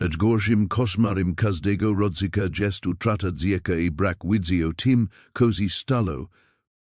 Gorshim koszmarem każdego rodzika gestu trata dzieka I brak widzio tim kozi stalo.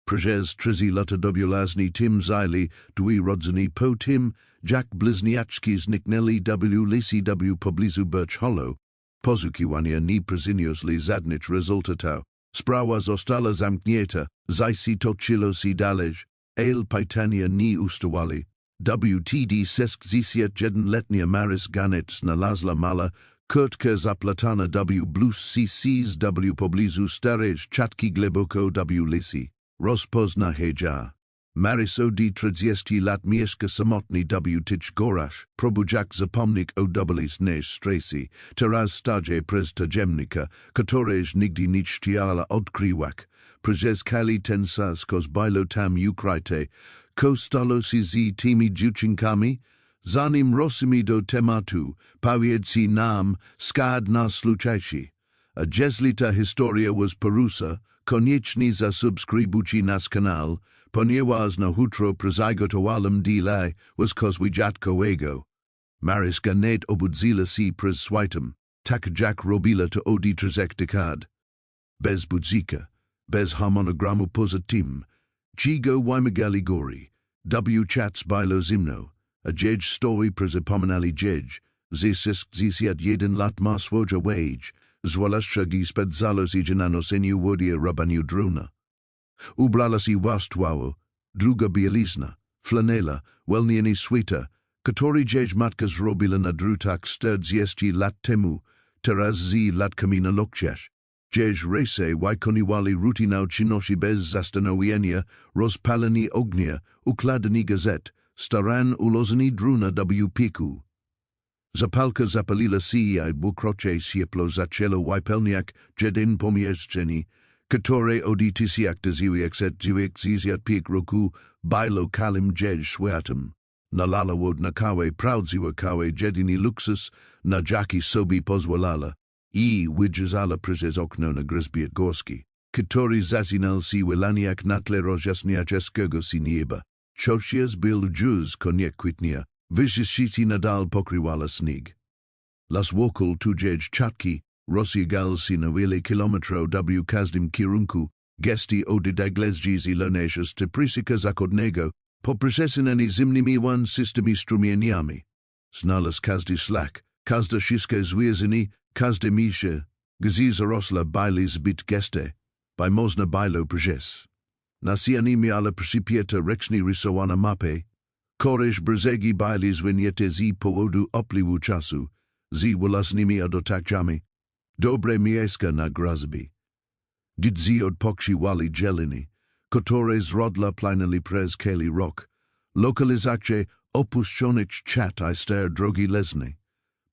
Przez trzy lata dobielazny tim zili dwie rodziny po tim, jak bliźniaczki zniknęli w lesie w pobliżu Birch Hollow. Poszukiwania nie przyniosły żadnych rezultatów. Sprawa została zamknięta, zaś toczyło się dalej, ale pytania nie ustawały. WTD 61-letnia Maris Ganet znalazła mala, kurtka zaplatana w blues w pobliżu starej czatki głęboko w lesie. Rozpoznaje. Maris od 30 lat mieszka samotny w tych górach, próbujak zapomnieć o dobylicznej stresie, teraz staje przez tajemnika, któreż nigdy nie chciała odkrywać. Przez kali ten czas było tam ukryte, ko stało się z tymi dziewczynkami, zanim ruszymy do tematu, powiedzcie nam, skąd nas sluchajcie. A jeśli ta historia was porusa, koniecznie zasubskrybujcie nasz kanał, ponieważ na jutro przygotowałem dla was coś wyjątkowego. Maris Ganet obudziła się przez świtem, tak jak robiła to od 30 dekad. Bez budzika, bez harmonogramu poza tym, czego wymagали góry, w chats było zimno, a dzieć story przypominali dzieć, ze 61 lat ma swoje wage, zwłaszcza gdy spędzało się na noszeniu wody rabaniu druna. Ubrala się warstwowo, druga bielizna, flanela, welniany sweater, który dzieć matka zrobila na drutach 40 lat temu, teraz z latkami na lokciach. Dzieć rejse wykonywały rutinę czynności bez zastanowienia, rozpalenie ognia, układanie gazet, staran ulożenie druna w piku. Zapalka zapaliła się I dwukrocie ciepło zaczęło wypełniać jeden pomieszczenie, które od 1995 roku było kalym dzieć światem. Nalala na kawę prawdziwa kawę jedyny luksus, na jaki sobie pozwalała. I wyjrzała przez okno na grzbiet górski, który zaczynał się wyłaniać na tle rozjaśniającego się nieba. Chociaż był już koniec kwietnia, wyższycie nadal pokrywała śnieg. Las wokół tudziej czatki rozsiegal się na wiele kilometrów w każdym kierunku, gesty oddaglezji zielonejsze z prysika zachodniego, poprzesynani zimnymi systemi strumieniami. Znalazł każdy szlak, każda ścieżka zwiedzana, każde miejsce, gdzie zarosła byli zbyt gęste, by można było przejść. Na ścianie miała przypięta ręcznie rysowana mapę, której brzegi byli zwinięte z powodu upływu czasu, z własnymi odotakami. Dobre miejsca na grazbie. Didzi odpoczywali dzieliny, które zrodla płynęli przez keli rok. Lokalizacje opuszczonych chat I star drogi lesne.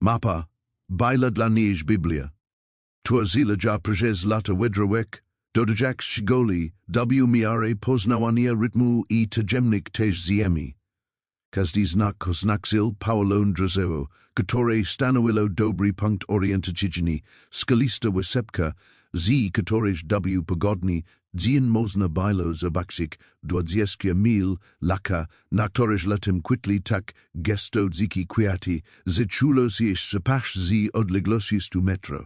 Mapa była dla niej Biblia. Tworzyła ja przez lata wędrówek, dodajak szkoli w miarę poznawania rytmu I tajemnych też ziemi. Każdy znak oznaczył Paulon drzewo, które stanowiło dobry punkt orientacyjny, skalista wysepka, z której w pogodni dzień można było zobaczyć 20 mil laka, na których latem kwitli tak gesto dziki kwiaty, że czuło się spaść z odległości 100 metrów.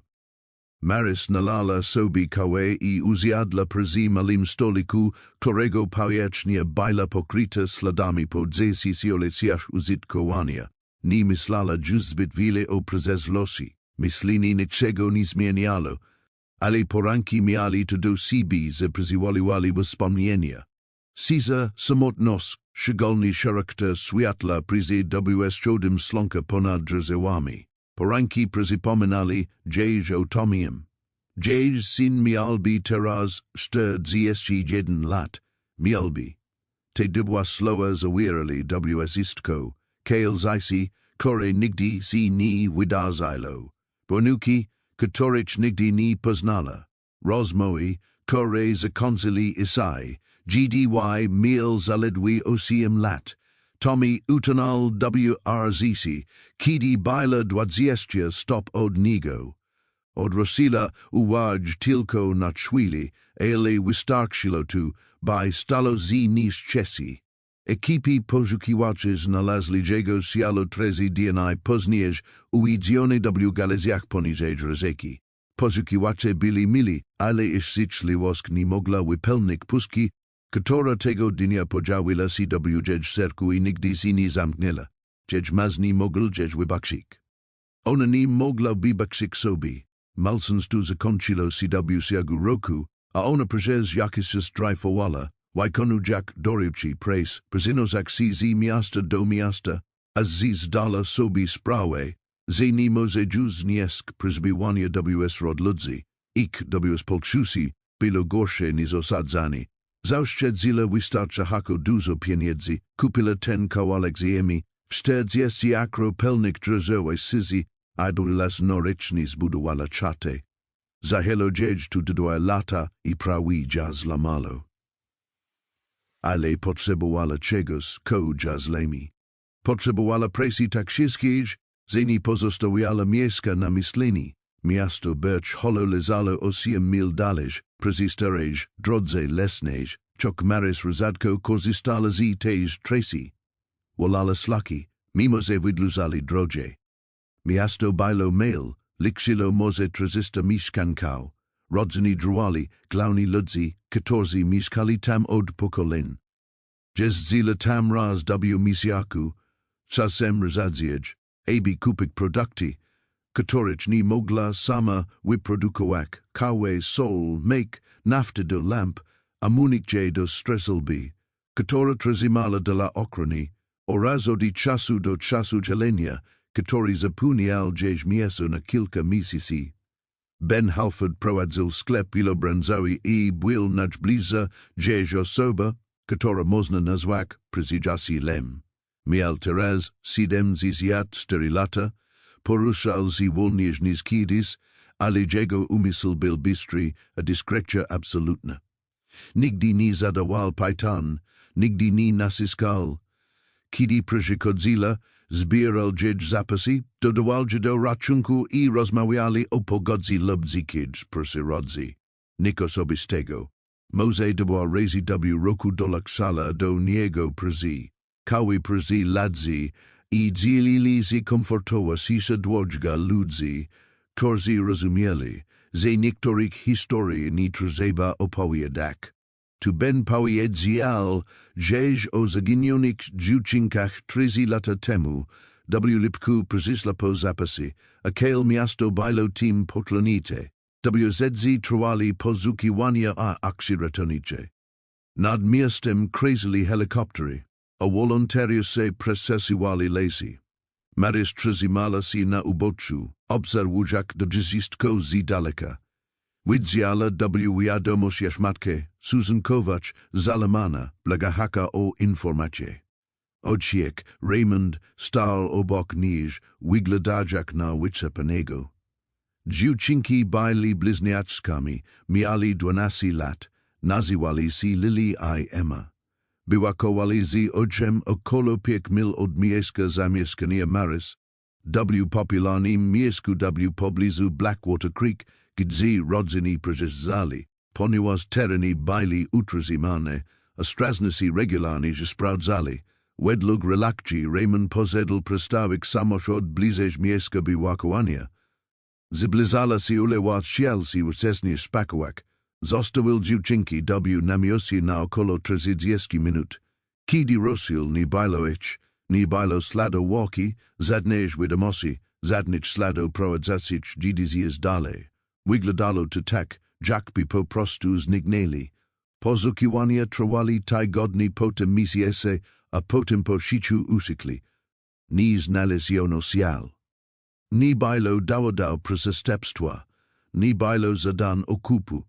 Maris nalala sobie kawę I usiadła przy malym stoliku, którego powierzchnia była pokryta śladami po 10 latach użytkowania. Nie myślała już zbyt wiele o przeszłości, myślenie niczego nie zmieniało, ale poranki miały to do siebie, że przywoływali wspomnienia. Caesar samotność, szczególny charakter światła w slonka ponad drzewami. Poranki przypominali dzień o Tomiem. Dzień syn miałby teraz 41 lat, miałby. Te dwa słowa zawierali w istko, kale zaisi, które nigdy się nie wydarzyło. Bonuki, których nigdy nie poznała. Rozmowy, które zakończyli isai, gdy miał zaledwie 8 lat. Tommy utonal WRZC, kiedy była 20 stop od niego. Odrosila uwag tylko na chwili, ale wystarczyło tu, by stało z niż czesi. Ekipi poszukiwaczy znalazli jego ciało 13 dni później uwidzione w galeziach poniżej rzeki. Poszukiwacze byli mili, ale ich życzliwość nie mogła wypełnić pustki, która tego dnia podziawiła się w dziedź serku i nigdy się nie zamknęła. Dziedź mazni mogł dziedź wybaczyć. Ona nie mogła wybaczyć sobie. Malsons tu zakończyło się w ciągu roku, a ona przez jakiś czas drajfowała. Wajkonu jak dorywczy pres, prezinozak si z miasta do miasta, a z zdala sobie sprawę, że nie może juzniesk przybywania ws rod ludzi, ich ws polczusi, było gorsze niż osadzani. Zaoszczędzila wystarcza jako dużo pieniędzy, kupiła ten kawałek ziemi, wstecz jest jakro pełnych drzewowej syzi, a do las noryczni zbudowała chatę. Zahelo dziedź tu dodała lata i prawi jazz lamalo. Ale potrzebowała czegoś, ko jazlemi. Potrzebowała presji tak wszystkich, że nie pozostawiała miejsca na myślenie. Miasto Birch Hollow leżało 8 mil dalej, przy starej drodze lesnej, czok Maris Rozadko korzystała z tej trasy. Wolała szlaki, mimo że wydluzali drogie. Miasto było mail, liczyło może 300 mieszkańców. Rodzeni drwali, glauni ludzi, 14 mieszkali tam od pokoleń. Jeździli tam raz w miesiącu, czasem rozadzać, aby kupić produkty, których nie mogła sama wyprodukować, kawę, sol, mek, naftę do lamp, a munikcie do streselby, która trzymała dla ochrony, oraz od czasu do czasu dzielenia, który zapewniał dziś mięso na kilka miesięcy. Ben Halford prowadził sklep ilobranzowy i był najbliższa dziś osoba, która można nazwać przyjacielem. Miał teraz 74 lata, poruszał się wolniej niż kiedyś, ale jego umysł był bystry, a dyskrecja absolutna. Nigdy nie zadawał pytań, nigdy nie naciskał. Kiedy przychodzila, zbierał dziedź zapasy, dodawał do rachunku i rozmawiali o pogodzi lub zikid przyrodzi. Nic osobistego. Może dwa razy w roku dolakszala do niego przyzi. Kawy przyzi ladzi i dzielili się komfortowo sisa dwojga ludzi, którzy rozumieli, że niektórych historii nie trzeba opowiadać. Tu ben powiedział, żeś o zaginionych dziewczynkach 3 lata temu, w lipku przyszła po zapasy, a kiel miasto było tym potlonite. WZZ trwali poszukiwania a akcje ratownicze. Nad miastem kręcili helikoptery, a wolontariusze przesyłali lesy. Maris trzymała się na uboczu, obserwując wszystko z daleka. Widziała wiadomość jaśmatkę, Susan Kovac z Alemana, blagahaka o informacje. Odciek, Raymond stał obok niej, wyglądał na wycepanego. Dziewczynki byli bliźniaczkami, mieli 12 lat, nazywali się Lily i Emma. Biwakowali z ojcem około 5 mil od miejsca zamieszkania Maris, w popularnym miejscu w pobliżu Blackwater Creek, gdzie rodziny przyjeżdżali, ponieważ tereny byli utrzymane, a strażnicy regularnie się sprawdzali. Według relacji Raymond poszedł przedstawić samochód bliżej miejsca biwakowania. Zbliżała się ulewa się wczesnie spakować. Zostawił dziewczynki w namiocie na około 30 minut. Kiedy Rosil nie było nie było śladu walki, żadnej wiadomości, żadnych śladów prowadzących gdzieś dalej. Wyglądało to tak, jakby po prostu zniknęli. Poszukiwania trwali tygodnie potem miesiące, a potem po życiu uciekli. Nie znaleziono ciał. Nie było dowodu przestępstwa, nie było zadań okupu.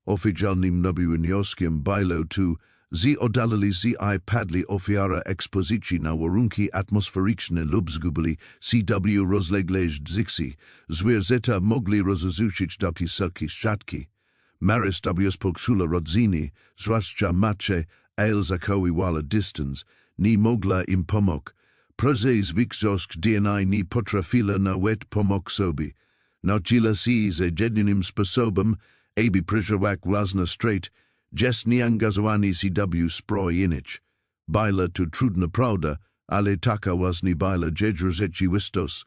Oficjalnym wnioskiem było tu, że oddalili się i padli ofiara ekspozycji na warunki atmosferyczne lub zgubili się w rozległej dzikcji, zwierzęta mogli rozrzucić do kiselki szczatki. Maris w spoczula rodziny, zwłaszcza matce, ale zachowywała dystans, nie mogła im pomóc. Przez większość dni nie potrafiła nawet pomóc sobie. Nauczyła się, że jedynym sposobem, aby przeżywać własny strat, jest nie angażowanie się w zbrojenić. Bajla to trudna prawda, ale taka właśnie bajla dziedr rzeczywistość.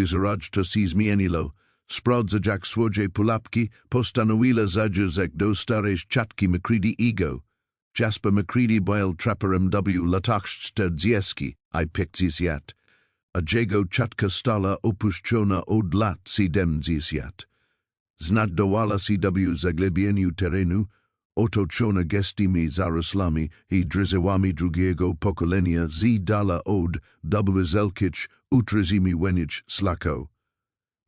Zaraj to si zmieniło. Sprawdza jak swoje pułapki, postanowiła zadziuzek do starej czatki Macridi ego. Jasper Macridi bajl traperem latach 40 I pikcyjat. A jego chatka stala opuszczona od lat 70. Znajdowała się w zaglebieniu terenu, otoczona gestami zaroslami I drzewami drugiego pokolenia dala od zelkic utrazimi wenic slako.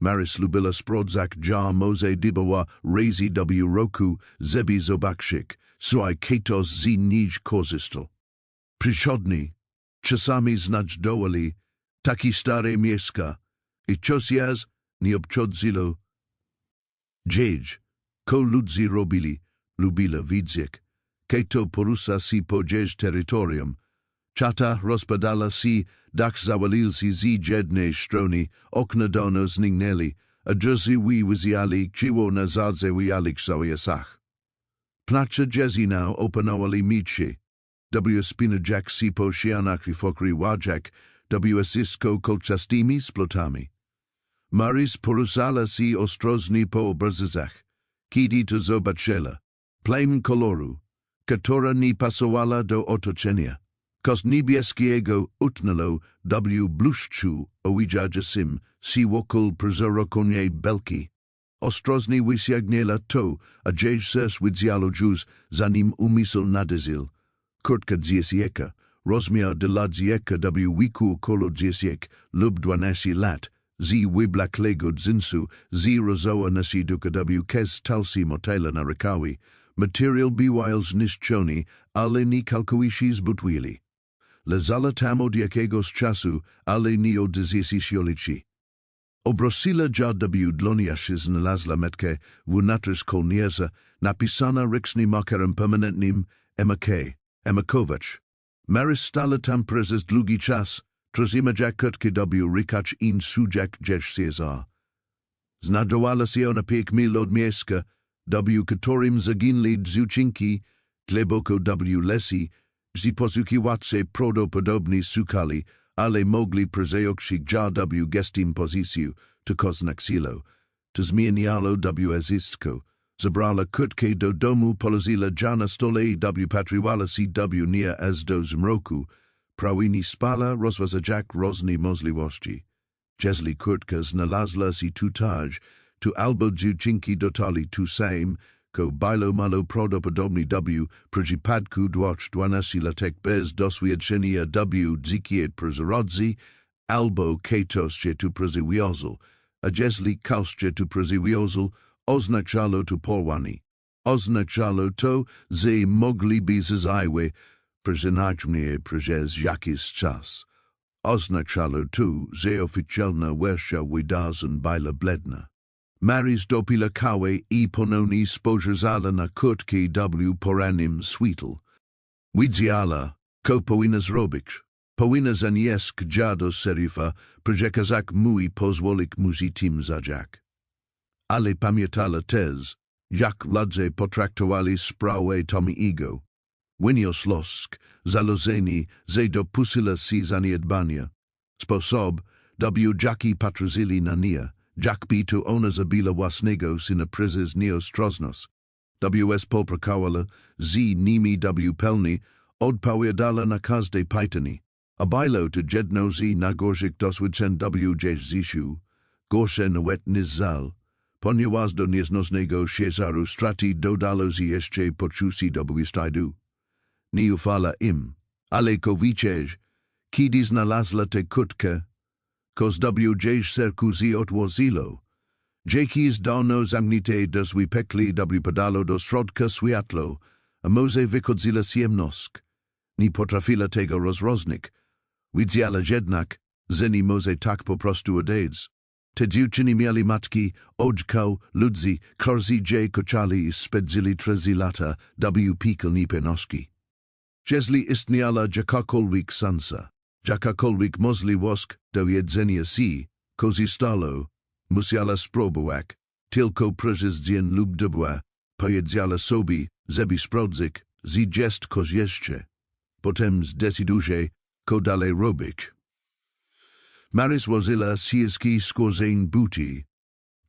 Maris lubila sprawdzać ja moze dibała razy roku zebi zobaczyk, so I katos z nich korzystał. Przychodni, czasami znajdowali taki stare miejsca I czasjaz nie obchodziło. Dziedź, ko ludzi robili, lubila widzieć, keto porusa si po dziedź terytorium. Chata rozpadala si, dak zawalil si z jednej strony, okna dono zniknęli, a drży wyziali chiło na zadze wyjalik sach. Placze jezina opanowali miczy. Spinajak si po sianach fokri wajak, zysko kolczastimi splotami. Maris porusala si ostrożni po obrazach, kiedy to zobaczyła. Plain koloru, która nie pasowała do otoczenia. Kos niebieskiego utnęło bluszczu owijadzim si wokół przezrokonej belki. Ostrożnie wysięgnęła to, a dziś ses widziało już, zanim umysł nadezil. Kurtka dziesieka, rozmiar dla dzieka wiku około 10 lub 12 lat, z wyblaklego dzinsu, z rozoa nasi duka kes talsi motela na rekawi, material biwiles niszczony, ale nie całkowicie zbutwili. Lezala tam od jakiegoś czasu, ale nie od dziesięcioleci. Obrosila ja dloniaszy znalazła metkę w natrys kolnierza, napisana ręcznym makerem permanentnym Emakować. Maris stala tam przez długi czas, trzymać krótkie rykać in sujak dziś Cezar. Znajdowała się ona 5 od miejska, którym zaginęli dziewczynki, głęboko lesie, z poszukiwacze prawdopodobnie szukali, ale mogli przejąć ja gestim pozycję, to koznak silo, to zmieniało zistko. Zabrala krótkie do domu polazila jana stole patrywala si nie as do zmroku, prawini spala rozważać różne możliwości. Jeśli krótka znalazła si tutaj, to albo dziewczynki dotali tu same, ko bajlo malo prawdopodobnie przypadku 12 latek bez doświadczenia dzikiet przerodzi, albo ketos się tu przewiozł, a jeśli kaus się tu przewiozł, oznaczało to porwanie. Oznaczało to, że mogliby zajły przeznaczenie przez jakiś czas. Oznaczało to, że oficjalna wersja wydarzeń była bledna. Maris dopila kawę I ponownie spojrzała na krótkie porannym świetle. Widziała, ko powinna zrobić. Powinna zanieść ja do serifa, przekazać mój pozwolik musi tym zadziać. Ale pamiętała też, jak władze potraktowali sprawę Tomiego. Wyniosłosk, zalożeni, że dopustila si zaniedbania. Sposób, jaki patrzyli na nie, jak by to ona zabila własnego syna przez nieostrożność. Współpracowała z nimi pełni, odpowiadała na każde pytanie. A było to jedno z najgorszych doświadczeń zisiu, gorsze nawet niż zal. Ponieważ do nieznosnego Cezaru straty dodało się jeszcze poczucie wstydu. Nie ufala im, ale całkowicie, kiedy znalazła tę krótkę, kos serkuzi otworzyło. Dzięki jest dawno zamknięte do pekli padało do środka światło, a może wychodziła ciemność. Nie potrafiła tego rozróżnić. Widziała jednak, że nie może tak po prostu odejść. Te dziewczyny mieli matki, oczko, ludzi, którzy kochali I spędzili 3 lata piekielni noski. Jeśli istniała jakakolwiek szansa, jakakolwiek możliwość do jedzenia si, korzystało, musiała spróbować, tylko przez dzień lub 2, powiedziała sobie, żeby sprawdzić, że jest coś jeszcze. potem zdecyduje, co dalej robić. Maris wozila siejski skorzeń buty.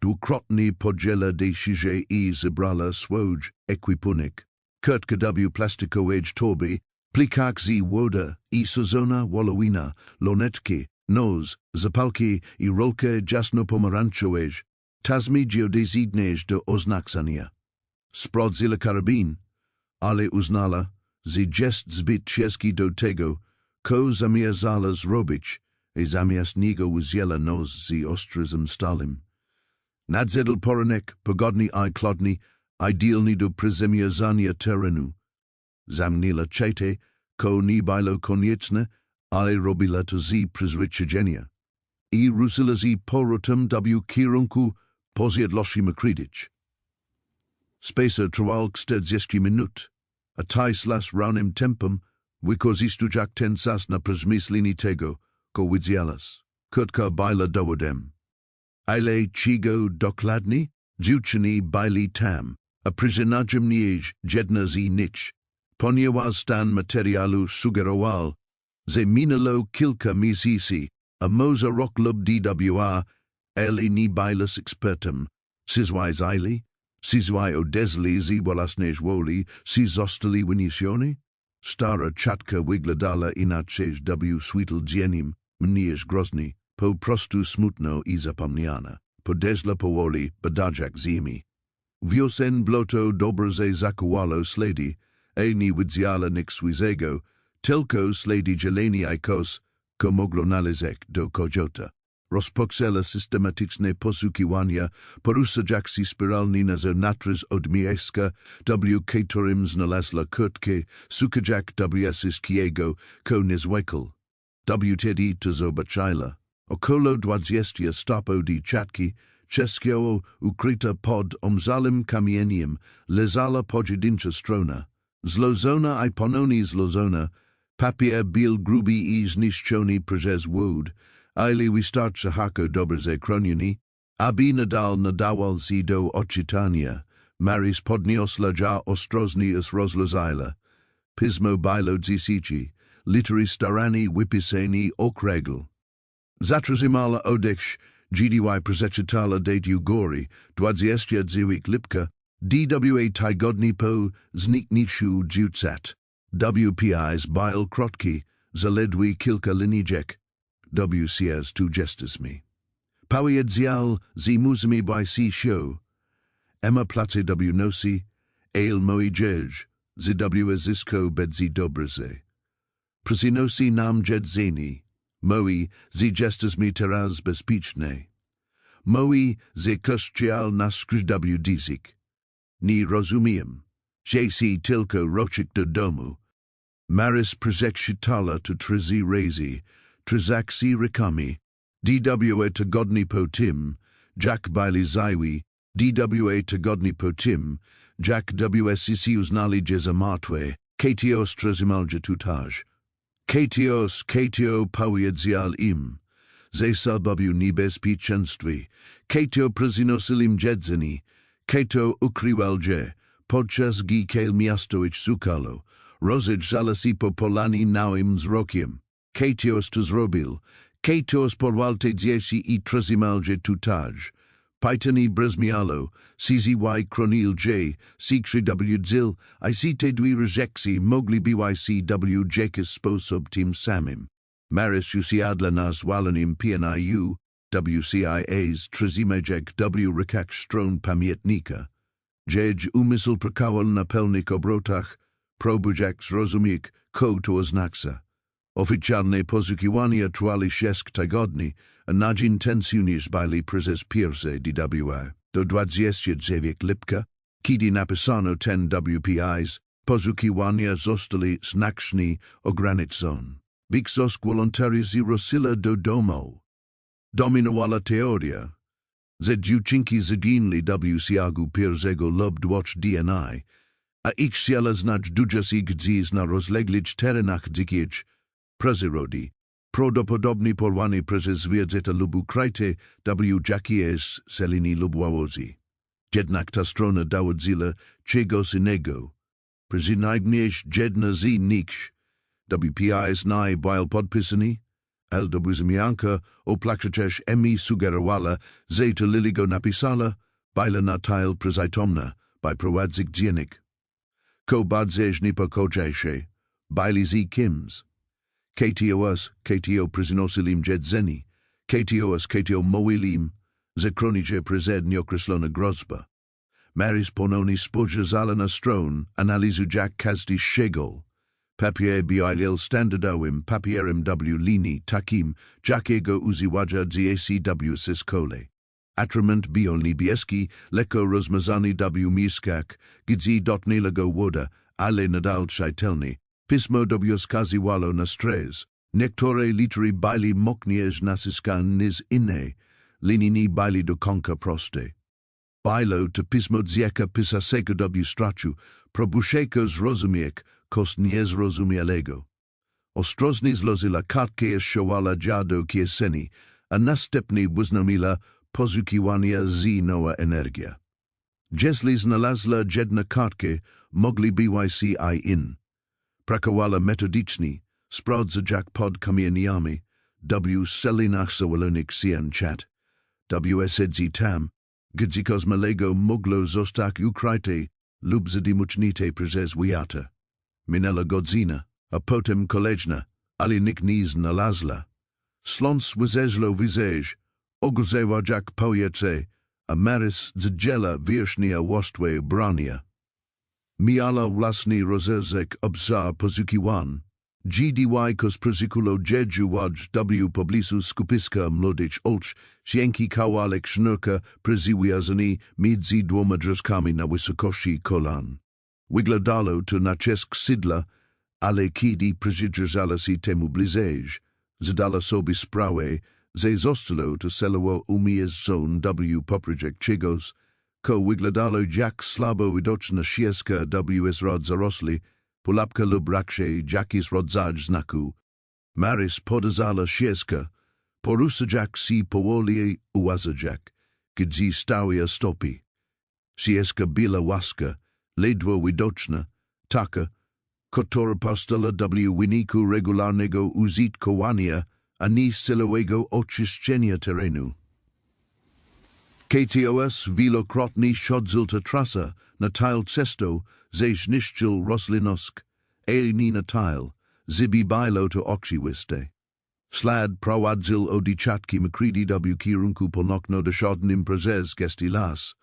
Dwukrotnie podziela decyzję I zebrala swój ekwipunek. Kurtka w plastikowej torbie, plikach z woda I sezona wolowina, lonetki, nos, zapalki I rolkę jasno-pomarańczowej. Tazmi geodezydniejsz do oznaczania. Sprawdzila karabin, ale uznala, że jest zbyt ciężki do tego, co zamierzala zrobić, I zamiast niego wzięła nos z ostrzyzem stalym. Nadzedl poranek, pogodny I chlodny, idealny do przemierzania terenu. Zamknęła czete, co nie było konieczne, ale robiła to z przyzwyczajenia. I ruszyła z powrotem w kierunku posiadłości krytyć. Spacer trwał 40 minut, a tajslas równym tempem wykorzystujak ten czas na przemyślenie tego, co widzialas. Kurtka była dowodem. Ale czego dokładnie? Dziewczyny byli tam, a przyznaniem jedna z nich, ponieważ stan materiału sugerował, że minęło kilka miesięcy, a może rok lub dwa, ale nie była ekspertem. Sizwaj zajli? Sizwaj odezli z własnej woli, si zostali wyniesione? Stara czatka wyglądała inaczej w świetlnym, mniej grozny, po prostu smutno I zapomniana. Podeszła powoli, badając ziemi. Wiosen bloto dobrze zakołało ślady, a nie widziała nic swojego, tylko ślady zieleni I kos, co mogło należeć do kobiety. Rozpoczęła systematyczne poszukiwania, poruszając się spiralnie na zewnątrz od miejsca, w którym znalazła kurtkę, szukając wszystkiego, co niezwykle. Wtedy to zobaczyła. Około 20 stopów di czatki, czeskiego ukryta pod omzalym kamieniem, leżała pojedyncza strona. Złożona I ponownie złożona, papier był gruby I zniszczony przez wód, ale wystarczy hako dobrze chroniony, aby nadal nadawał się do odczytania. Maris podniosła ja ostrożnie rozlożila. Pismo było dziesięci, litery staranie wypisane okręgl. Zatrzymała oddech, Dwie przeczytała date góry, 29 lipca, DWA tygodni po zniknięciu dziewczat. WPI's byl krótki, zaledwie kilka linijek. WCS tu jesteśmy. Powiedzał z muzymi by si show. Emma placy w nosi, ale moi dżedż, z zysko bedzi dobrze. Przynosi nam jedzenie. Moi, z jesteśmy teraz bezpieczne. Moi, z kościoł nasz dizik. Nie rozumiem, że si tylko roczek do domu. Maris przeczytała to 3 razy, Transaksi rikami, DWA tygodni po tym, Jack Bailey Zaiwi, DWA tygodni po tym, Jack WSCC uznali za martwe, KTOS trzymalże tutaj. KTO powiedzał im, że są w niebezpieczeństwie, KTO przynosili jedzenie, KTO ukrywał je, podczas gdy miasto ich szukalo, rozejrzało się po polani nałym wzrokiem. KTOS to zrobił, KTOS porwalte dzieci I trzymalże tutaj. Pytani brzmiało, CZY kronil J, C3W dzil, ICT Dwie rejekcji mogli BYC W jakiś sposób tym samym. Maris usiadła na zwalonym PNIU, WCIA's trzymajek W rykach stron pamiętnika. Jedź umysł prakałal na pełnych obrotach, próbujak zrozumieć, co to oznacza. Oficjalne poszukiwania trwały 6 tygodni, a najintensywniejsze były przez pierwsze DWA. Do 29 lipca, kiedy napisano ten WPIs, poszukiwania zostali znacznie ograniczone. Większość wolontariuszy ruszyła do domu. Dominowała teoria, że dziewczynki zaginęły w siagu pierwszego lub dwóch DNA, a ich chciała znać dużo się gdzieś na rozległych terenach dzikich, Przyrody, prawdopodobnie porwany przez zwierzęta lub ukryte w jakiejś selini lub ławozi. Jednak ta strona dowodziła czegoś innego. Przynajmniej jedna z nich, WPIS nai bile podpisani, LWZmianka oplakshachesz emi sugerowala zeta liligo napisala, bile natil prezaitomna, by prowadzik dzienik. Ko badzej nipa kojasze, bile z kims. KTOS, KTO prizinosilim jedzeni, KTOS, KTO moilim, zekronicze prezed nieokreslona grozba. Maris pononi spojrzala na stron, analizu jak każdy szczegół. Papier bialiel standardowym papierem w linii takim, jakiego używaja DACW syskole. Atrament biolni bieski, lekko rozmazany w miskach, gdzie dotnilego woda, ale nadal czytelny. Pismo wskazywało na stres. Niektóre litery byli mokniesz naciskane z innej, linijni byli do końca proste. Bilo to pismo dziecka pisasego w strachu, probuszeko zrozumieć, kost niezrozumiałego. Ostrożnie zlozila kartkę szowala dziado kieseni, a następnie wyznamila poszukiwania z nowa energia. Jeśli znalazła jedna kartkę, mogli byś in. Prakowała metodycznie, sprawdza jak pod kamieniami, w selinach zawalonych sian chat, w tam, gdzie kosmalego moglo zostać ukryte lub zadymucznite przez wiata. Minęła godzina, a potem kolejna, ale nikt nie znalazła. Slons wyzeżlo wizeż, ogłzewa jak powietrze, a Maris zdziela wierzchnia łostwe brania. Miała własny rozezek obsa poszukiwan. Dwie kos prozikulo jeżuwaj w pobliżu skupiska młodych olcz, sienki kawałek sznurka preziwiazani między dwoma drzewkami na wysokości kolan. Wyglądało to na czesk sidla, ale kiedy przyjrzała się temu bliżej, zdała sobie sprawę, że zostało to selo umiejscowione w poprzek czegos, ko wyglądało jak słabo widoczna ścieżka w rod zarosli, pułapka lub raczej jakiś rodzaj znaku. Maris podazała ścieżkę, poruszyć się powoli uważać, gdzie stała stopy. Ścieżka była łaska, ledwo widoczna, taka, która postala w wyniku regularnego użytkowania, a nie celowego oczyszczenia terenu. KTOS wielokrotnie chodził trasa na tyle cesto, że zniszczył roślinosk, nie na tyle, żeby było to oczywiste. Slad prowadził o dzieciatki makridi w kierunku północno doschodnim przez gęsty las.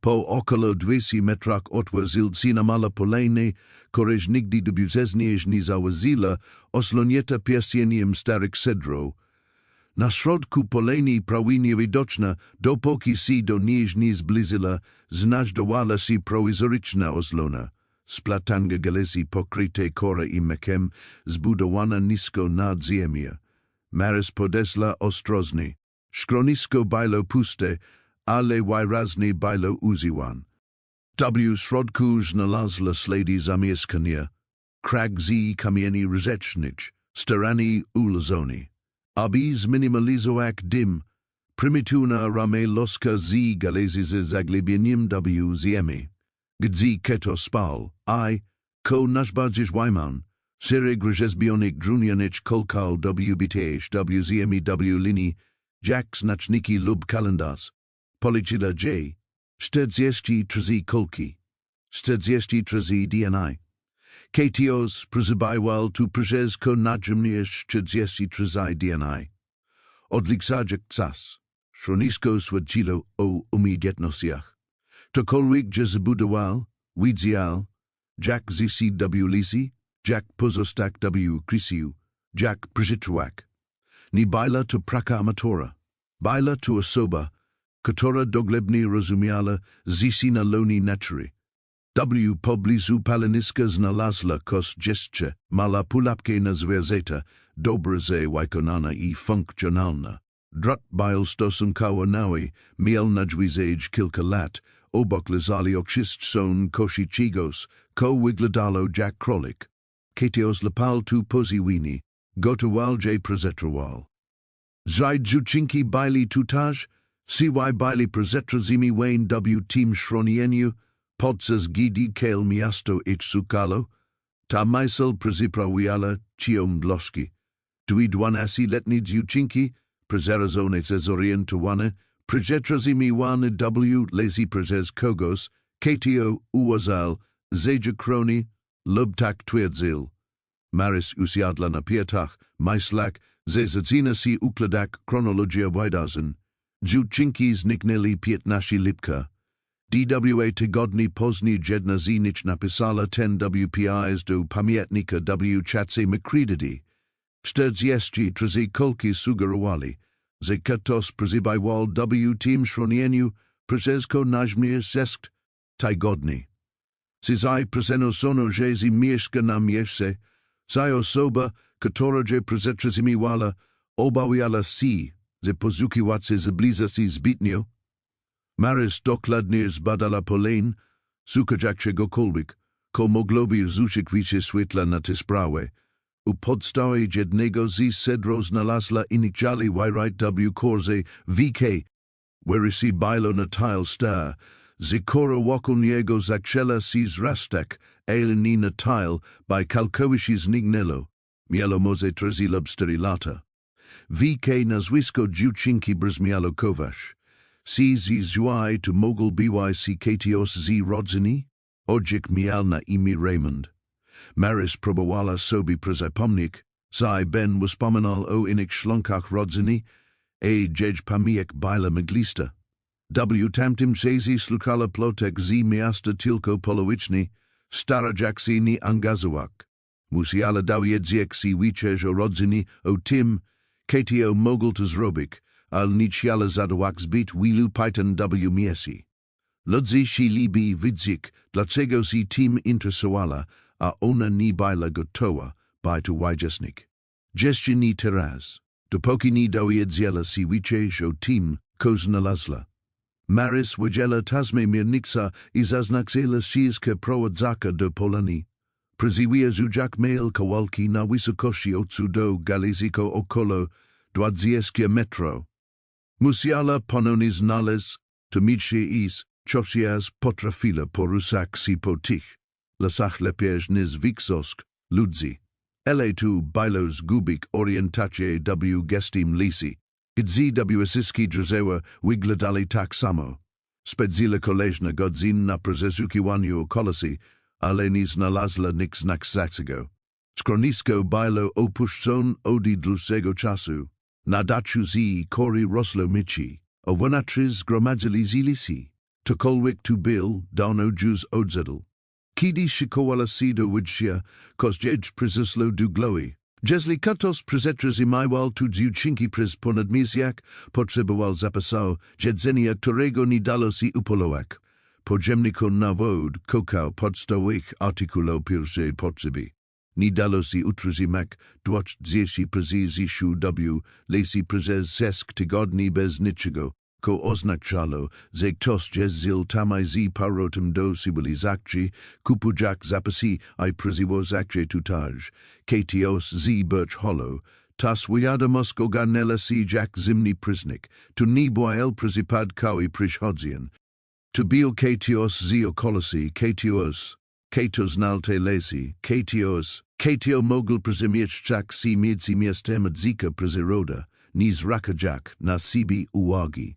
Po około 200 metrach odwozil mala polejne, któreż nigdy wcześniej nie zauważyła, oslonięta pierścieniem starych cedrów. Na środku polejni prawie widoczna, dopóki się do niej nie zbliżyła, znajdowała się prowizoryczna oslona. Splatanga galezi pokryte kora i mekiem, zbudowana nisko nad ziemią. Maris podesła ostrożnie. Schronisko było puste, ale wyraźnie było używane. W środku znalazła ślady zamieszkania, krag kamieni rzecznych, starani ulazoni. Aby zminimalizować dym, prymitywna rame loska z galezi z zaglębieniem w ziemi. Gdzie kto spal, ko najbardziej wyman, szereg rzeźbionych drunianych kolkał wbitych w ziemi w linii, jak znaczniki lub kalendarz. Policzyła 43 kolki, 43 DNA. KTOS przybywał tu przez najmniej 43 DNA. Odliczać czas. Schronisko świadczyło o umiejętnościach. Cokolwiek że zbudował, widział, jak zisi w lisy, jak pozostać w krysiu, jak przyczytował. Nie była to praka amatora. Była to osoba, która doglebnie rozumiała zisi na loni natury. W pobliżu paleniska znalazła kos dziecka, mala pułapkę na zwierzęta, dobrze wykonana i funkcjonalna. Drat byl stosunkowo nowy, miał na dźwizeć kilka lat, obok leżali oczyszczone kości chigos, ko wyglądało jak królik. KTOS lapal tu poziwini, gotował je prezentował. Zajd dziewczynki byli tutaj, siły byli prezentowanymi wayne w tym schronieniu, podczas gdy kale miasto ich szukalo, Ta mysel przyprawiala ciom bloszki. Dwie dwanasi letni dziewczynki, prezerazone zorientowane, przyjetrzymiwane w lazy prezes kogos, KTO uwazal, zajakroni, lubtak twierdzil. Maris usiadla na pietach, myslak, zezadzina si układak chronologia wydarzeń. Dziewczynki zniknęli 15 lipka. Dwa tygodni później jedna z nich napisala 10 WPIs do pamiętnika w chatce makredydy. 43 kolki sugerowali, że ktoś przybywał w tym schronieniu, prezesko najmniej 6 tygodni. Zai przenosono, że z mieszka na miejsce, zai osoba, która przyjetrzymiwała, obawiała się, że poszukiwacze zbliża się zbytnio. Maris dokładnie zbadala polen, szukać czegokolwiek, co mogłoby rzucić światła na tę sprawę. U podstawie jednego z cedro znalazła inicjali wyrajt w korze VK, wherezy bilo na tile star, zikoro wokół niego zaczęła się zrastać, ale nie na tile, by całkowicie zniknęło. Miało może 3 lub 4 lata. VK nazwisko dziewczynki brzmiało Kowasz. Si z Dwie to mogul byś KTOS z rodziny? Ojciec miał na imię Raymond. Maris próbowała sobie przypomnieć, zai ben wspominał o innych członkach rodziny, dzieć pamięć bila mglista. W tamtym czasie słuchała plotek z miasta tylko połowicznie, starajak się nie angażować. Musiała dowiedzieć się wieczerz o rodzinie, o tym, KTO mogul to zrobić, ale nie chciała zadawać zbyt wielu pytań w miejscu. Ludzie się lubi wiedzieć, dlaczego się tym interesowała, a ona nie była gotowa, by to wyjaśnić. Jeszcze nie teraz, dopóki nie dowiedziała się wieczerz o tym, co znalazła. Maris wiedziała tasme miernicza i zaznaczyła ścieżkę prowadzaka do Polonii. Przyzywiła zujak mail kawałki na wysokości od do Galiziko około 20 metrów. Musiała ponownie znaleźć, to mieć is, chociaż potrafiła poruszać się po tych, lasach lepiej niż większość ludzi. Ale tu było zgubić orientację w gestym lesie. Gdy wszystkie drzewa wyglądali tak samo. Spędzila kolejne godziny na przeszukiwaniu okolicy, ale nie znalazła nic znaczącego. Schronisko było opuszczone od dłuższego czasu. Na dachu z kory rosło myci, a wonatrzy zgromadzili zilisi. Cokolwiek tu był, dawno już odzadł. Kiedy szykowała się do wyjścia, koździeć przyzysło do glowy. Jeśli ktoś przyjetrzymiwał tu dziewczynki przez ponad miesiąc, potrzebował zapasu, jedzenia, którego nie dało się upolować. Podziemniku na wód, kokał podstawowych artykułów pierwszej potrzeby. Nie dało się utrzymać 20 prezesiszu w lesie przez 6 tygodni bez niczego, co oznaczało, że ktoś jeździł tam z powrotem do cywilizacji, kupując zapasy i przewożąc tutaj, KTOS z Birch Hollow, tas wiadomość ogarnęła się jak zimny pryznik, tu nie było przypadkowe przychodzeń. Tu był KTOS z okolicy, KTOS nalte lazy, KTO mogul przymieszczać się między miastem dzika przyroda, nie zrakajak na siebie uwagi.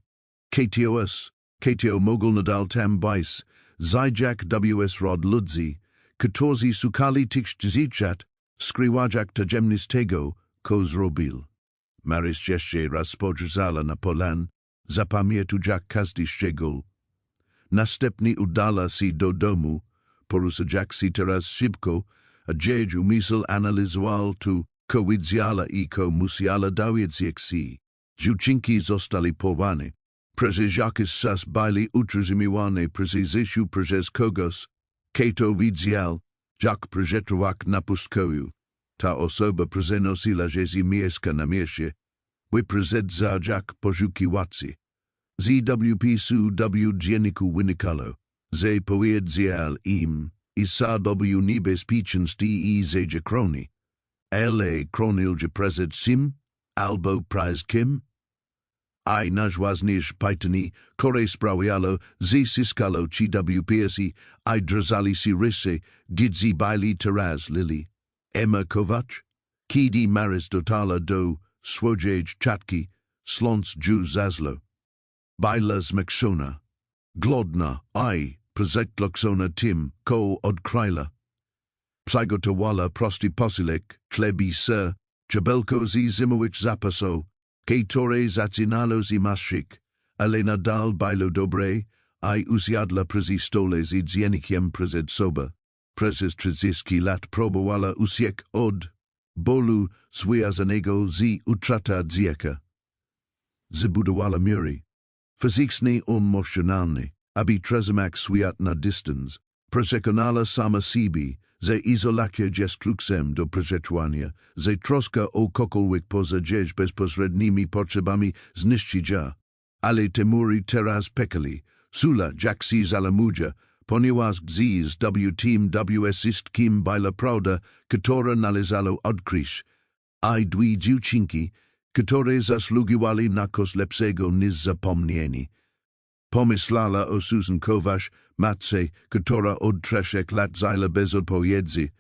KTO mogul nadal tam bajs, zajak ws rod ludzi, którzy szukali tych zichat, skryłajak tajemnictego, co zrobil. Maris jeszcze raz spojrzała na polan, zapamiętujak każdy szczegół. Następnie udala się do domu, porusajak się teraz szybko, a dzieć umysł analizował tu, co widziała i co musiała dowiedzieć się. Dziewczynki zostali porwane. Przez jakiś czas byli utrzymywane precyzyjnie przez kogoś, kto widział, jak przyjeżdżał na pustkowiu. Ta osoba przenosiła się mieszka na mieście, wyprzedza jak poszukiwacy. ZWPisu w dzienniku wynikało, że powiedział im, isa w niebezpieczeństwie i zajakroni. Ale kronil że przed sim, albo priz kim? I najważniejsze pytanie, które sprawiało, że zyskalo CWPSI, I drzali si rysy, gdzie byli teraz lili. Emma Kovac, kiedy maris dotala do swojej chatki, sląc ju zazlo. Byla zmęczona. Głodna, I, prezetloksona tym, ko odkryla. Przygotowała prosty posiłek, chlebi ser, jabelko z zimowich zapasów, które zaczynalo z maszyk, ale nadal było dobre, I usiadła przy stole z dziennikiem przed sobą. Przez 30 lat próbowała uciec od bólu związanego z utratą dziecka. Zbudowała mury. Fizyczne emocjonalne, aby trzymać świat na dystans, przekonała sama siebie, że izolacja jest kluczem do przetrwania, że troska o cokolwiek poza bezpośrednimi potrzebami zniszczyła. Ale te mury teraz pekali, sula jaksi zalamuja, ponieważ z team wszystkim była prawda, która należała odkryć. I dwie dziewczynki, które zasługiwały na coś lepszego niż zapomnienie. Pomyślała o Susan Kovac, matce, która od 3 lat zajęła bez odpowiedzi.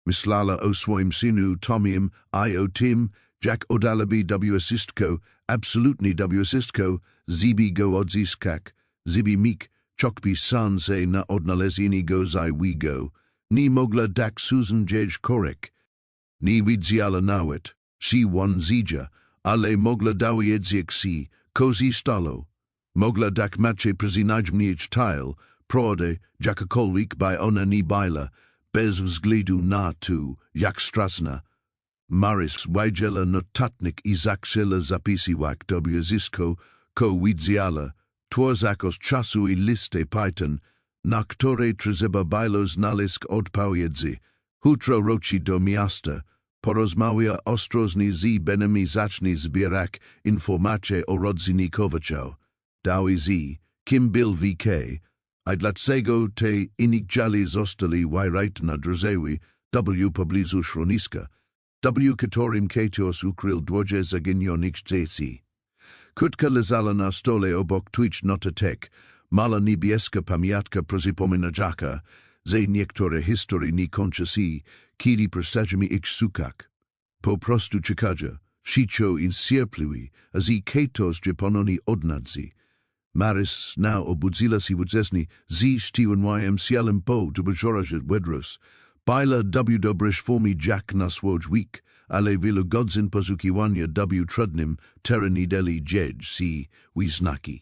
Myślała o swoim synu Tomiem I o tym, jak odalabi wszystko, absolutnie wszystko, zibi go odzyskać, zibi mik, chokpi sanse na odnalezienie go zajwiego. Nie mogła dak Susan jej korek. Nie widziała nawet, si zija, ale mogła dowiedzieć si, kozi stalo. Mogla dak macie przyznać tail, prawdę, jakakolwiek by ona nie była, bez względu na to, jak straszna. Maris wiedziała notatnik I zaczęła zapisywać zysku, ko widziała, tworzakos czasu I listę pytań, na które trzeba było znaleźć odpowiedzi. Jutro wróci do miasta, porozmawia ostrożnie z benami zacznie zbierać informacje o rodzinie Kovacza. Dwie z, kim był VK, I dlaczego te inigdźali zostali wyrajt na drzewie W pobliżu schroniska, W którym Ketos ukrył 20 zaginionych dzieci. Krótka leżała na stole obok twitch notatek, mała niebieska pamiątka przypominająca, że niektóre historie nie kończą się, kiedy przesadzimy ich szukać. Po prostu czekała, szycho incierpliwi, a z Ketos japononi odnadzi. Maris now obudziła się wczesnie, z sztyłem sialem po to bajorać wedros. Była W dobryś formie jak na swój week, ale wielu godzin poszukiwania W trudnym terenie deli dzieć si wiznaki.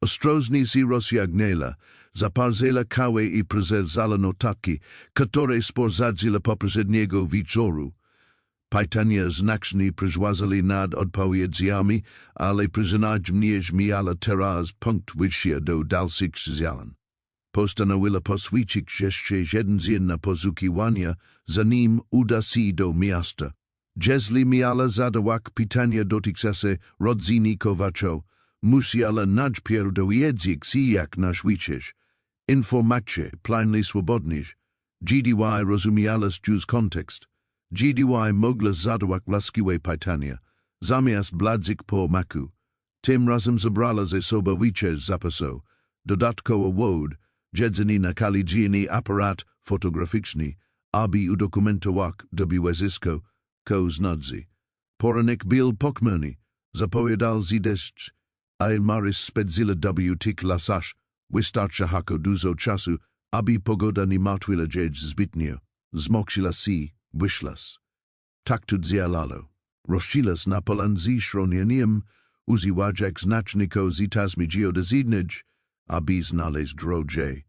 Ostrożnie si rozjagnęła, zaparzela kawę I przezala notatki, które sporzadzila poprzedniego wieczoru. Pytania znacznie przyzwazali nad odpowiedziami, ale przyznanie miała teraz punkt wyjścia do dalszych zjalan. Postanowiła poświęcić jeszcze jeden dzień na poszukiwania, zanim uda się do miasta. Jeżeli miała zadawać pytania dotyczące rodziny Kovacza, musiała najpierw dowiedzieć się jak najszybciej. Informacje plainly swobodnie. Dwie rozumiała z kontekst. Dwie mogła zadawać łaskiwe pytania, zamiast bladzik po maku. Tym razem zabrała ze sobą wicze z zapasu, dodatkowo wod, jedzenie na kalidziany aparat fotograficzny, aby udokumentować zysku, ko znadzi. Poranek był pokmany, zapowiadał z deszcz, a Maris spedzila W tik lasach, wystarczająco dużo czasu, aby pogoda nie martwiła jej zbytnio. Zmoczyła się, wyszlas. Tak to zjalało. Rozszylas na polan z schronieniem, używać znaczników z tasmigio dozygnać, aby znaleźć drogę.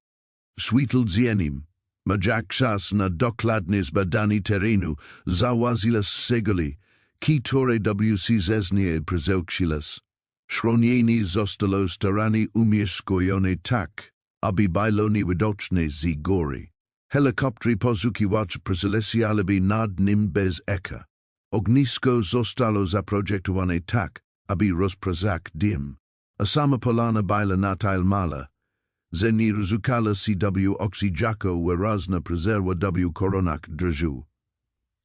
Świetle dziennym, majak czas na dokładne zbadanie terenu, zauważyła segoli, które WCZnie przezełksilas. Schronienie zostało staranie umieszczone tak, aby było niewidoczne z góry. Helikoptery poszukiwacze przeleciałyby nad nim bez echa. Ognisko zostało zaprojektowane tak, aby rozpraszać dym. A sama polana była na tyle mala, że nie rozukala się oxyjako wyrazna prezerwa koronach drżu.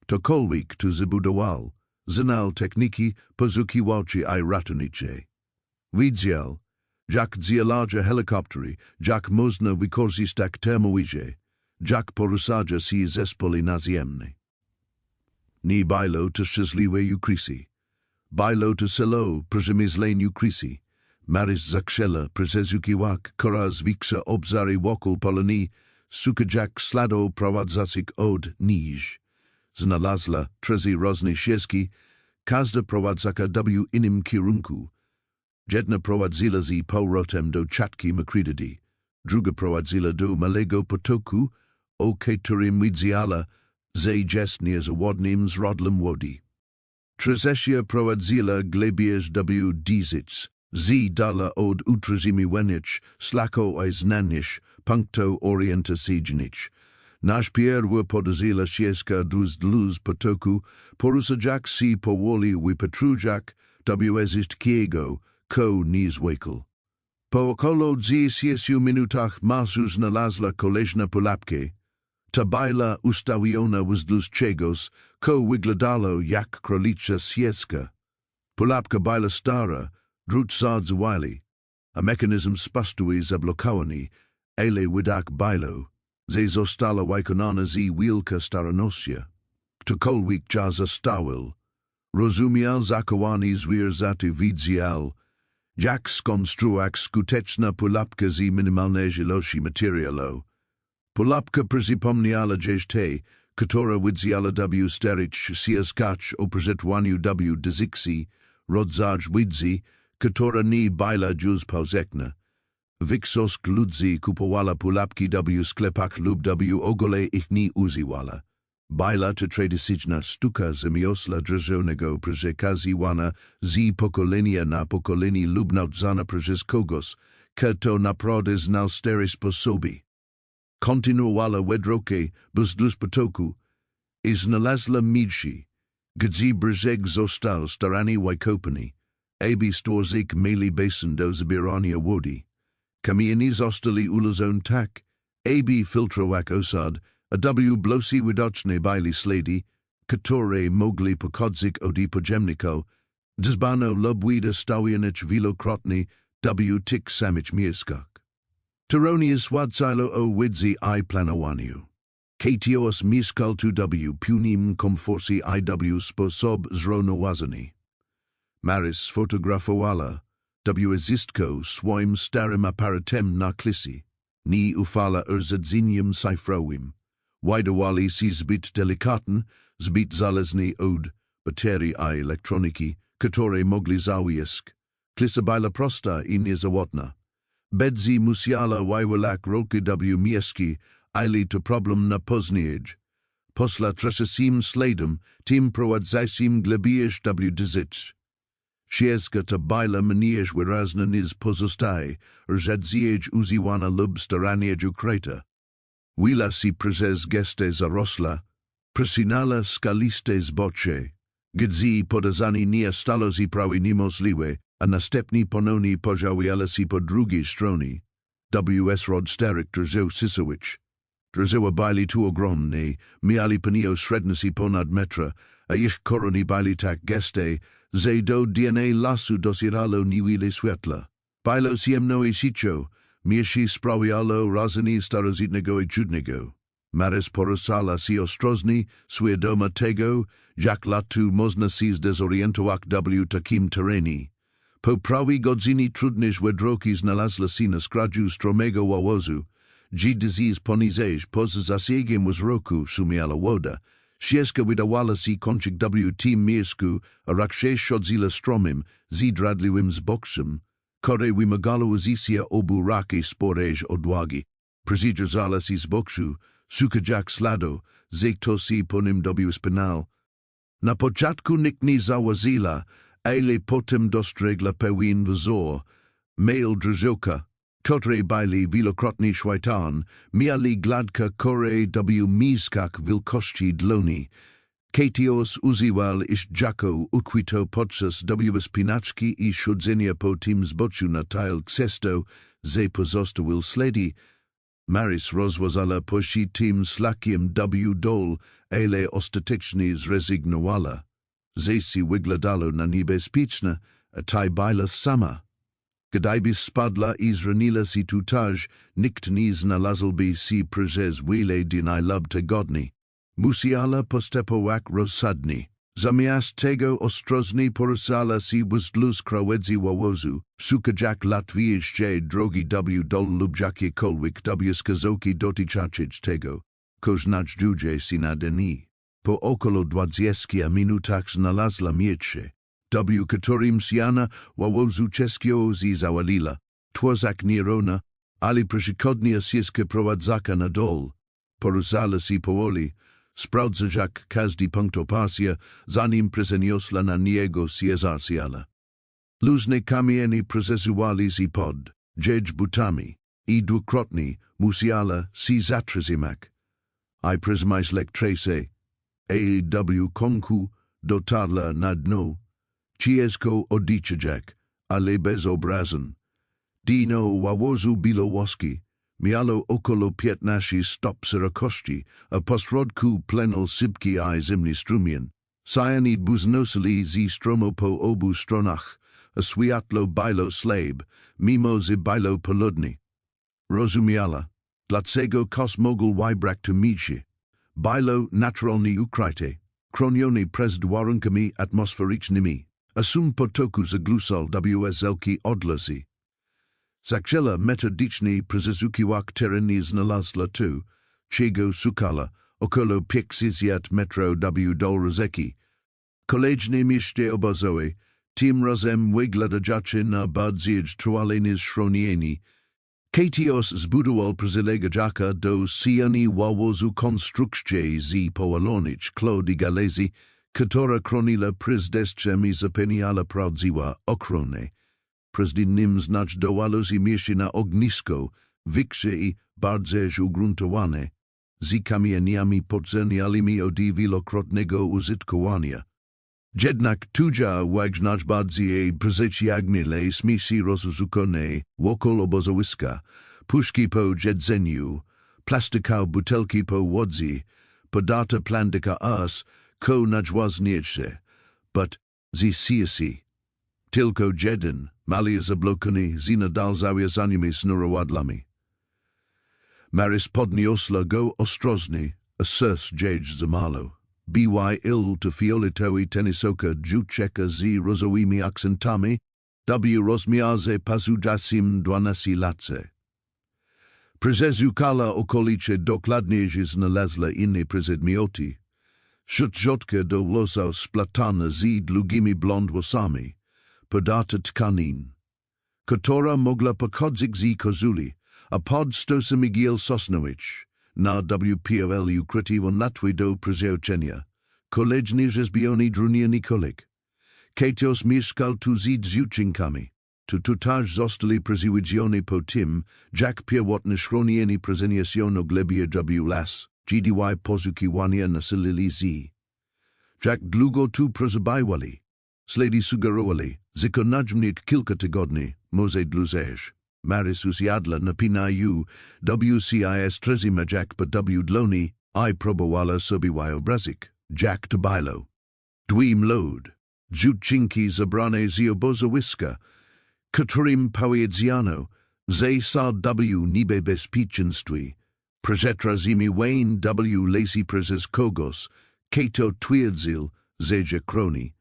Cokolwiek to zbudował, znał techniki poszukiwaczy I ratownicze. Widział, jak zjelaja helikoptery, jak można wykorzystać termowizie, jak porusadza si zespoli naziemne. Ni bailo to szczęśliwej ukrysi. Bailo to selo przemyśleń ukrysi. Maris zakrzela prezezukiwak koraz wiksa obzary wokół poloni, sukajak slado prowadzacik od niż. Znalazła trzeci różne ścieżki, każda prowadzaka w innym kierunku. Jedna prowadzila z powrotem do czatki Makridadi, druga prowadzila do Malego Potoku, o którym widziała, że jest niezawodnym źródłem wody. Trzecia prowadzila glebierz w dizic, z dala od utrzymywania slako i znanić punktu orientacyjnych. Nasz pierwsza podazila ścieżka wzdłuż potoku poruszać si powoli wypatrujak westkiego ko niezwykł. Po około 10 minutach masu znalazła koleżna pułapkę. Ta bajla ustawiona wzdłuż czegoś, ko wyglądało jak królicza ścieżka. Pułapka bajla stara, drut zadzwali, a mechanizm spustuje zablokowany, ale wydak bajlo, że została wykonana z wielka starannosia. Ktokolwiek ja zastawil, rozumiał zachowanie zwierzęty widział, jak skonstruować skuteczna pułapka z minimalnej ilości materiału. Pułapka przypomniała te, która widziała w starych ścieżkach o prezentowaniu w dyskusji, rodzaj widzi, która nie była już powszechna. Większość ludzi kupowała pułapki w sklepach lub w ogóle ich nie używała. Była to tradycyjna sztuka rzemiosła drzeżonego przekazywana z pokolenia na pokolenie lub nauczana przez kogoś, kto naprawdę znał stare sposoby. Kontynuowała wedrokę wzdłuż potoku i znalazła miejsce, gdzie brzeg został starannie wykopany, aby stworzyć mieli basen do zbierania wody. Kamienie zostali ułożone tak, aby filtrować osad, a w blosy widoczne byli ślady, które mogli pochodzić od podziemników, dbano lub stawianich wielokrotnie w tych samych miejscach. Tyronia swadzailo o widzi I planowaniu. Katios mieszkal tu w punim komforcie I w sposób zrównoważony. Maris fotografowała w zistko swoim starym aparatem na klisi, nie ufala urzędzeniem cyfrowym. Wydawali si zbyt delikatny, zbyt zależny od baterii I elektroniki, które mogli zawisk. Klisa była prosta I niezawodna. Bedzi musiała wywalać rolki w mieście, ale to problem na później. Posla trzecim śladem, tym prowadzącym glebierz w dyzyc. Ścieżka ta była mniej wyraźna niż pozostałe, rzadciej używana lub starannie ukryta. Wila si przez geste zarosła, przesinala skaliste zbocze, gdzie podazanie nie stało si prawie niemożliwe, a następnie ponownie pojawiała si po drugiej stronie. W rod starych drzew Sisowicz. Drzewa byli tu ogromne, mieli panio średnie si ponad metra, a ich korony byli tak gęste, że do DNA lasu dosierało niewiele światła. Było ciemno I siczo, mieści sprawiało wrażenie starożytnego I cudnego. Maris porusala si ostrożnie, świadoma tego, jak latu można si zdezorientować w takim terenie. Po prawie godziny trudnej wedroki znalazła si na skraju stromego ławozu, gdzie poniżej poza zasięgiem wzroku szumiała woda. Ścieżka wydawała si kończyk w tym miejscu, a raczej chodziła stromym, zdradliwym zboczem, które wymagało uzyskania obu raki sporej odwagi. Przyjeżdżała si zboczu, sukajak slado, że to si po nim w spinal. Na początku nikt nie zauważyła, ale potem dostrzegła pewien wzór, mail drzełka, które byli wielokrotnie szwajtan, mieli gladka kore w miskach wielkości dłoni. Katios używał ich jako ukryto podczas w spinaczki I chodzenia po tym zboczu na tajl ksesto, że pozostawił ślady. Maris rozważała posi tym slakiem w dol, ale ostatecznie zrezygnowała. Że si wyglądało na niebezpieczne, a ta była sama. Gdybis spadla i zranila si tutaj, nikt nie znalazłby si przez wiele dni lub tygodni. Musiała postępować rozsądnie. Zamiast tego ostrożnie porusala si wzdłuż krawędzi ławozu, szukać latwiejskiej drogi do lub jakiekolwiek wskazówki dotyczących tego, co znajduje się na dni. Po około 20 minutach znalazła miejsce, którym siana ławozu czeskiego zawaliła. Twozak nierona, ale przychodnia ścieżka prowadzaka na dol. Porusala si powoli, sprawdzać jak każdy punkt oparcia, zanim przeniosła na niego się zarciala. Różne kamienie procesuali si pod, butami, i dwukrotnie musiała si zatrzymać. I przemyśleć tracę, konku dotarła na dno, ciężko oddychać, ale bez obrazem. Dino ławozu bilo łoski, miało około 15 stop szerokości, a pośrodku plenul sypki i zimny strumień. Cyanid buznosili ze stromu po obu stronach, a światło bilo slab, mimo że bilo poludnie. Rozumiała, dlaczego kos mogul wybrak to micie. Bilo naturalnie ukryte, chronione przed warunkami atmosferycznymi, a sum potoku zaglusal wslki odlosi. Zaczęła metodycznie przeszukiwać tereny znalazła tu, czego szukała, około 50 metrów do rozeki. Kolejne miejsce obozowe, tym razem wyglądacie na bardziej trwale schronienie. KTOS zbudował przylegajaka do siani ławozu konstrukcję z powolonić klody galezi, która chroniła przez deszczem zapewniała prawdziwa ochronę. Przez nim znajdowało się miejsce na ognisko, większe i bardziej ugruntowane, z kamieniami podzemnymi od wielokrotnego użytkowania. Jednak tudzia łączność bardziej przyjaźnione śmieci rozrzucone wokół obozowiska, puszki po jedzeniu, plastikowe butelki po wodzy, podarta plandyka as, ko najważniejsze, but zisiasi. Tylko jeden, malia zablokany, nadal zawiązanymi sznurowodłami. Maris podniosła go ostrożnie, a sers za malo. Byle to fioletowi tenisoka dziewczeka z rozowymi akcentami, rozmiarze pazudasim 12 latce. Przeszukała okolice dokładnie znalazła inne przedmioty. Szczotka do włosów splatana z długimi blond włosami, podarta tkanin, która mogła pochodzić z kozuli, a pod stosem Miguel Sosnowicz, na WPOL ukryty on latwy do przeznaczenia. Kolejny rzeźbiony druniany kolik. Ketos mieszkał tu z dziewczynkami. Tutaj zostali przewidziani po tym, jak pierwotne schronienie prezentowane glebie las, Dwie poszukiwania nasilili z. Jak długo tu przebywali. Ślady sugerowali, że najmniej kilka tygodni, może dłużej. Maris usiadła napinają, WCIS trzymać jak po dłoni, I próbowała sobie wyobrazić, jak to było. Dwie młode, dziewczynki zabrane z obozowiska, którym powiedziano, że są niby bezpieczeństwie, przetrzymymi Wayne lesie przez kogos, to twierdzil, że chroni.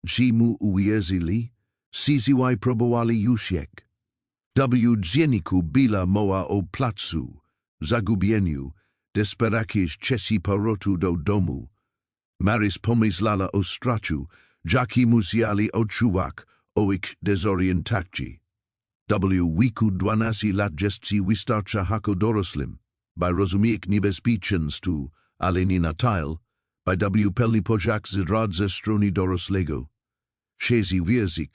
Ci mu uwierzyli, CZY próbowali już jak. Dzienniku bila mowa o placu, zagubieniu, desperakiej czesi powrotu do domu. Maris pomyślała o strachu, jaki musieli odczuwać o ich dezorientacji. Wieku 12 lat gestci wystarcza jako dorosłym, by rozumieć niebezpieczeństwo, ale nie na tyle, by pełni podziak z rad ze strony dorosłego. Szezi wierzyć,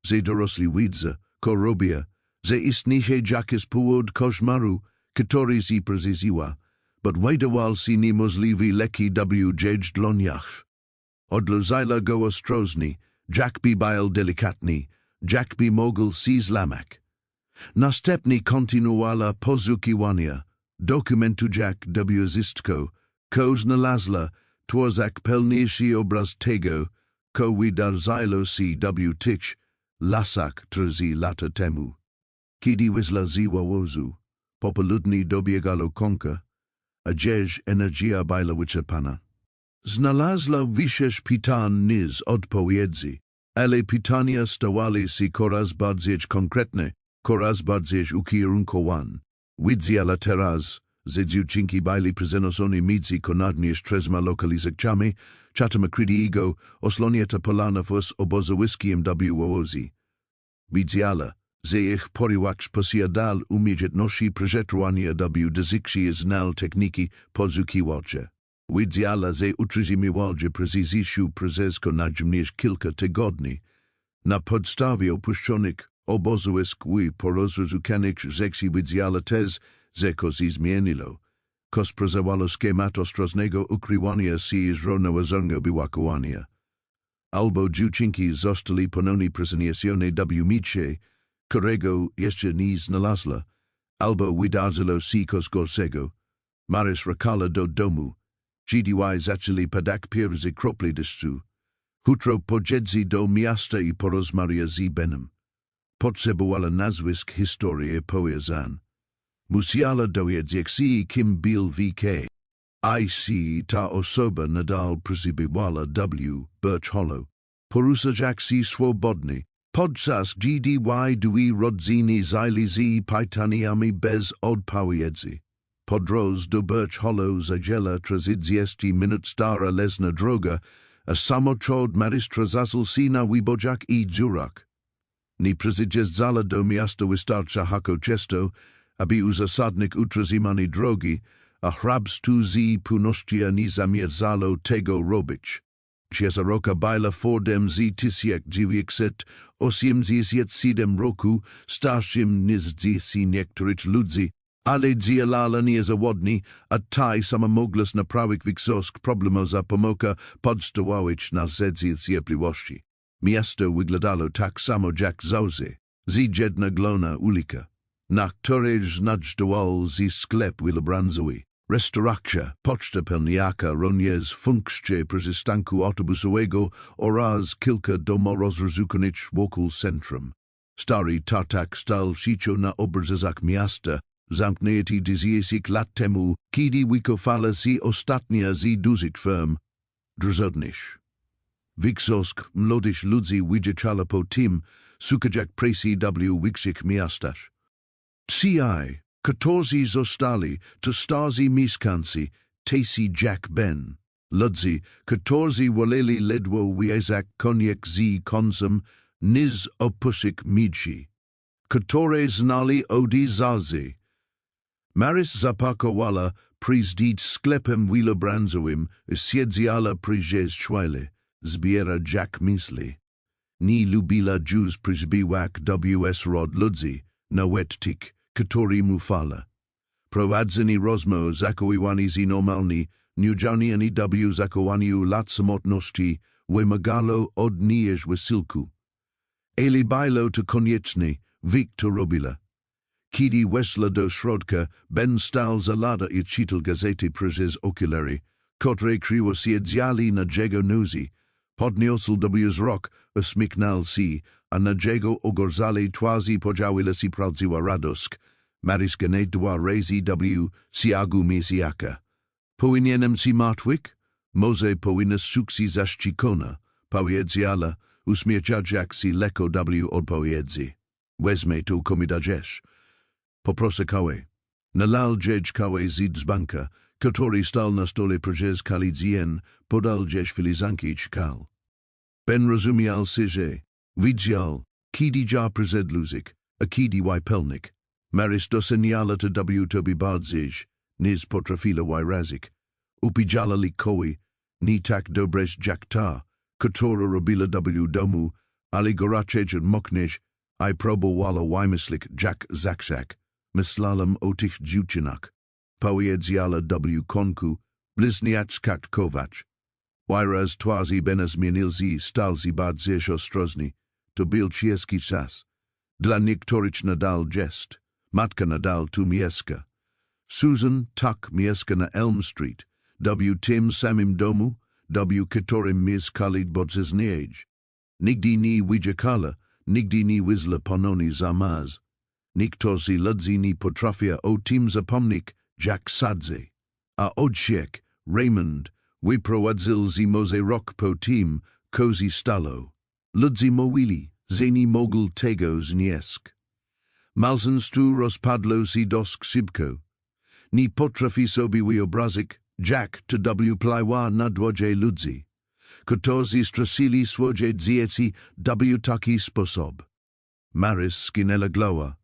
że dorosli widzą, co robią, że istnieje jakiś powód koszmaru, który się prezyziła, but wydawał się niemożliwy leki w dłoniach. Odluzajla go ostrożnie, jak by był delikatny, jak by mógł się złamać. Następnie kontynuowała poszukiwania, dokumentu jak zistko, ko znalazła, twórzak pełniejszy obraz tego, co wydarzyło się w tych lasach 3 lata temu. Kiedy wizla ziwawozu, popoludni dobiegalo konka, a dzież energia bajla wyczerpana. Znalazła wisiesz pitan niz odpowiedzi, ale pytania stawali si coraz bardziej konkretne, coraz bardziej ukierunkowane. Widziała teraz, że dziewczynki bajli prezentowane między konadnie trzema lokalizacjami, czatama krydiego, oslonięta polana fos obozowiskiem wwozi. Widziała, że ich porywacz posiadal umiejętności prezentowania dyskusji znal techniki podsłuchiwacze. Widziała, że utrzymywała precyzję prezesko najmniej kilka tygodni. Na podstawie opuszczonych obozowisk i porozrzucanych sekcji widziała też, że kozi zmieniło. Kos prezawalo schemat ostrożnego ukrywania się zrównoważonego biwakowania. Albo dziewczynki zostali ponownie prezentacjone micze, którego jeszcze nie znalazła, albo wydarzyło się coś gorszego. Maris wracała do domu. Dwie zaczęli padać pierwsze krople deszczu. Jutro pojedzie do miasta i porozmawia z Benem. Potrzebowała nazwisk historii opowiadań. Musiała dowiedzieć się, kim był VK. IC ta osoba nadal przybywała Birch Hollow. Poruszać się swobodnie. Podczas gdy Dwie rodziny zajęli z pytaniami bez odpowiedzi. Podróż do Birch Hollow zajęła 30 minut stara lesna droga, a samochód Maris zaczął się na wyboczach i dziurach. Nie przyjeżdżała do miasta wystarcza jako często, aby uzasadnić utrzymanie drogi, a hrabstwo z północy nie zamierzało tego robić. Przez rok bajla fordem z 1987 roku starszym niż niektórych ludzi, ale działała niezawodnie, a taj sama mogła naprawić większość problemów za pomocą podstawowych narzędzi cierpliwości. Miasto wyglądało tak samo jak zawsze, z jedna glona ulika, na której znajdował się sklep branżowy, restauracja, poczta pelniaka również funkcje przystanku autobusowego oraz kilka domów rozrzuconych wokół centrum. Stary tartak stał się na obrazach miasta, zamknięty 10 lat temu, kiedy wykopała się ostatnia z dużych firm drozodnych. Większość młodych ludzi wyjeżdżała po tym, szukać presji w większych miastach. Ci, którzy zostali, to starzy mieszkańcy, tacy jak Ben. Ludzie, którzy woleli ledwo wyjechać koniec z konsum, niż opuścić miedzi, które znali odi zazy. Maris zapakowała przyjść sklepem branżowym i siedziała przyjeżdżale, zbiera jak myśli. Nie lubiła już przybywać rod ludzi, nawet tych, którzy mufala. Prowadzenie rozmów zachowywanie z normalni, nieudzielnie zachowanie lat samotności, wymagało od niej wysiłku. Ale bajlo to koniecznie, to robiła. Kiedy weszła do środka, Ben stał za lada i czytał gazety przez okulary, które kryło się dziali na jego nozy. Podniósł wzrok, uśmiechnął się, a na jego ogorzale twarzy pojawiła się prawdziwa radość. Maris gnie dwa razy siagu mesjaka. Powinienem się martwić? Może powinna sukcji zaszczycona, powiedziała, uśmiechać się lekko odpowiedzi. Wezmę to komidajesz. Poproszę kawę. Nalal dzieć kawę z dzbanka, który stał na stole przez kalidzien, podal dzieć filizanki czkal. Ben rozumiał się, że widział, kiedy ja prezedluzik, a kiedy pelnik. Maris doceniala to tobie bardziej, niż potrafiła razik. Upijala likowi, nie tak dobre jak ta, która robiła domu, ale goraczej mokniesz, I próbowała wymyślić jak zaksak, myślałam o tych dziewczynach. Powiedziała konku, bliźniaczkach kować. Whereas twarzy Bena zmienił się, stał się bardziej ostrożny, to był ciężki czas. Dla niektórych nadal jest. Matka nadal tu mieszka. Susan tak mieszka na Elm Street, w tym samym domu, w którym mieszkali podczas niej. Nigdy nie wyjechała, nigdy nie wizla ponownie zamaz. Nikto si ludzi nie potrafia o tym zapomnieć, jak sadze. A odsiek, Raymond, wyprowadzil zi moze rok po tym, kozi stalo. Ludzi mówili, że nie mogł tego znieść. Malzen stu rozpadlo si dosk szybko. Nie potrafi sobie wyobrazić, jak to wpływa na dwoje ludzi, którzy stracili swoje dzieci w taki sposób. Maris skinęła głowa,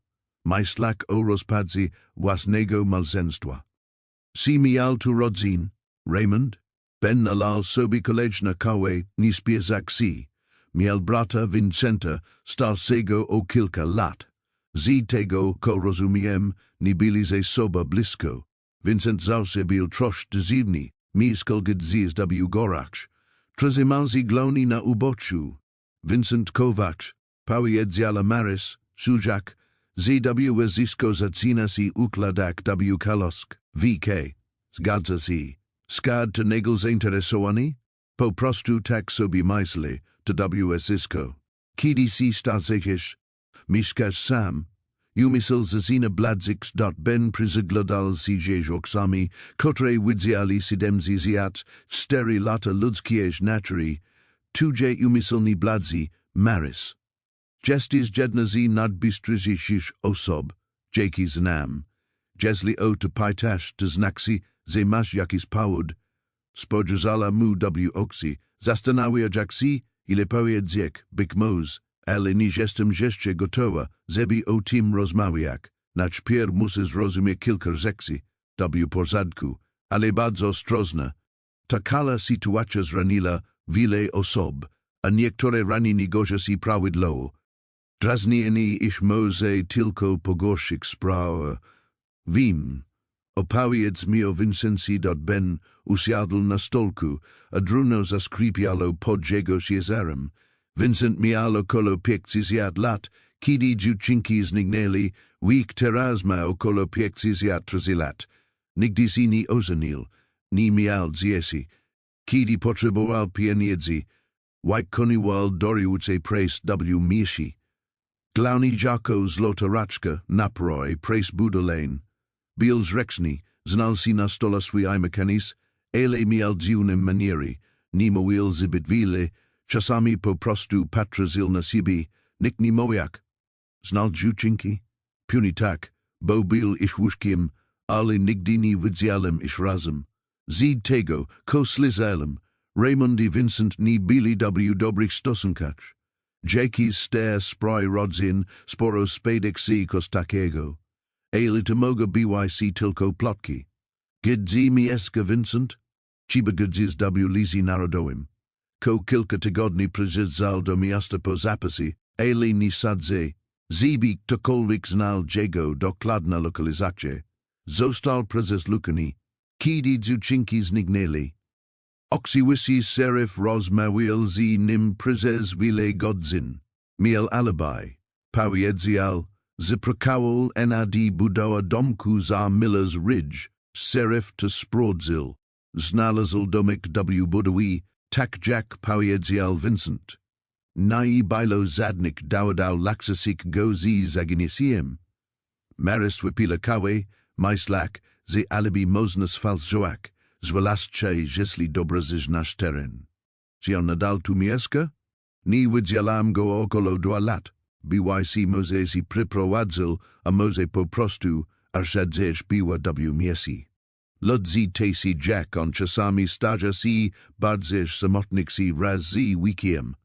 myślak o rozpadzie własnego małżeństwa. Si miał tu rodzin, Raymond, ben nalal sobie kolejna kawę nie spiezak si, miał brata Vincenta starszego o kilka lat. Z tego, ko rozumiem, nie byli ze sobą blisko. Vincent zawsze był troszkę dziwny, miskal gdzieś w górach. Trzymał się gloni na uboczu. Vincent Kovacs, powiedziała Maris, Sujak, ZW zysko zaczyna się układać w kalosk. VK, zgadza się. Skad to niego zainteresowany? Po prostu tak sobie myśli, to zysko. Kiedy si starzekiesz, mieszkasz sam. Umysł zazina bladzik ben przyglądał się rzeczami, które widzieli siedemdziesiąt zjat, 4 lata ludzkiej natury, tuje umysł nie bladzi, Maris. Jesteś jedna z najbystrzejszych osób, jakie znam. Jeśli o to pytasz, to znaczy, że masz jakiś powód. Spojrzała mu w oczy, zastanawiać się, ile powiedzieć, być może, ale nie jestem jeszcze gotowa, żeby o tym rozmawiać. Najpierw musisz rozumieć kilka rzeczy, w porządku, ale bardzo ostrożnie. Takala sytuacja zraniła wiele osób, a niektóre ranienie gorzej się prawidłowo. Drażnienie ich może tylko pogorszyć sprawę. Wiem. Opowiedz mi o Vincencie. Ben usiadł na stolku, a druno zaskripiało pod jego jezerem. Vincent miał około 50 lat, kiedy dziewczynki zniknęli, wik teraz ma około 53 lat. Nigdy się nie ożenił, nie miał dzieci. Kiedy potrzebował pieniędzy, wykonywał dorywcze press w mieście. Glowny jako złota raczka, naproj, press budoleń. Był zręczny, znał się na stole swój mechanizm, ale miał dziwne maniery, nie mówił zbyt wiele, czasami po prostu patrzył na siebie, nikt nie mojak. Znał dziewczynki? Pewnie tak, bo był ich łóżkiem, ale nigdy nie widziałem ich razem. Z tego, ko słyszałem, Raymond i Vincent nie byli w dobrych stosunkach. Jaki ster spry rodzin, sporo spadek si kos takiego. Ale to mogło być tylko plotki. Gdzie mieska Vincent? Chiba gdzieś w lizi narodowym. Ko kilka tygodni przyjeżdżał do miasta po zapasy, ale nie sadzę. Zbik ktokolwiek znał jego dokładna lokalizację. Został przesłuchany. Kiedy dziewczynki zniknęli. Oksiwisy serif rozmawiał z nim przez wiele godzin. Miał alibi. Powiedział, że prakowal nad budowa domku za Miller's Ridge. Serif to sprawdził. Znalazł domek w budowie, tak jak powiedział Vincent. Nie było żadnych dowodów laksasich go z zaginiem. Maris wypila kawę, myślak, że alibi można sfalszować, zwłaszcza jeśli dobrze znasz teren. Czy on nadal tu mieszka? Nie widziałam go około 2 lat. BYC może się przyprowadził, a może po prostu, aż była w mieście. Ludzi tacy jak on czasami staje się bardzo samotnych si raz z weekiem.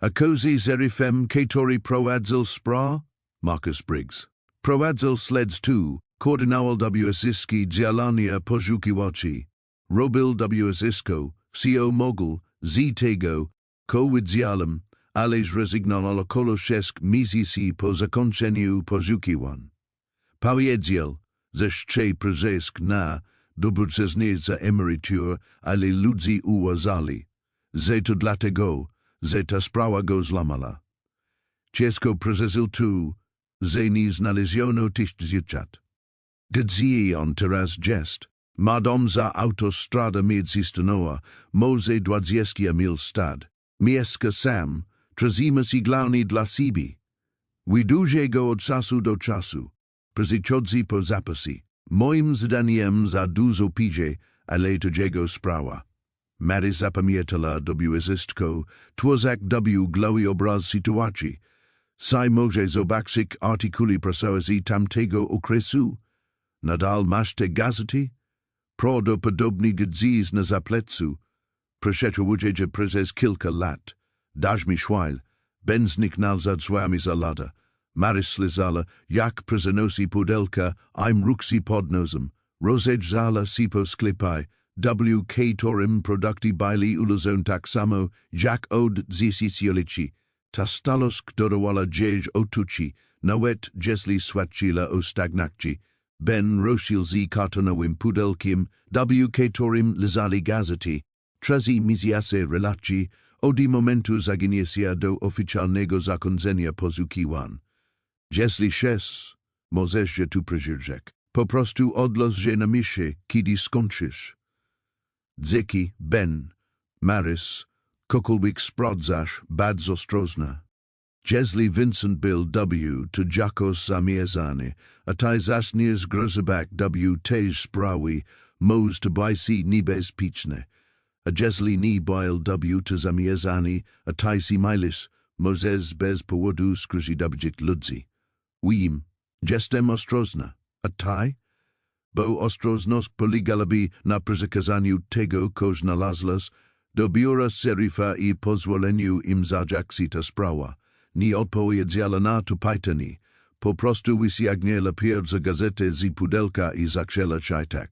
A kozy zerifem który prowadził spra? Marcus Briggs. Prowadził sleds tu, koordynował wsyski działania poszukiwaczy. Robil wsysko, co mogł, z tego, ko widziałem, ale zrezygnował około 6 miesięcy po zakończeniu poszukiwań. Powiedział, że chce przejść na dobroczesnie za emerytur, ale ludzi uważali, że to dlatego, że ta sprawa go złamała. Ciężko przeżył tu, że nie znaleziono tych dziewczat. Gdzie on teraz jest? Madam za autostrada międzystonowa, może 20 mil stad. Mieszka sam, trzyma się glownie dla siebie. Dużego od czasu do czasu, przychodzi po zapasy. Moim zdaniem za dużo pije, ale to jego sprawa. Mary zapamiętala istko, twozak glowy obraz sytuacji. Sai może zobaczyć artykuły prasowe tamtego okresu. Nadal masz te gazety? Prawdopodobnie gdzieś na zapleczu. Przeszedł przez kilka lat. Dasz mi chwil. Benznik nalzadzłami za lata. Marys slizala, jak przenosi pudelka, im ruksi pod nosem. Rozedzala sipo sklepaj. Torim produkty baili ulozon tak samo, jak od zisiciolici. Tastalosk dorowala jej otuci, nawet jeśli świadczyła o stagnacji. Ben rosil z kartonowym pudelkiem, torim lizali gazety. Trazi miziase relacji, od momentu zaginięcia do oficjalnego zakończenia poszukiwań. Jeśli szes, możesz się tu przyjrzeć. Po prostu odlos się na misie, kiedy skończysz. Dziki, Ben, Marys, cokolwiek sprawdzasz, bardzo ostrożna. Jeśli Vincent Bill W. to Jakos zamierzany, a taj zasniesz grozobak W. tej sprawy, moż to bajsi niebezpieczne. A jeśli nie Bill W. to zamierzany, a taj si mylis, możesz bez powodu skrzydabdzić ludzi. Wim, jestem ostrożna, a taj? Bo ostrożność polegalaby na przekazaniu tego, co znalazłaś, do biura serifa i pozwoleniu im zadziać ta sprawa. Nie odpowiedziała na to pytanie. Po prostu wysięgnęła pierwsza gazetę z pudelka i zaczęła czytać.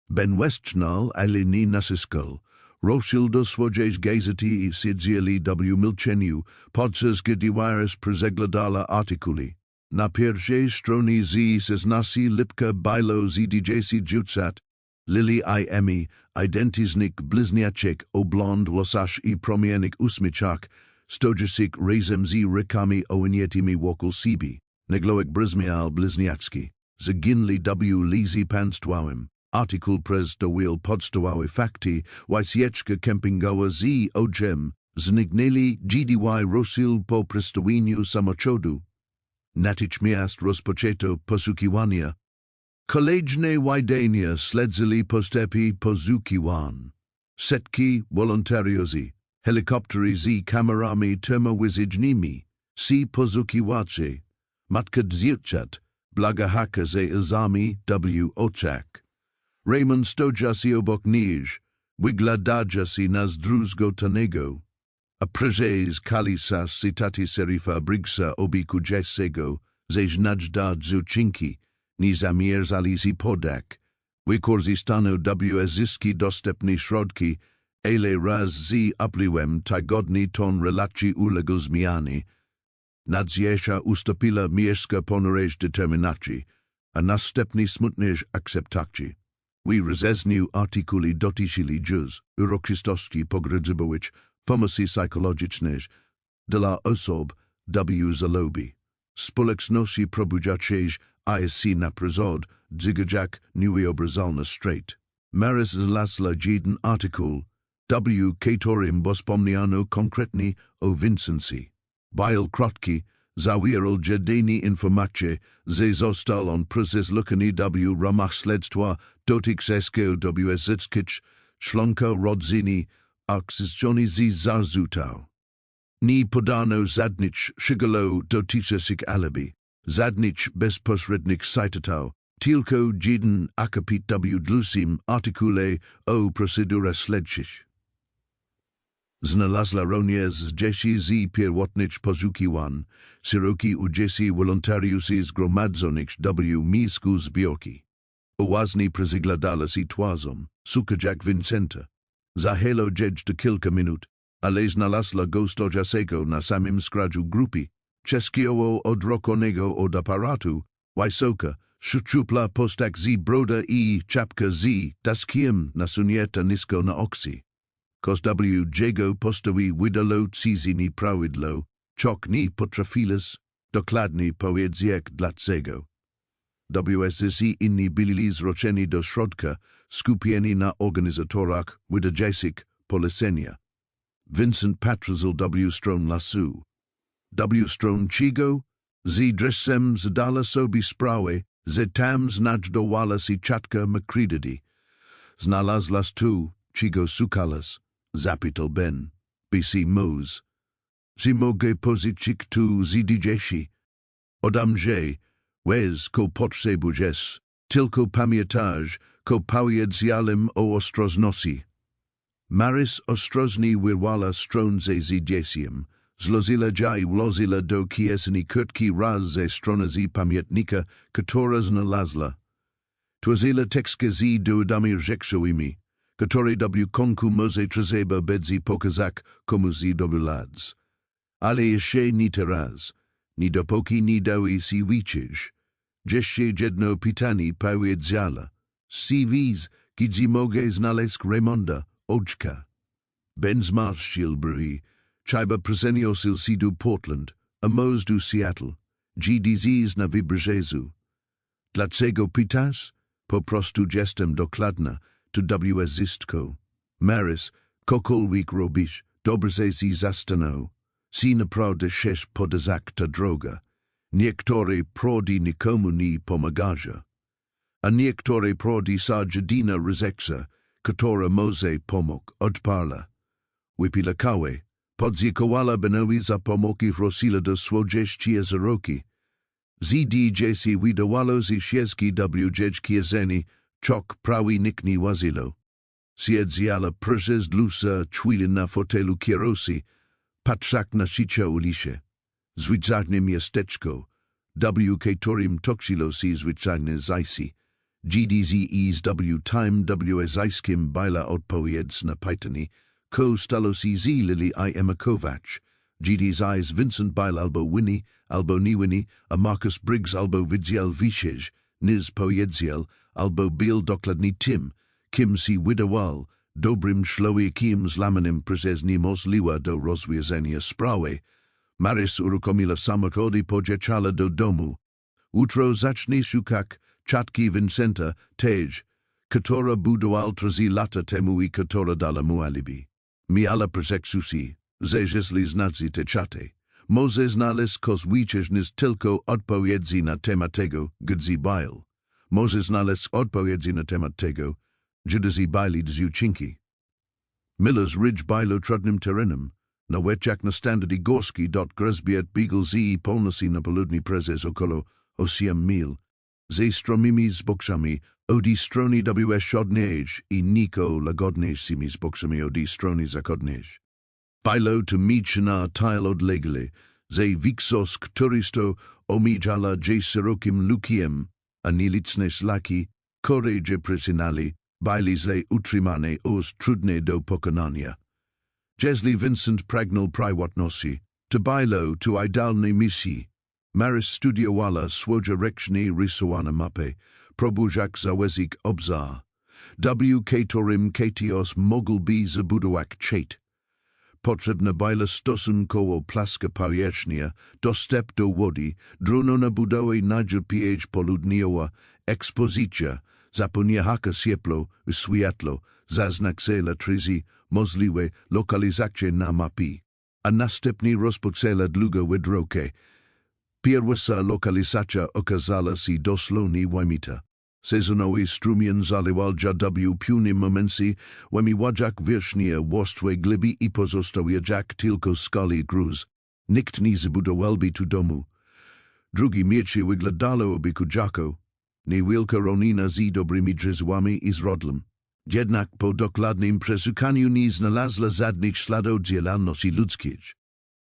Ben Westchnal, ale nie naciskał. Ruszył do swojej gazety i siedzieli w milczeniu, podczas gdy Wires przeglądała artykuły. Na pierwszej stronie z nasi lipka bailo z djesi rzucać. Lily i Emmy, identiznik bliźniaczek o blond włosach i promiennych uśmiechach, stojących razem z rękami owiniętymi wokół siebie. Negloek brzmiał bliźniacki. Zaginęli w lizy państwowym. Artykuł dowił podstawowe fakty, wycieczka kempingowa z ojem, zniknęli Dwie Rosil po przystawieniu samochodu. Natychmiast rozpoczęto poszukiwania. Kolejne wydania śledzili postępy poszukiwań. Setki wolontariuszy, helikoptery z kamerami termowizyjnymi, poszukiwacze, matka dziewczat, blagahaka ze ilzami w oczach. Raymond stojasi obok nich, wyglądający na zdruzgotanego. A prezes kalisa cytaty serifa Brigsa obikującego, ze znajda zuczinki, nie zamierzali z podak. Wykorzystano zyski dostępne środki, ale raz z upliwem tygodni ton relacji uległ zmiany. Nadzieja ustąpiła miejsca ponurej determinacji, a następnie smutnej akceptacji. Rozeznił artykuły dotyczyli juz, uroczystości pogrzebowych, pomocy psychologicznej dla osób w żałobie. Społeczności probudzającej ISC na przykład dzigajak niewyobrazalny strat. Marys znalazła jeden artykuł, którym wspomniano konkretnie o Vincencie. Byl krótki, zawierał jedynie informacje, że został on przesłuchany w ramach śledztwa dotyczącego zyskich członka rodziny okrzyczony z zarzutów. Nie podano żadnych szczegółów dotyczących alibi, żadnych bezpośrednich cytatów, tylko jeden akapit w długim artykule o procedurach śledczych. Znalazła również 10 pierwotnych poszukiwań, szeroki udziału wolontariuszy zgromadzonych w miejscu zbiórki. Uważnie przeglądała sytuację, szukając Vincenta. Zajęło do kilka minut, ale znalazła go stojącego na samym skraju grupy, czeskiego odrokonego od aparatu, wysoka, szczupła postać z broda i czapka z daskiem nasunięta nisko na oksy. Kos jego postawi wydalo cizini prawidło, czok nie potrafilas dokładnie powiedzieć dlaczego. WSC inni byli zroczeni do środka, skupieni na organizatorach wydarzeń polecenia. Vincent patrzył w stronę lasu. W stronę czego? Z dresem zdala sobie sprawę, że tam znajdowała si czatka makridady. Znalazłaś tu, czego szukałaś, zapytał Ben. BC Mose. Si mogę powiedzieć tu zdzieci. Odamże, łez ko potrzebujesz, tylko pamiętaj, ko powiedzałem o ostrożności. Maris ostrożnie wyrwała stron ze dzieciem, zlozila jaj wlozila do kiesni kurtki raz ze strony z pamiętnika, która znalazła. Twazila tekstkę z dołami rzekszowymi, które w konku może trzeba będzie pokazać komu z dobyladz. Ale jeszcze nie teraz, ni dopóki nie dały si wyczyć. Jeszcze jedno pytanie powiedziała. Si wiz, gdzie mogę znaleźć Raymonda, oczka. Ben zmarszczył brwi, trzeba przenosił si do Portland, a może do Seattle, gdzieś na wybrzeżu. Dlaczego pytasz? Po prostu jestem dokładna, to wezistko. Maris, cokolwiek robisz, dobrze si zastanów. Si naprawdę chcesz podać ta droga. Niektóre prodi nikomu nie pomagają. A niektóre prodi sa jedyna rozeksa, która może pomóc, odparła. Wypilakały, podziękowała Benowi za pomoc i wrosila do swoje roki. ZDJC wydawało z ścieżki wdzięczkiezeni, czok prawi nikt nie łazilo. Siedziała przez lusa chwilę na fotelu kierowcy, patrzak na życie ulicze. Zwyczajne miasteczko, którym toczyło się zwyczajne zajsi. GDZESW time wskim baila odpowiedz na pytanie, ko stalo się z Lily I. Emakovac, GDZ's Vincent Bail albo Winnie, albo nie Winnie, a Marcus Briggs albo widział wisieć, niz pojedziel, albo bil dokładnie tym, kim si wydawał, dobrym człowiekiem zlamanym przez niemożliwe do rozwiązania sprawy. Maris uruchomiła samochód i pojechała do domu. Utro zacznie szukać czatki Vincenta, tej, która budowała 3 lata temu i która dala mu alibi. Miała przeksusi, że jeśli znaczy te czaty, może znaleźć kosmiczny tylko odpowiedzi na temat tego, gdzie bail. Może znaleźć odpowiedzi na temat tego, gdzie baili dziewczynki. Miller's Ridge bailu trudnym terenem, na łeczach na standardy górski. Grzbiet Beagle z i polnosi na południe prezes około 8 mil. Ze stromymi zboczami, od strony ws odnieś i niko lagodnie z tymi zboczami od strony zachodniej. Bailo to miczna tile odlegle, ze wiksos którysto omijala je szerokim lukiem, a nieliczne szlaki, korege personali, baili ze utrzymane os trudne do pokonania. Jeśli Vincent pragnął prywatności, to bailo to idealnej misji. Maris studiowała swoje ręcznie rysowane mapy, próbujak zawezik obzar. Którym katios mógłby zabudować czet. Potrzebna była stosunkowo plaska powierzchnia, dostęp do wody, drono na budowę najlepiej południowa, ekspozycja, zapewniała ciepło i światło, zaznaczała treści, możliwe lokalizacje na mapie, a następnie rozpoczęła długą wędrówkę. Pierwsza lokalizacja okazała się dosłownie łamita. Sezonowy strumień zaliwał w pewnym momencie, łami wadzak wierzchnia warstwy gleby i pozostawiać tylko skali gruz. Nikt nie zbudowałby tu domu. Drugi miecze wyglądało kudziako. Niewielka ronina z dobrymi drzewami i zrodlem. Jednak po dokładnym przeszukaniu nie znalazła żadnych śladów działalności ludzkiej.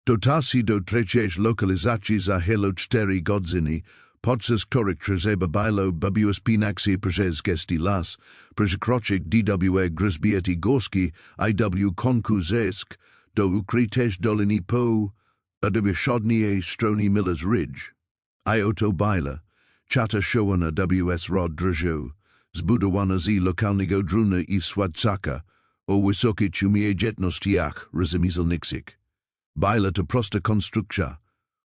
Dotacji do trzeciej lokalizacji zajęło 4 godziny, podczas których trzeba było zabezpieczać przez gesty las, przekroczyć dwa grzbiety górskie i konku zesk do ukrytej doliny po, a do wschodniej strony Miller's Ridge. I oto baila, chata showana ws rod drżu, zbudowana z lokalnego druna i sładzaka, o wysokiej umiejętnościach rozumiezelniczych. Baila to prosta konstrukcja.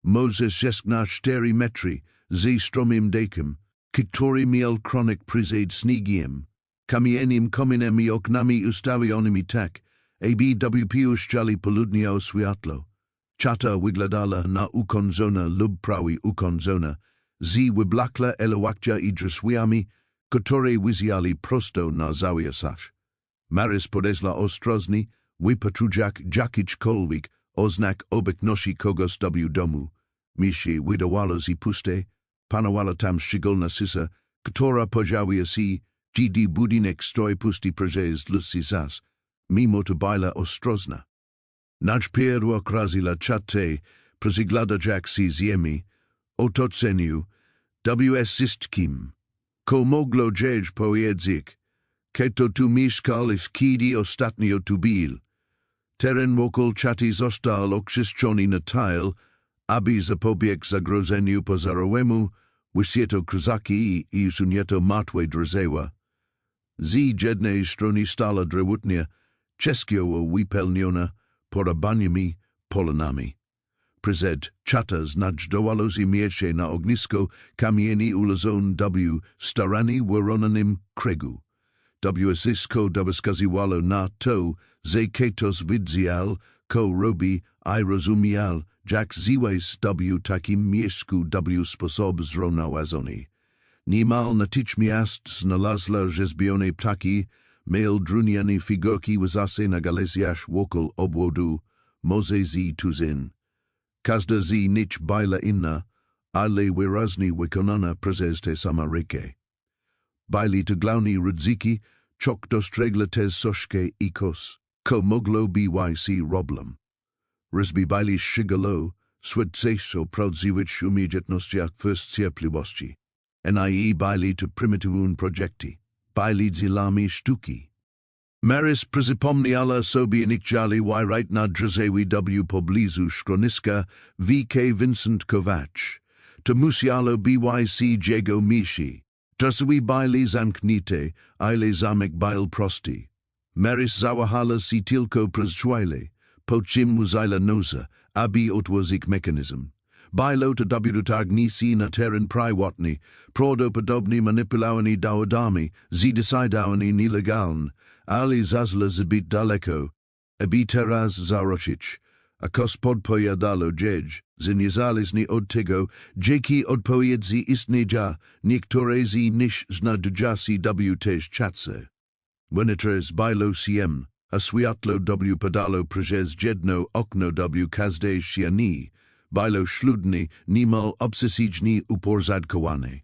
Moses jest na 4 metry, z stromym dekiem, który miał kronik przyzed śniegiem, kamieniem kominem i oknami ustawionymi tak, aby piuszczali południowe światło. Chata wyglądała na ukończona lub prawie ukończona, z wyblakła elewakcia I drzwiami, które wyzjali prosto na zawiasach. Maris podesła ostrożnie, wypatrudziak jakichkolwiek oznak obecności kogoś w domu. Mishi wydawało z puste, panowała tam szczególna cisza, która pojawiła się, gdy budynek stoi pusty przez dłuższy czas, mimo to była ostrożna. Najpierw okrazila chatę, przyglądać się ziemi, otoczeniu, wszystkim, co mogło dzieć powiedzieć, que to tu mieszkal kiedy ostatnio tu bil. Teren wokół chaty został oczyszczony na tyle, aby zapobiec zagrożeniu pożarowemu, wysieto krzyżaki I usunięto martwe drzewa. Z jednej strony stała drewutnia, czeskiego wypełniona podobaniami, polonami. Przed chata znajdowało się miejsce na ognisko kamieni ulożone starani wyronanym kręgu. Zysko wskazywało na to, że ktoś widział, co robi I rozumiał, jak ziwaj takim miejscu sposób zrównoważony. Niemal natychmiast znalazła rzeźbione ptaki, miał druniane figurki łzaсе na galezjach wokół obwodu, może z tuzin. Każda z nich była inna, ale wyraźnie wykonana przez te same ręce. Byli to głównie ryzyki, czok dostrzegła też soszkę I kos, co mogło być problem. Rysby byli szczegółowo, świadczące o prawdziwych umiejętnościach first cierpliwości. Nie byli to prymitywne projekty, byli dziełami sztuki. Maris przypomniała sobie nikczali wyrajt na drzewie pobliżu schroniska V.K. Vincent Kovac. To musiało być jego mishi. Drzwi byli zamknięte, ale zamek był prosty. Maris zawahała się tylko przez chwilę, po czym musiała noza, aby otworzyć mechanizm. Było to dotargnisi na teren prywatny, prawdopodobnie manipulowani dowodami, zdecydowani nielegalnie, ale zazla zbyt daleko, aby teraz zaroczyć. A kos podpowiadało dzieć, że niezależnie od tego, jakie odpowiedzi istnieją, niektóre z nich znajdują się też chatce. Wynitres było siem, a światło padało przez jedno okno każdej ściany, było śludne, niemal obsesyjnie uporzadkowane.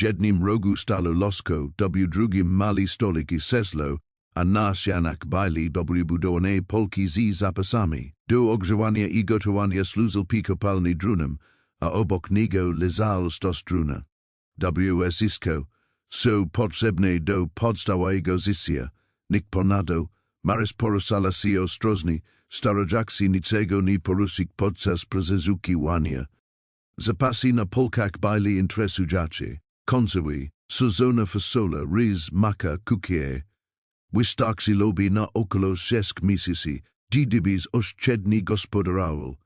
Jednym rogu stało losko, drugim mali stolik I seslo, a na ścianach byli budowane polki z zapasami. Do ogrzewania I gotowania służył kopalny drunem, a obok niego leżał stos druna. Zysko, so potrzebne do podstawowego życia, nikt ponadto, Maris porusala się ostrożnie, starając się niczego nie poruszyć podczas przesłuchiwania. Zapasy na polkach byli interesujące, konserwy, sezona fasola, ryż, maka, cukier. Wystarczy lobby na około 6 miesięcy, gdyby oszczędnie gospodarował.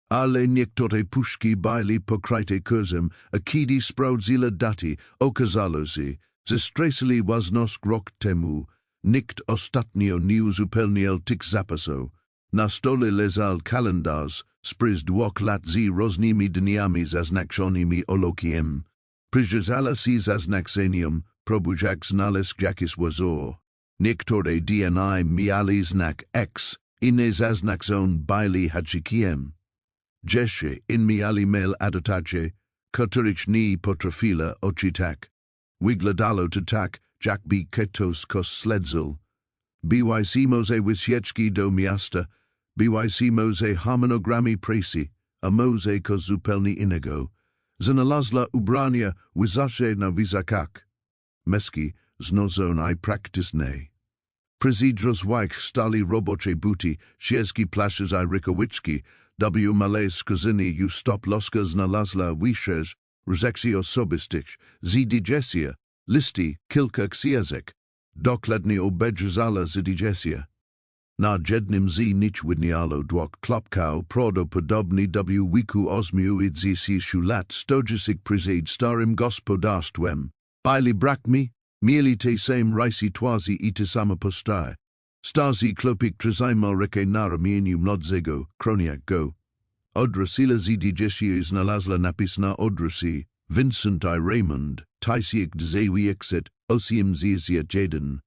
Ale niektóre puszki byli pokryte kurzem, a kiedy sprawdzili daty, okazało się, że stresili własność rok temu. Nikt ostatnio nie uzupełniał tych zapasów. Na stole leżał kalendarz, sprzed 2 lat z różnymi dniami zaznaczonymi olokiem. Przyjrzała się zaznaczeniem, próbując znaleźć jakiś wzór. Niektóre dni miały znak X, inne zaznaczone byli haczykiem. Jeszcze miały mail adotacje, których nie potrafila odczytać. Wyglądało to tak, jakby ktoś kos śledził. Byś może wycieczki do miasta, byś może harmonogramy presy, a może kos zupełnie innego. Znalazła ubrania wyzasze na wizakach. Meski znozone I praktyczne. Przy drzwiach stali robocze buty, ścieżki plaszyz I rękawiczki, malej z kuzyny już stop loska znalazła wiszerz, rezekcji osobistych, zdigestia, listy, kilka książek, dokładnie obejrzała zdigestia. Na jednym z nich widniało 2 klopkał prawdopodobnie wiku 8 lat stojących przed starym gospodarstwem. Byli brakmi, mieli te same rysy twarzy I te same postaje. Stasi klopik trzymał rękę na ramieniu młodego kroniaka. Odrasila ZDJC znalazła napis na odrasi. Vincent I. Raymond, Tysiek Dzewiekset, Osiem Zizia Jaden.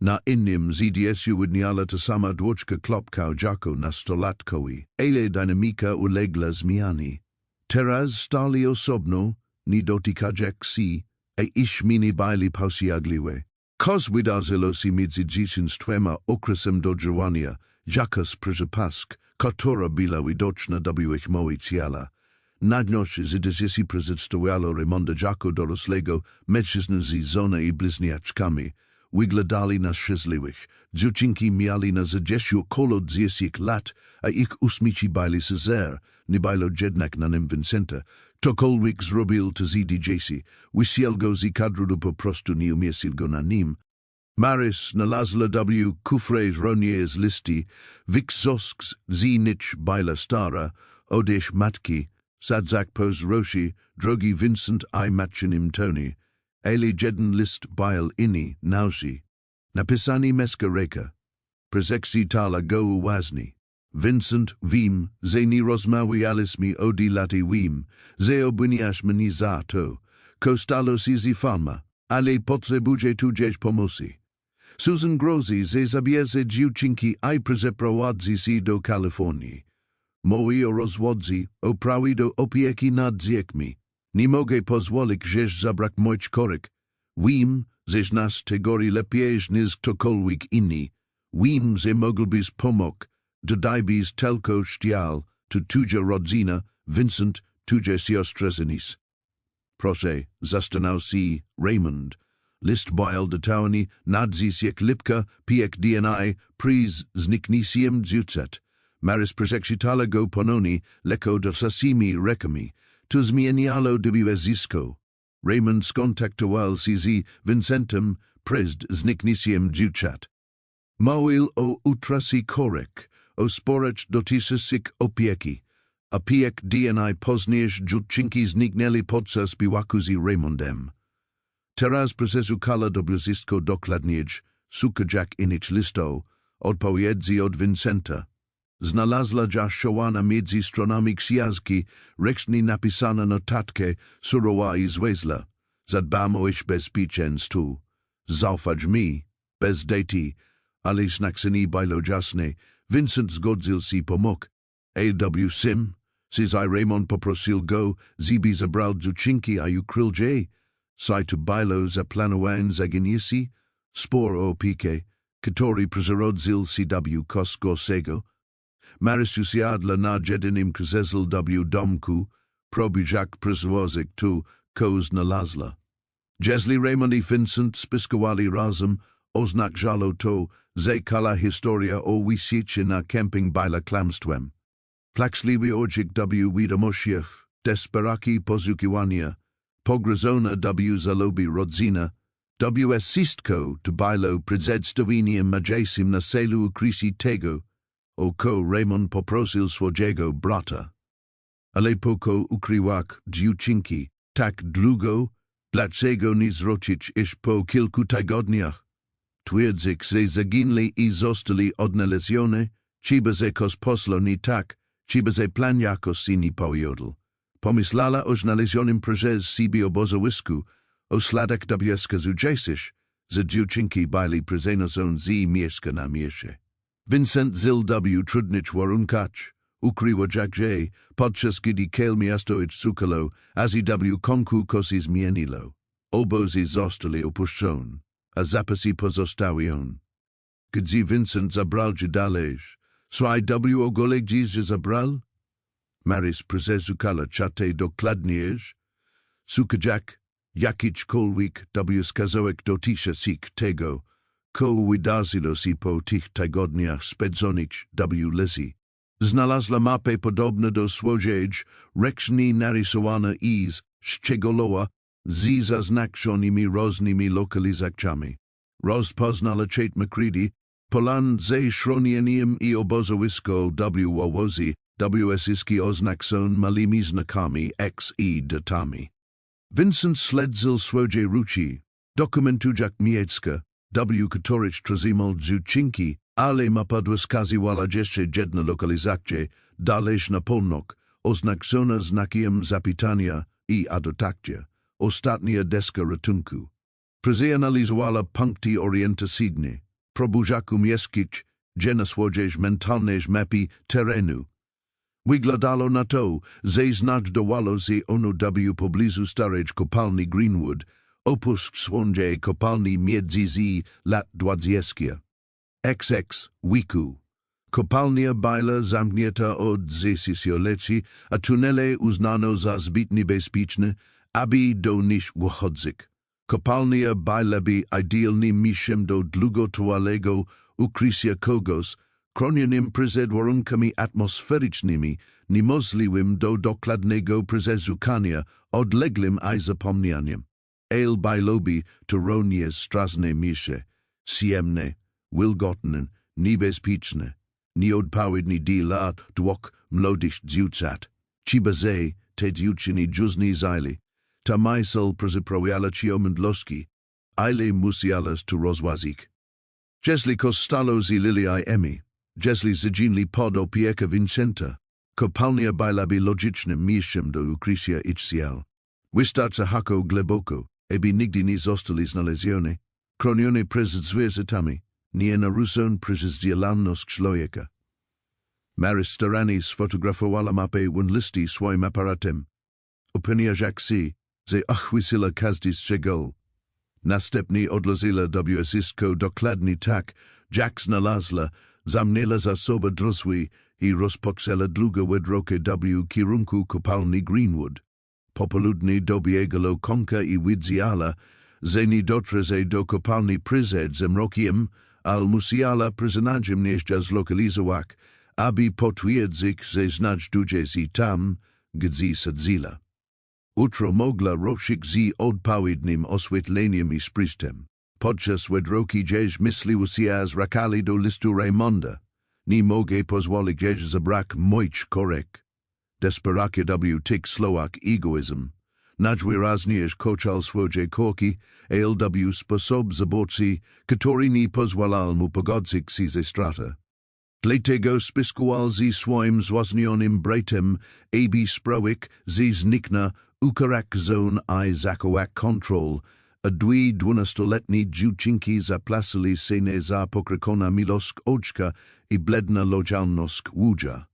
Na innym ZDSU widniala ta sama dłoczka klopka jako nastolatkowi, ale dynamika uległa zmiany. Teraz stali osobno, ni dotykać si, iż mini bajli pausiagliwe. Kos wydarzyło się między dzieciństwem okresem dojrzewania, jakas przypask, która była widoczna w mojej ciele. Nadnosi ZDSU przedstawiało Raymonda jako dorosłego mężczyznę z żoną i bliźniaczkami. Wyglądali na szczęśliwych. Dziewczynki mieli na zadziesiu około 10 lat, a ich uśmieci byli zer, nie było jednak na nim Vincenta. Cokolwiek zrobił to ZDJC, wisielgo z kadru po prostu nie umieścił go na nim. Maris znalazła kufre ronie z listy, wikzosks nicz była stara, odeś matki, sadzak pos roshi, drogi Vincent I matchinim Tony. Ale jeden list byl inni nausi. Napisani meska reka. Prezeksi tala go uwazni. Vincent vím, ze ni rozmawialiśmy mi odi lati vím, ze obwiniaśmy ni za to. Kostalo si falma, ale potrzebuje tudzież pomocy. Susan grozi ze zabierze dziewczynki I przeprowadzi si do Kalifornii. Moi o rozwodzi, oprawi do opieki nad dziećmi. Nie mogę pozwolić, żeż zabrak moich korek. Wiem, żeż nas tegori lepiej niż ktokolwiek inni. Wiem, że mógłbyś pomóc, dodajbyś tylko sztial, to tudzia rodzina, Vincent, tudzia zastrzeżenis. Proszę, zastanów się, Raymond. List byl dotowany, nadzis jak lipka, piek DNI, priz zniknisiem dziucet. Maris prezeksitala go pononi, leko dosasimi rekami. To zmienialo zwisko. Raymond skontaktował się z Vincentem, prezd zniknisiem dziewczat. Mówił o utrasie korek, o sporać dotyczących opieki, a piek DNI pozniejsz dziewczynki zniknęli podczas biwaku z Raymondem. Teraz przeszukała wszystko dokładnie, szukać innych listów, odpowiedzi od Vincenta. Znalazła zaszowana między stronami książki, ręcznie napisana notatkę, surowa i zwięzła. Zadbam o ich bezpieczeństwo. Zaufać mi, bez deti, ale znaczenie było jasne. Vincent zgodził się pomóc. A.W. Sim, says I Raymond poprosił go, zibi zabrał dziewczynki a ukrył je. Saj to było zaplanowane zaginęcie, spor o opiekę, który przerodził się w kos gorsego. Maris usiadła na jedynym krzeseł w domku, probijak przewozek tu, ko znalazła. Jeśli Raymond i Vincent spiskowali razem, oznaczalo to, że cała historia o wyjściu na camping była kłamstwem. Placzliwy orzek w wiadomościach, desperaki poszukiwania, pogrozona w zalobie rodzina, wszystko to było przedstawieniem mającym na celu ukrycie tego, o ko Raymond poprosił swojego brata. Ale poko ukryłak dziewczynki, tak długo, dlaczego nie zrobić iż po kilku tygodniach. Twierdzik, że zaginęli i zostali odnalezione, chyba że kos poslo nie tak, chyba że plan jakoś się nie powiódł. Pomyślała o znalezionym przez siebie obozowisku, o śladach wskazujących, że dziewczynki byli przenoszone z mieszka na mieście. Vincent zil trudnicz warunkach, ukryła jakże, podczas gdy kel miasto szukalo, as i konku kosi zmieniło. Obozy zostali opuszczone, a zapasy pozostawione. Gdy Vincent zabrał je dalej, swaj ogoleg że zabrał? Maris przeszukała czate dokładnie, szukać jakichkolwiek wskazówek dotyczących tego, ko wydarzyło się po tych tygodniach spędzonych w lesie. Znalazła mapę podobną do swojej, ręcznie narysowana i szczegółowa, z zaznaczonymi różnymi lokalizacjami. Rozpoznala Chet McCready, plan ze schronieniem i obozowisko w owozi, zyski oznaczone małymi znakami X i datami. Vincent śledził swoje ruchy, dokumentujak miejska, których trzymał dziewczynki, Ale mapadły skaziwala jeszcze jedna lokalizacje, daleś na północ, oznaczona znakiem zapytania I adotactia, ostatnia deska ratunku. Przeanalizowała punkty orientacyjne, probujaku mieszkić, na swoje mentalne mapy terenu. Wyglądało na to, że znajdowało się ono w pobliżu starej kopalni Greenwood, opuszcz słondzie kopalni między lat 20. XX, Wiku. Kopalnia była zamknięta od 10-leci, a tunele uznano za zbyt niebezpieczne, aby do nich wchodzić. Kopalnia była idealnym miejscem do długotrwałego ukrycia kogoś, chronionym przed warunkami atmosferycznymi, niemożliwym do dokładnego przeszukania, odległym I zapomnianiem. Byłoby to również straszne miejsce, ciemne, wilgotne, niebezpieczne, nieodpowiednie dla dwóch młodych dziewczat. Chyba że te dziewczyny jóźnie zajęły, ta myśl przyprawiała cię mędlości, ile musiałaś to rozważyć. Jeśli kostało z liliami, jeśli zaginęli pod opiekę Vincenta, kopalnia byłaby logicznym miejscem do ukrycia się. Wystarczy hako głęboko, aby nigdy nie zostali znalezione, chronione przed zwierzętami, nie naruszone przez działalność człowieka. Mary staranie sfotografowała mapę listy swoim aparatem. Upewniała się, że achwyciła każdy szczegół. Następnie odlożyła wszystko dokładnie tak, jak znalazła, zamknęła za sobą drzwi I rozpoczęła długą drogę w kierunku kopalni Greenwood. Po południu dobiegło konka I widziała, że nie dotrze do kopalni przed zmrokiem, ale musiała przeznaczenie zlokalizować, aby potwierdzić, że znajduje się tam, gdzie sadzila. Utro mogła ruszyć z odpowiednim oświetleniem I sprytem. Podczas drogi gdzieś myśliło się zrakali do listu Raymonda. Nie mogę pozwolić zabrak moich korek. Desperacja w tych słowach egoizm. Najwyraźniej kochał swoje korki, w sposób zaborcy, który nie pozwalał mu pogodzić się ze strata. Dlatego spiskował ze swoim złaznionym bratem, aby sprawić, że znikna ukarak zone I zachować kontrol, a dwie 12-letnie dziewczynki zaplasili się za pokrykona milosk oczka I bledna lojalność łódźa.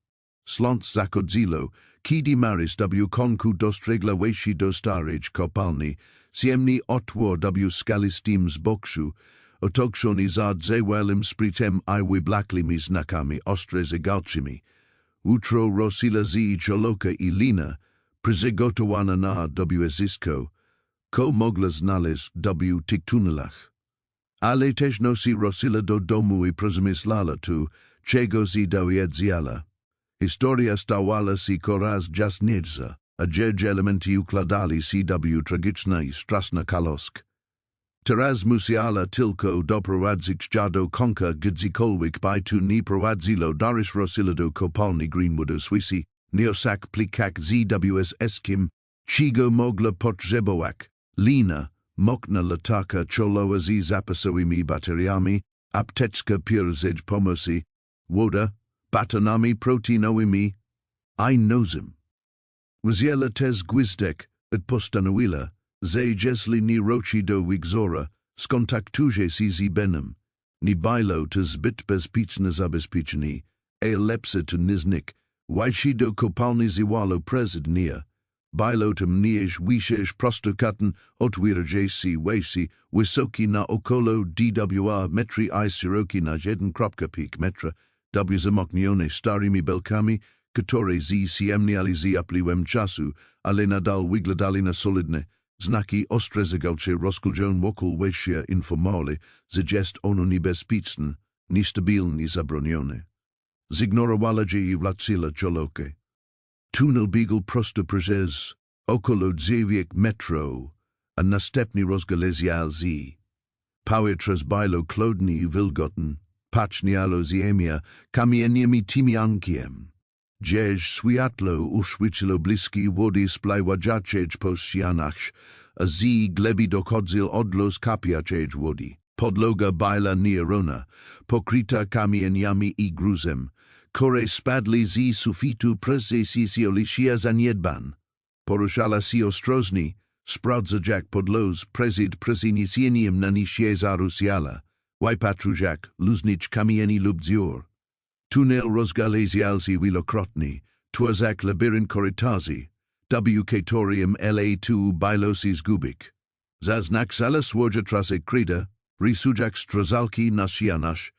Sląc zachodziło, kiedy Maris w konku dostrzegła wejście do starej kopalni, ciemny otwór w skalistym zboczu, otoczony za dziełowym sprytem I wyblakłymi znakami ostre zegarczymi. Utro rosila z czoloka I lina, przygotowana na zysko, ko mogła znaleźć w tych tunelach. Ale też nosi rosila do domu I przemyślała tu, czego się dowiedziała. Historia stawała się coraz jasniejsza, a elementy układali się w tragiczna I straszna kalosk. Teraz musiała tylko doprowadzić do konka gdziekolwiek by tu nie prowadziło daris rosila do kopalni Greenwoodu Swissi, neosak plikak ZWS-kim, czego mogła potrzebować. Lina, mokna latarka czolowa z zapasowymi bateriami, apteczka pierzeć pomocy, woda, batonami proteinowymi, I nozem. Wzięła też gwizdek, postanowiła, że jeśli nie wróci do Wigzora, skontaktuje się z Benem. Nie było to zbyt bezpieczne zabezpieczenie, lepsze to niznik, wejście do kopalni zwało prezydnia. Było to mniejsz wyżej prostokatan otwierać się wejście wysoki na około 2 metry I szeroki na 1,5 metra, w zamknione starymi belkami, które zciemniali z upływem czasu, ale nadal wyglądali na solidne. Znaki ostrzegawcze rozkładają wokół wejścia informowali, że jest ono niebezpieczne, niestabilne I zabronione. Zignorowała je I wracała czolokę. Tunel biegł prosto przez około 9 metrów, a następnie rozgaleział z. Powietrze było chłodne I wilgotne, pachniało ziemią, kamieniami tymiankiem. Gdzieś światło uświeciło bliskie wody spływacze po ścianach, a z gleby dochodził odgłos kapiaczej wody. podloga baila nierona, pokryta kamieniami i gruzem, kore spadli z sufitu prezesisiolisia zaniedban. Poruszala si ostrożnie, sprawdzać podloz przeniesieniem na niższe zarusiala, wypatrujak luznicz kamieni lub dziur. Tunel rozgalezialsi wielokrotnie, twazak labirynt korytarzy, wkatorium la2 bailosi zgubik. Zaznaczala słodzia trasy krida, rysujak strazalki nasianash,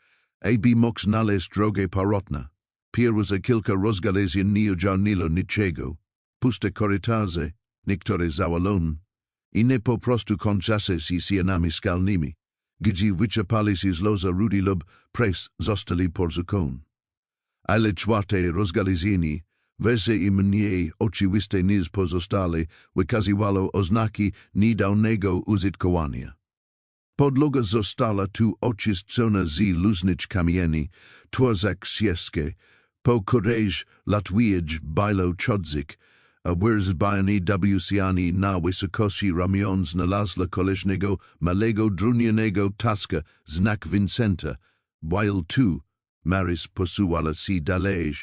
ab mox nales droge parotna. Pieruza kilka rozgalezien niojarnilo niczego, puste korytarze, niektóre zawalone, i nie po prostu kończase si sianami skalnymi, gdzie wyczerpali si z loza rudy lub pres zostali porzukon. Ale czwarte rozgalezieni, wese i mnie oczywiste niż pozostale, wykazywało oznaki niedawnego użytkowania. Podloga została tu oczyszczona z luznicz kamieni, twazak sieskie, po której latwijać bailo chodzik, a wyrzbani wsiani na wysokości ramion znalazła koleżnego malego drunianego taska znak Vincenta, while tu Maris posuwala si dalej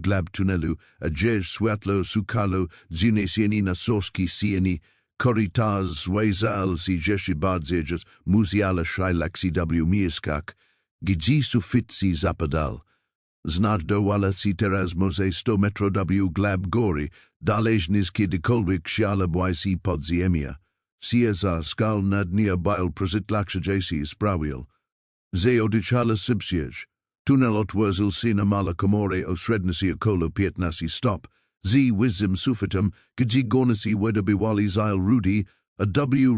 glab tunelu, a gdzieś światło sukalo zniesieni na soski sieni, korytarz złezal si rzeszy bardziej muziala szajlak si mieskak, gdzie sufit si zapadal. Znajdowala si teraz może 100 metro glab góry, dalej niż kiedykolwiek szalabła si podziemia. Sia za skal nad nia bail prezytlaksajasi sprawił. Ze odyczala subsiege. Tunel otworzył si na mala komore o średnisi około 15 stop, z wisdom sufitum, gdzie gornisi wedobywali zail rudy, a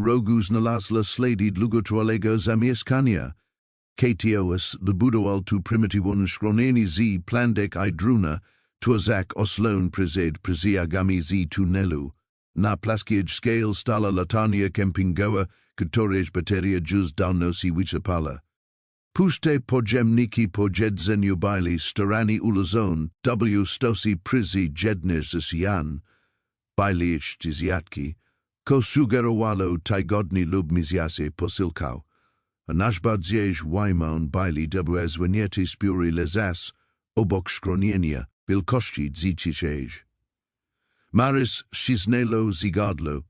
rogu znalazła ślady długotrwałego zamieszkania. KTOS wybudował tu prymitywny schronienie z plandek I druna, twazak oslon przyjagami z tunelu. Na plaskiej scale stala latania kempingowa, której bateria już dawno si wyczerpala. Puste podziemniki po jedzeniu baili starani ulazon, stosi przyzy jedne zasian, baili zjadki, ko sugerowalo tygodni lub miesiące posilkał. A nasz bardziej łajmon baili zwinięty spióry lezas, obok schronienia, wielkości dziecięcej. Maris cisnelo zigadlo,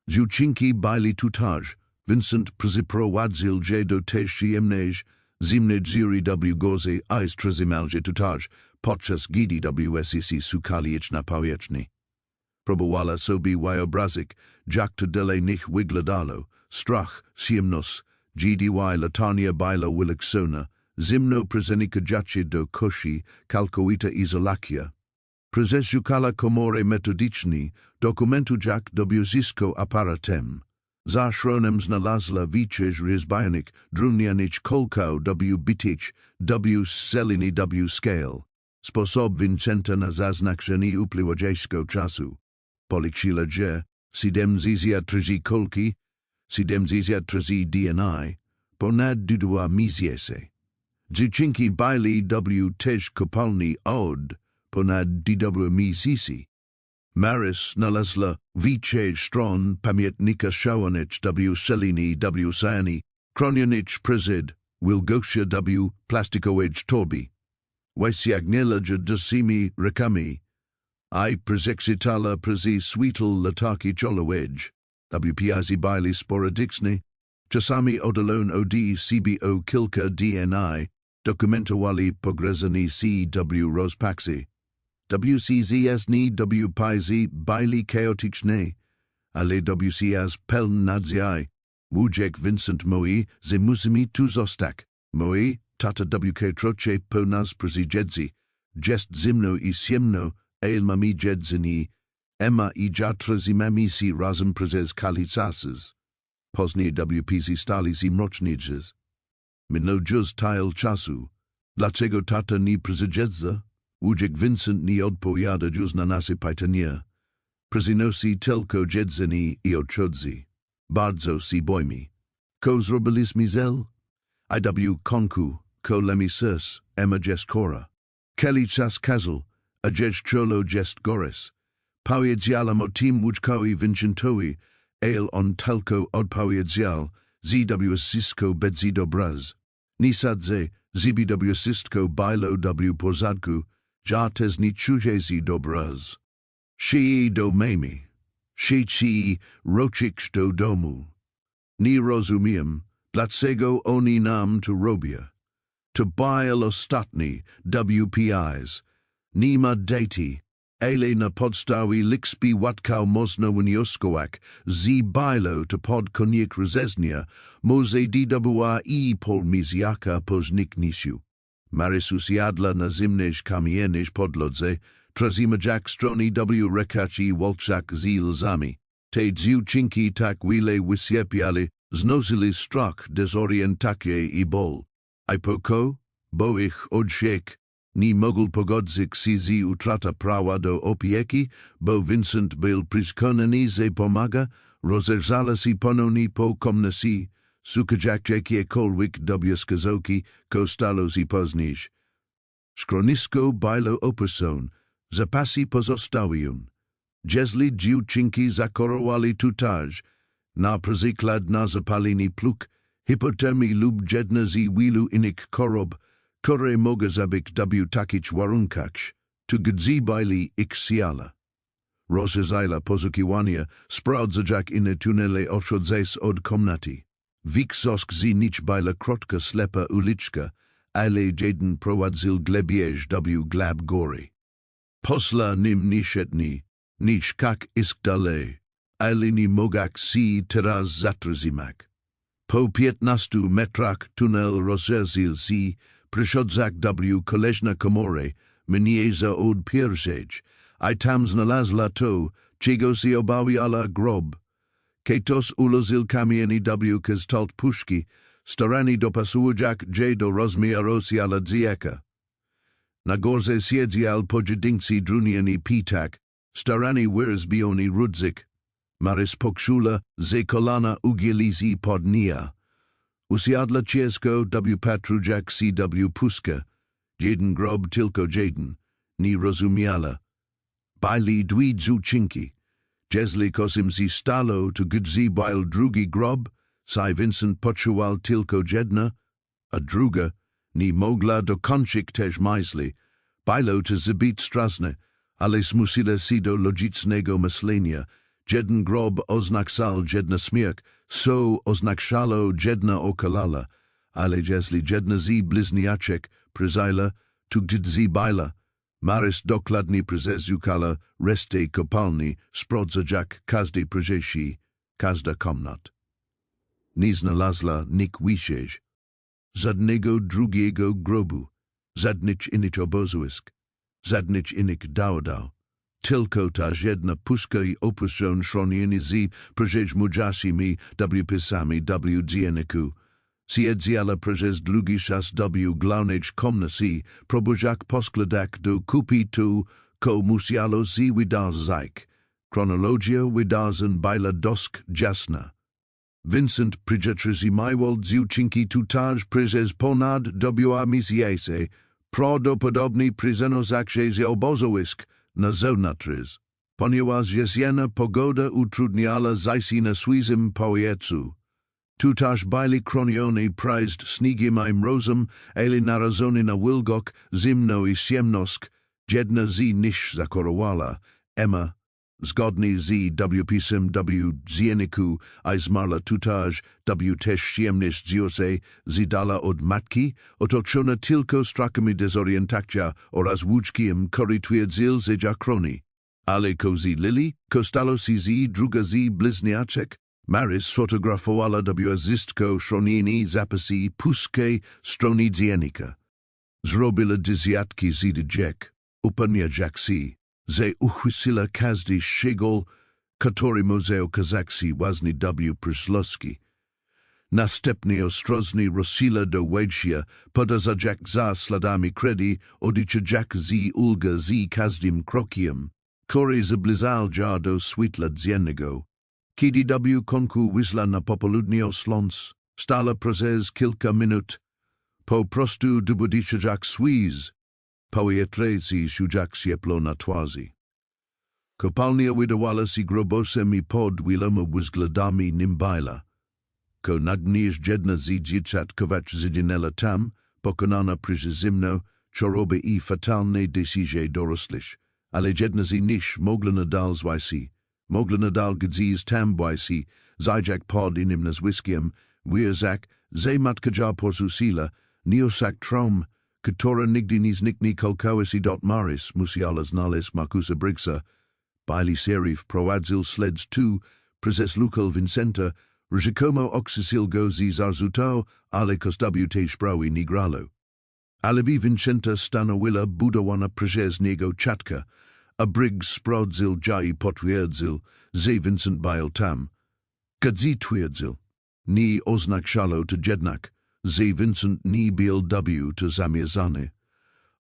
dziewczynki baili tutaj, Vincent przyprowadził je do tej przyjemnej, zimnej jury gozy ice trzymalże tutaj, podczas gdy wsec sukalić na powierzchni. Próbowała sobie obrazik, jak to dalej nich wyglądało, strach, ciemność, gdy latania baila wyliksona, zimno przenikajacie do kości, całkowita izolacja. Przeszukala komory metodyczni, dokumentu jak zysko aparatem. Za szronem znalazła wichej rizbajanik, drunianich kolkał bitich, selini scale. Sposób Vincenta na zaznaczenie upływaczego czasu. Policzyła, że 73 kolki, 73 DNI, ponad 2 miesiące. Dziewczynki baili też kopalni od ponad 2 miesięcy. Maris znalazła wichej stron pamiętnika szałanich selini sajani, kronianich prezyd, wilgosia plastikowej torby. Wysiagnęła, że dosimi rekami, I prezeksitala sweetal lataki cholowedge, piazi baili sporadyczny, czasami odalone od CBO kilka DNI, dokumentowali pogrezani rozpaksy. WCZS WPZ baili chaotyczne, ale WCS pełn nadziei, wujek Vincent Moi ze musimi tu zostak. Moi, tata WK troche po nas przyjedzi, jest zimno I ciemno, mami jedzeni, Emma I jatra zimami si razem przez kalicasy. Później WPZ stali si mroczniches. Minął już tyle czasu, dlaczego tata nie przyjeżdża? Wujek Vincent nie odpowiada już na nasze pytania. Przynosi tylko jedzenie I odchodzi. Bardzo si boimy. Ko zrobiliśmy zel? IW konku, ko lemisus, Emma jest chora. Kelly czas kazal, a jest cholo jest gores. Powiedzialam o tym wujkowi Vincentowi, on tylko odpowiedział, ZWSisko bedzi dobraz. Nisadze, ZBWSistko bilo w pozadku, jates ni czujezi dobraz. Shi do memi. Shi ci rochik do domu. Ni rozumiem, dlaczego oni nam to robią. To byle ostatni WPIs. Nie ma dati, ale na podstawie liczby łatką można wnioskować, z bilo to podkoniec rozeznia, może dwa I polmizjaka pozniknisiu. Marysus jadla na zimnej kamiennej podlodze, trazimajak strony W rekaci walczak z łzami. Te dziewczynki tak wile wysiepiali, znosili strach dezorientacie I ból. I poko, bo ich odsiek, nie mogł pogodzić się z utrata prawa do opieki, bo Vincent był przekonany, że pomaga, rozejrzała się ponownie po komnacie, szukać jakiekolwiek wskazówki, co stało się później. Schronisko było opuszczone, zapasy pozostawione. Jeśli dziewczynki zakorowali tutaż, na przykład na zapalenie pluk, hipotermii lub jedna z wielu innych chorób, które mogą zabić w takich warunkach, to gdziebyli ich siala. Rozejrzała poszukiwania, sprawdzać inne tunele odchodzące od komnaty. Wiksosk z nich była krótka ślepa uliczka, ale jeden prowadził glebież w glab góry. Posla nim niszetni, niż jak isk dalej, ale nie mogak si teraz zatrzymak. Po 15 metrach tunel rozszerzył się, przychodzak w koleżne komory, mnie za od pierzeć, I tam znalazła to, czego się obawiała grob. Ketos ulozil kamieni w kastalt puszki, starani dopasujak je do rozmiaru siala dzieka. Na górze siedział pojedyncy druniani pitak, starani wyrzbiony rudzik. Marys pokrzula ze kolana ugielizi podnia. Usiadla ciężko w patrujak si w puszka. Jeden grob tylko jeden, nie rozumiała. Byli dwie dziewczynki. Jeśli kosim si stalo, to gdzie był drugi grob, si Vincent poczuwał tylko jedna, a druga nie mogła dokończyć też myśli. Było to zbyt straszne, ale zmusila się do logicznego myślenia. Jeden grob oznaczał jedna śmierć, so oznaczało jedna okalala, ale jeśli jedna z bliźniaczek przyzajla, to gdzie była. Marys dokładnie przeszukała resztę kopalni, sprawdzać każdy przejście, każda komnat. Nie znalazła nikt wyjść. Żadnego drugiego grobu, żadnych innych obozowisk, żadnych innych dałdał. Tylko ta jedna puszka I opuszczone schronienie z przeżmujasimi pisami w dzienniku. Siedziała przez długi czas w głównej komnacie, próbujak poskładać do kupy to, co musiało się wydarzyć. Chronologia wydarzeń była dość jasna. Vincent przyjaciół dziewczynki tutaż przez ponad 2 miesiące, prawdopodobnie przenoszak się z obozowisk na zewnątrz, ponieważ jesienna pogoda utrudniała zajście na świeżym powietrzu. Tutaż byli chroniony przed śniegiem I mrozem, ale narażony na wilgok, zimno I ciemność, jedna z nich zakorowała, Emma, zgodnie z pisem w dzienniku, I zmarła tutaż w też ciemność dziose, zidala od matki, otoczona tylko strachami dezorientacja oraz łódzkiem, który twierdził, że zachroni. Ale kozi Lili, stało się z druga z bliźniaczek, Marys sfotografowała zistko schronienie zapasy puszkę strony dziennika. Zrobila dziesiątki zdjęć, upewniać się, że uchwyciła każdy szczegół, który może okazać się ważny w przyszłości. Następnie ostrożnie rozsyła do wejścia, podążać za śladami kredy, odliczać z ulga z każdym krokiem, który zbliżał do światła dziennego. Kiedy w końcu wyszła na popołudnie sląc, stała przez kilka minut, po prostu dobudzić świz, powietrze siudziak ciepło na twarzy. Kopalnia wydawała się grobosem I pod wieloma względami nimbajla. ko nagniż jedna dzieciatkować zaginęła tam, pokonana przez zimno, choroby I fatalne decyzje dorosłych. Ale jedna z nich mogła nadal zwijsi, mogła nadal gdzieś tam bwijsi, zajak pod innym nazwiskiem, wyjazak, ze matka porzusila, neosak trom, która nigdy nie zniknie kolkałasi dot maris, musiala znaleźć Markusa Briggsa, Bailey serif prowadzil sleds tu, prezes Lukal Vincenta, Ryzykomo oksysil gozi zarzutał, ale kostwte sprawy nigralo. Alebi Vincenta stanowiła budowana przez niego chatka, a Briggs sprawdził jai potwierdził, że Vincent bail tam. Gdzi twierdził, ni oznaczalo to jednak, że Vincent nie był to zamierzony.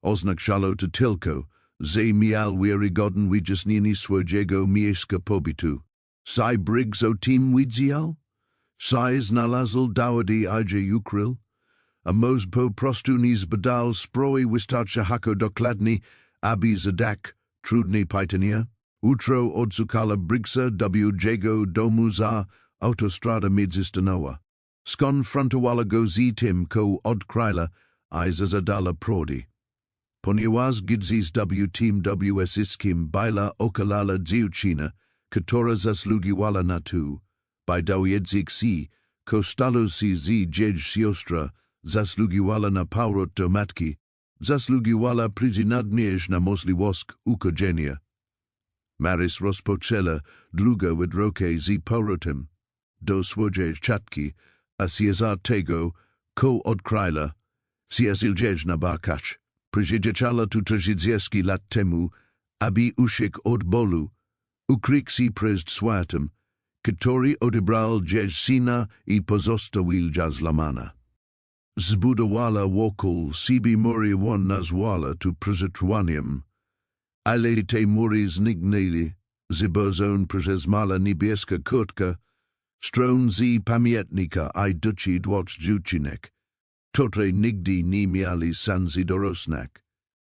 Oznaczalo to tylko, że miał wiarygodne wyjaśnienie swojego miejsca pobytu. Sai Briggs o tym wiedział? Sai znalazł dowody idzie ukrył? A mos po prostu nie zbadal sproi wystarczy hako dokładnie, aby zadak trudne pytania? Utro odzukala Briggsa jego domu za autostrada międzystanową. Skąd go z tym ko odkryla, I zadala prodi. Ponieważ gdzieś tym wisiskim baila okalala dziewczyna, która zasługiwała na to, by dowiedzieć się, ko stalo się z siostra, zasługiwała na powrót do matki, zasługiwała przyznadnież na możliwość ukorzenia. Maris rozpoczęła długo drokę z powrotem do swojej chatki, a tego, ko odkryla, na bakacz. Przyjeżdżała tu 30 lat temu, aby uciec od bólu, ukryć się przed światem, który odebrał syna I pozostawił złamana. Zbudowała wokół siebie mury nazwała tu prezentowaniem, ale te mury zniknęły, zburzone przez mała niebieska kurtka, stron z pamiętnika I duchi dwóch dziewczynek, które nigdy nie miały szansy dorosnąć,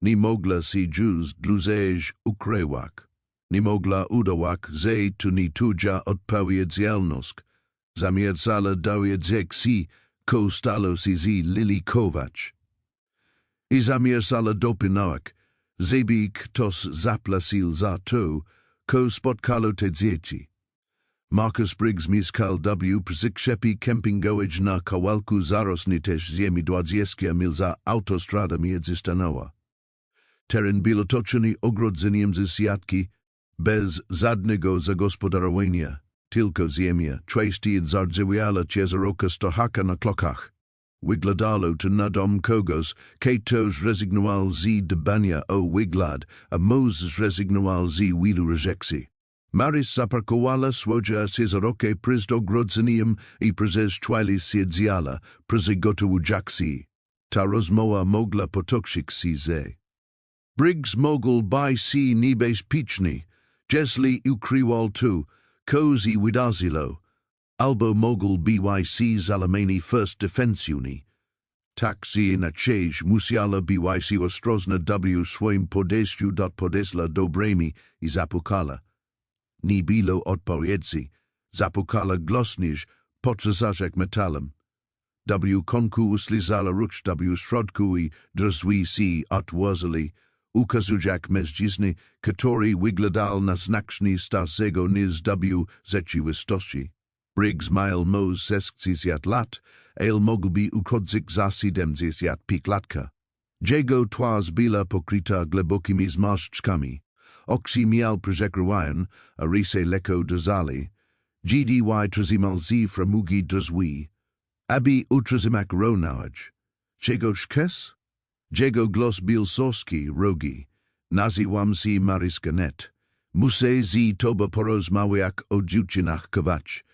nie mogła się już dłużej ukrywać, nie mogła udawać, że to nie tudzia odpowiedzialność, zamierzała dowiedzieć się, ko stalo się z lilikować. I zamierzała dopilnować, żeby ktoś zaplacił za to, ko spotkało te dzieci. Marcus Briggs mieszkał przykrzepy kempingować na kawałku zarosnitej ziemi 20 mil za autostrada międzystanową. Teren był otoczony ogrodzeniem ze siatki, bez żadnego zagospodarowania, tylko ziemia, trejsty zardzewiała ciężaroka stohaka na klokach. Wyglądało to na dom kogoś, kto zrezygnował z dbania o wygląd, a mąż zrezygnował z wielu rejekcji. Maris zaparkowała swoje ciężarokę przed ogrodzeniem I przez chwilę siedziała, przygotowując. Ta rozmowa mogła potoczyć się. Briggs mógł by się niebezpieczny, jeśli ukrywał to, ko z wydarzyło, albo mógł by się załamany first defensywny. Tak się inaczej musiała by się ostrożna w swoim podejściu do podesła dobremi I zapukala. Nie było odpowiedzi, zapukala głośniej, podtrzasać metalem. W konku uslizala ruch w środku I drzwi się otworzyli, ukazując mężczyznę, który wyglądał na znacznie starszego niż w rzeczywistości. Briggs miał może 60 lat, ale mógłby ukończyć za 75 latka. Jego twarz była pokryta głębokimi zmarszczkami. Oczy miał przekrywają, a rysy lekko drżały. Dwie trzymal z framugi drzwi, aby utrzymać równowagę. Czegoś kes? Jego głos był sorski, rogi. Nazywam się Maris Ganet. Muszę z tobą porozmawiać o dziewczynach kować.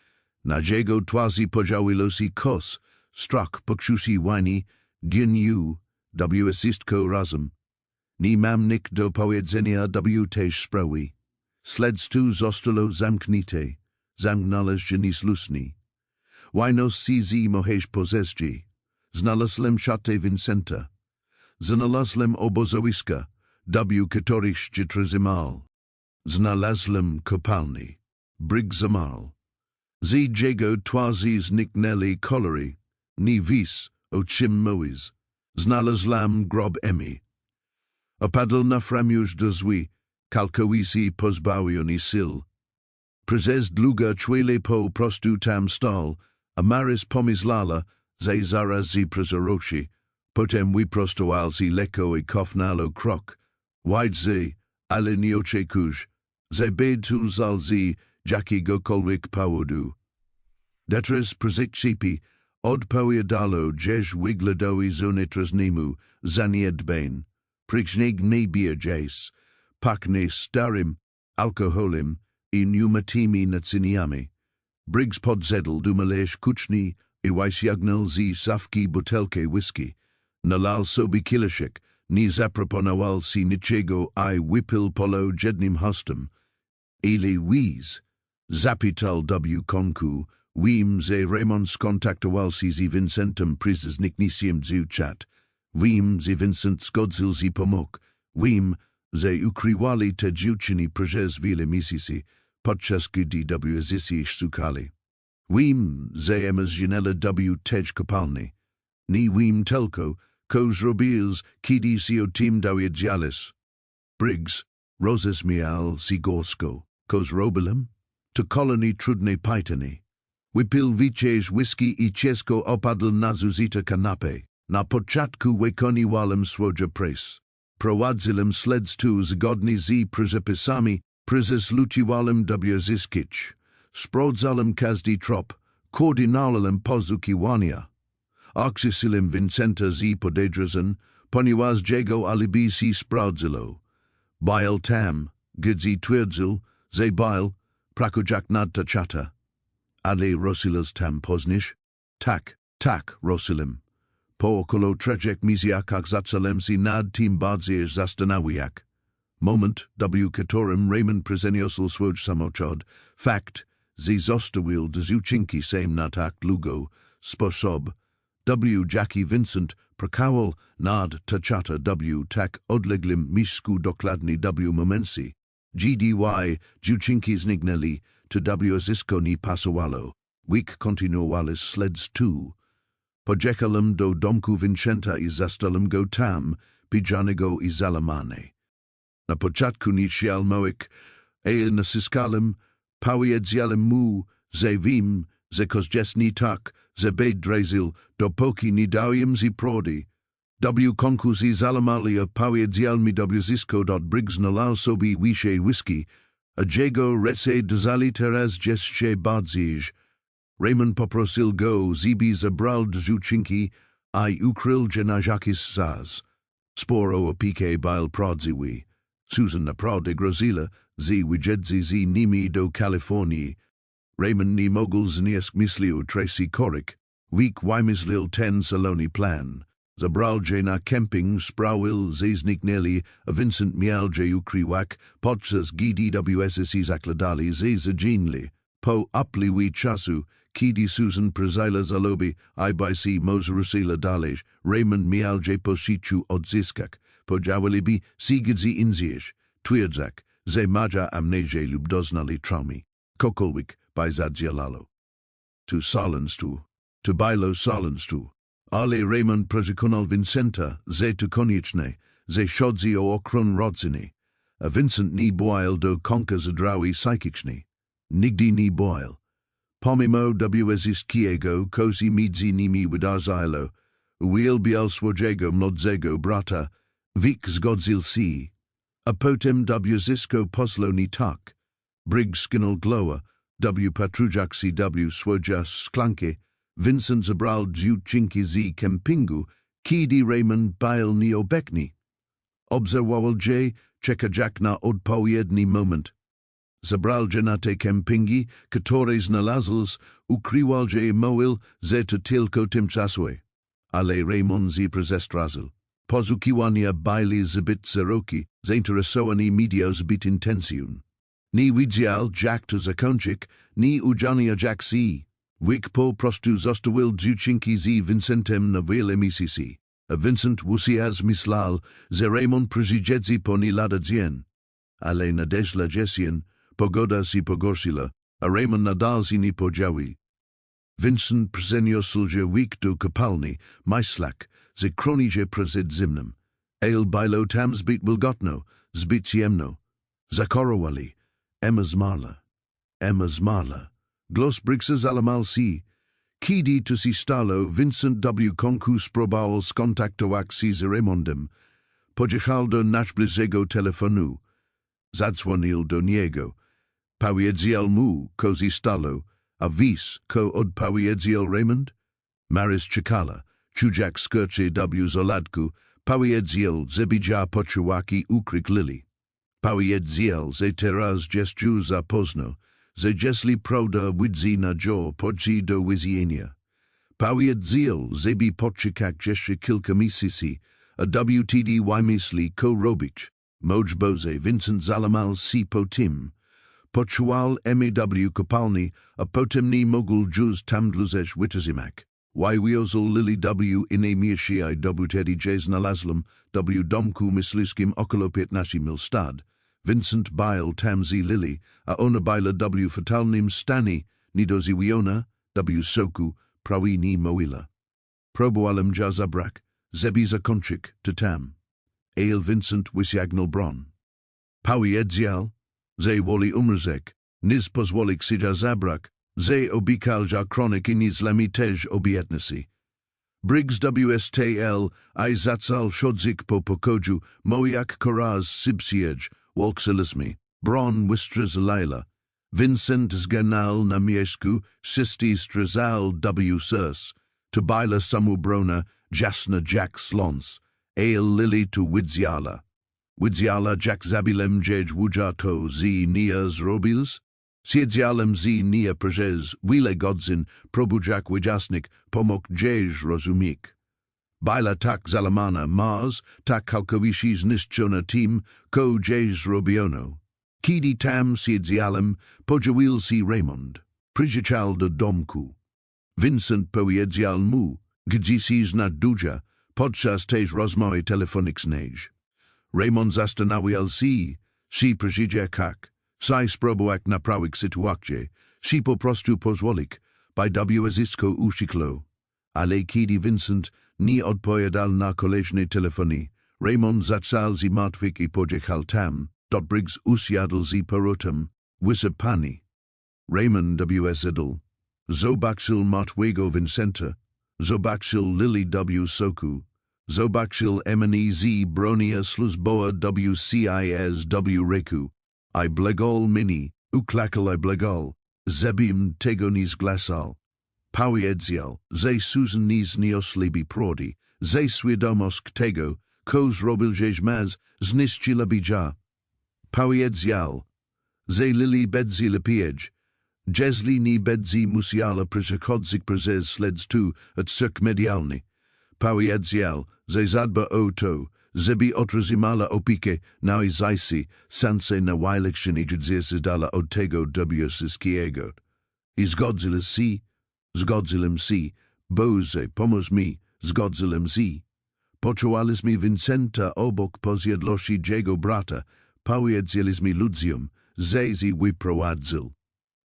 Na jego twarzy pojawiło się kos, strach, poczucie winy, gniewu, wszystko razem. Nie mam nic do powiedzenia w tej sprawie. Śledztwo zostało zamknięte, zamknęliście niesłusznie. Wino się z możesz poześć. Znalazłem szatę Vincenta. Znalazłem obozowiska, w których się trzymał. Znalazłem kopalnię. Briggs zamarł. Z jego twarzy zniknęli kolory, ni vis o czym mówisz. Znalazłam grob Emi. Opadł na framiusz do zły, całkowicie pozbawiony sil. Przez długo chwilę po prostu tam stał, a Maris pomyślała, że zaraz przerosi, potem wyprostował się lekko I cofnął krok. Widze, ale nie oczekujesz, że będą z jakiegokolwiek powodu. Detres przezycipy, odpowiadało, że wyglądały zonetresnemu, zaniedbań, przygnęgnie bierdzies, pachnie starym, alkoholem I pneumatymi naczyniami. Briggs podzedł dumaleś kuchni I wyciągnął z szafki butelkę whisky. Nalał sobie kieliszek, nie zaproponował si niczego I wypił polo jednym hostem. Ile wiz, zapytał W. Konku, wiem, że Raymond skontaktował się z Vincentem przez niknisiem dziewczat. Wiem, że Vincent zgodził się pomógł. Wiem, że ukrywali te dziewczyny przez wiele miesięcy, podczas gdy W. szukali. Wiem, że Emma zginęła W. tej kopalni. Nie wiem tylko, co zrobił, kiedy się o tym dowiedziałeś. Briggs, rozumiał się gorsko, co zrobiłem? To kolonii trudnej pytanie. Wypił wieczerz whisky I ciężko opadł na zużyte kanapę. Na początku wykonywałem swoje pres. Prowadziłem śledztwo zgodnie z przepisami, luciwałem W. zyskić. Sprawdzałem każdy trop, koordynowałem poszukiwania. Okrzysiłem Vincenta z podejrzeń, ponieważ jego alibi się sprawdziło. Bail tam, gdy twierdził, że bail, prakujak nad czata. Ale Rosilas tam poznasz? Tak, Rosilim. Po około 3 miesiącach zacząłem się nad tym bardziej zastanawiać. Moment, W. którym Raymond przeniósł swój samochód, fakt, że zostawił do dziewczynki sam na tak długo, sposób, W. Jaki Vincent prokałał nad czata W. tak odległym miejscu dokładnie W. momencie. Dwie dziewczynki zniknęli, to W. zysko nie pasowało. Week kontynuowali śledztwo. Pojechałem do domku Vincenta I zastałem go tam, pijanego I zalamane. Na początku nie chciał mówić, ale naciskałem, powiedziałem mu, że wiem, że coś nie tak, że bedrezil, dopóki nie dałem się prody. W. konku się zalamali a powiedział mi W. zysko dot Briggs nalał sobie wisze whisky, a jego rece dozali teraz jeszcze bardziej. Raymond poprosil go, żeby zabral do dziewczynki I ukrył je na jakieś czas. Sporo opieki bail prodziły. Susan naprawdę grozila, że wyjedzie z nimi do Kalifornii. Raymond nie mógł znieść myśli o Tracy Coryk. Week wymyślił ten salony plan. Zabral je na camping, sprawił, że zniknęli, a Vincent miał je ukrywać, podczas gdy WSS zakładali, że zaginęli. Po upływie czasu, kiedy Susan przejęła zaloby I by si mozrusila dalej, Raymond miał je po sieciu odzyskać. Podziałaliby sigedzi inzierz, twierdzak, że maja amnezie lub doznali traumy. Kokolwiek by zadzielało. Tu salenstwo, tu bajlo salenstwo. Ale Raymond przekonał Vincenta, że to konieczne, że chodzi o ochronę rodziny. A Vincent nie boił do konka zdrawi psychicznej. Nigdy nie boił. Pomimo wszystkiego, co między nimi wydarzyło, uwielbiał swojego młodszego brata, Vic zgodził się. A potem W. zysko posłał nie tak. Briggs skinął glowa, W. patrujak się W. swoje szklanki, Vincent zabral dziewczynki z kempingu, kiedy Raymond bail nie obecny. Obserwował je, czekając na odpowiedni moment. Zabral je na te kempingi, które znalazł, ukrywał je mówił, że to tylko tymczasowe. Ale Raymond je przestrażył. Poszukiwania byli zbyt szerokie, zainteresowani media zbyt intensjon. Nie widział Jack to zakończyć, nie udzielnia Jack si. Wick po prostu zostawił dziewczynki z Vincentem na wiele miesięcy. A Vincent wówczas myślał, że Raymond przyjedzie po nie lada dzień. Ale nadeszła jesień, pogoda się pogorszyła, a Raymond nadalzi nie podziały. Vincent przeniósł week do kopalni, Majslak, ze kroniże przed zimnem. Ale bilo tam zbyt wilgotno, zbyt ciemno. Zakorowali, Emma zmarla. Glos Brigsa zalamal si. Kiedy to si stalo, Vincent W. Konku spróbował skontaktować się z Raymondem. Pojechał do naszego telefonu. Zadzwonił do niego. Powiedział mu, co si stalo, a vis, co odpowiedział Raymond? Maris czekala, czujak skurczy w zoladku, powiedział, że bija poczuwaki ukryk Lili. Powiedział, że teraz gestu za pozno, że jeśli prawda widzi na jo podzi do wizienia. Powiedział, że by poczekać jeszcze kilka miesięcy, a wtedy myśli co robić. Moj Boże, Vincent zalamal si po tym. Poczuwał w kopalni, a potem nie mógł już tam dłużej wytrzymać. Wywiozł Lili w inne miejsce do wtedy znalazłem w domku myśliskim około 15 mil stad. Vincent byl tam z Lili, a ona byla w fatalnym stanie, niedożywiona, w soku, prawie nie mówiła. Próbowałem ja zabrak, żeby zakończyć to tam. Ale Vincent wysiagnął broń. Powiedział, że woli umrzeć, niż pozwolić się zabrak, że obiecał ja kroniki niezlami też obietnicy. Briggs WSTL I zaczal chodzić po pokoju, mojak koraz sybsiedź, walksylizmi, bron wystrzelaila. Vincent zganal na mieszku, systy strazal w surs, to baila samubrona, jasna jack slons, ale lili to Widziala jack zabilem jej wujato z nia zrobils? Siedzialem z nia prezes, wile godzin, probujak wyjasnik, pomok jej rozumik. Baila tak zalamana mars, tak całkowicie zniszczona tim, ko jej zrobiono. Kiedy tam siedzialem, podzielił si Raymond. Przyjechał do domku. Vincent powiedział mu, gdzie si na duja, podczas tej rozmowy telefonicznej. Raymond zastanawiał się, si przyjechał, si spróbował naprawić sytuację, si po prostu pozwolić, by wszystko uciekło. Ale kiedy Vincent nie odpowiadał na kolejne telefony, Raymond zaczął się martwić i pojechał tam, dot Briggs usiadł z powrotem, wysypany. Raymond wsadzł. Zobaczył martwego Vincenta, zobaczył Lili w soku, zobaczył mnie z bronia sluzboa wcis w reku, I blegol mini, uklakal I blegol, zebim tego nie zglasal. Powiedział, że Susan nie znioslibi prodi, że świadomość tego, co zrobił maz, zniszczyła bija. Powiedział, że Lili bedzi lepiej, jeśli nie bedzi musiała przechodzić przez śledztwo od cyrk medialny. Powiedział, że zadba o to, żeby otrzymała opiekę na zajsi, sanse na wyliczenie dala od tego wszystkiego. I zgodziłem się, Boże, pomóż mi, zgodziłem się. Poczuwaliśmy Vincenta obok posiadłości jego brata, powiedzieliśmy ludziom, że się wyprowadził.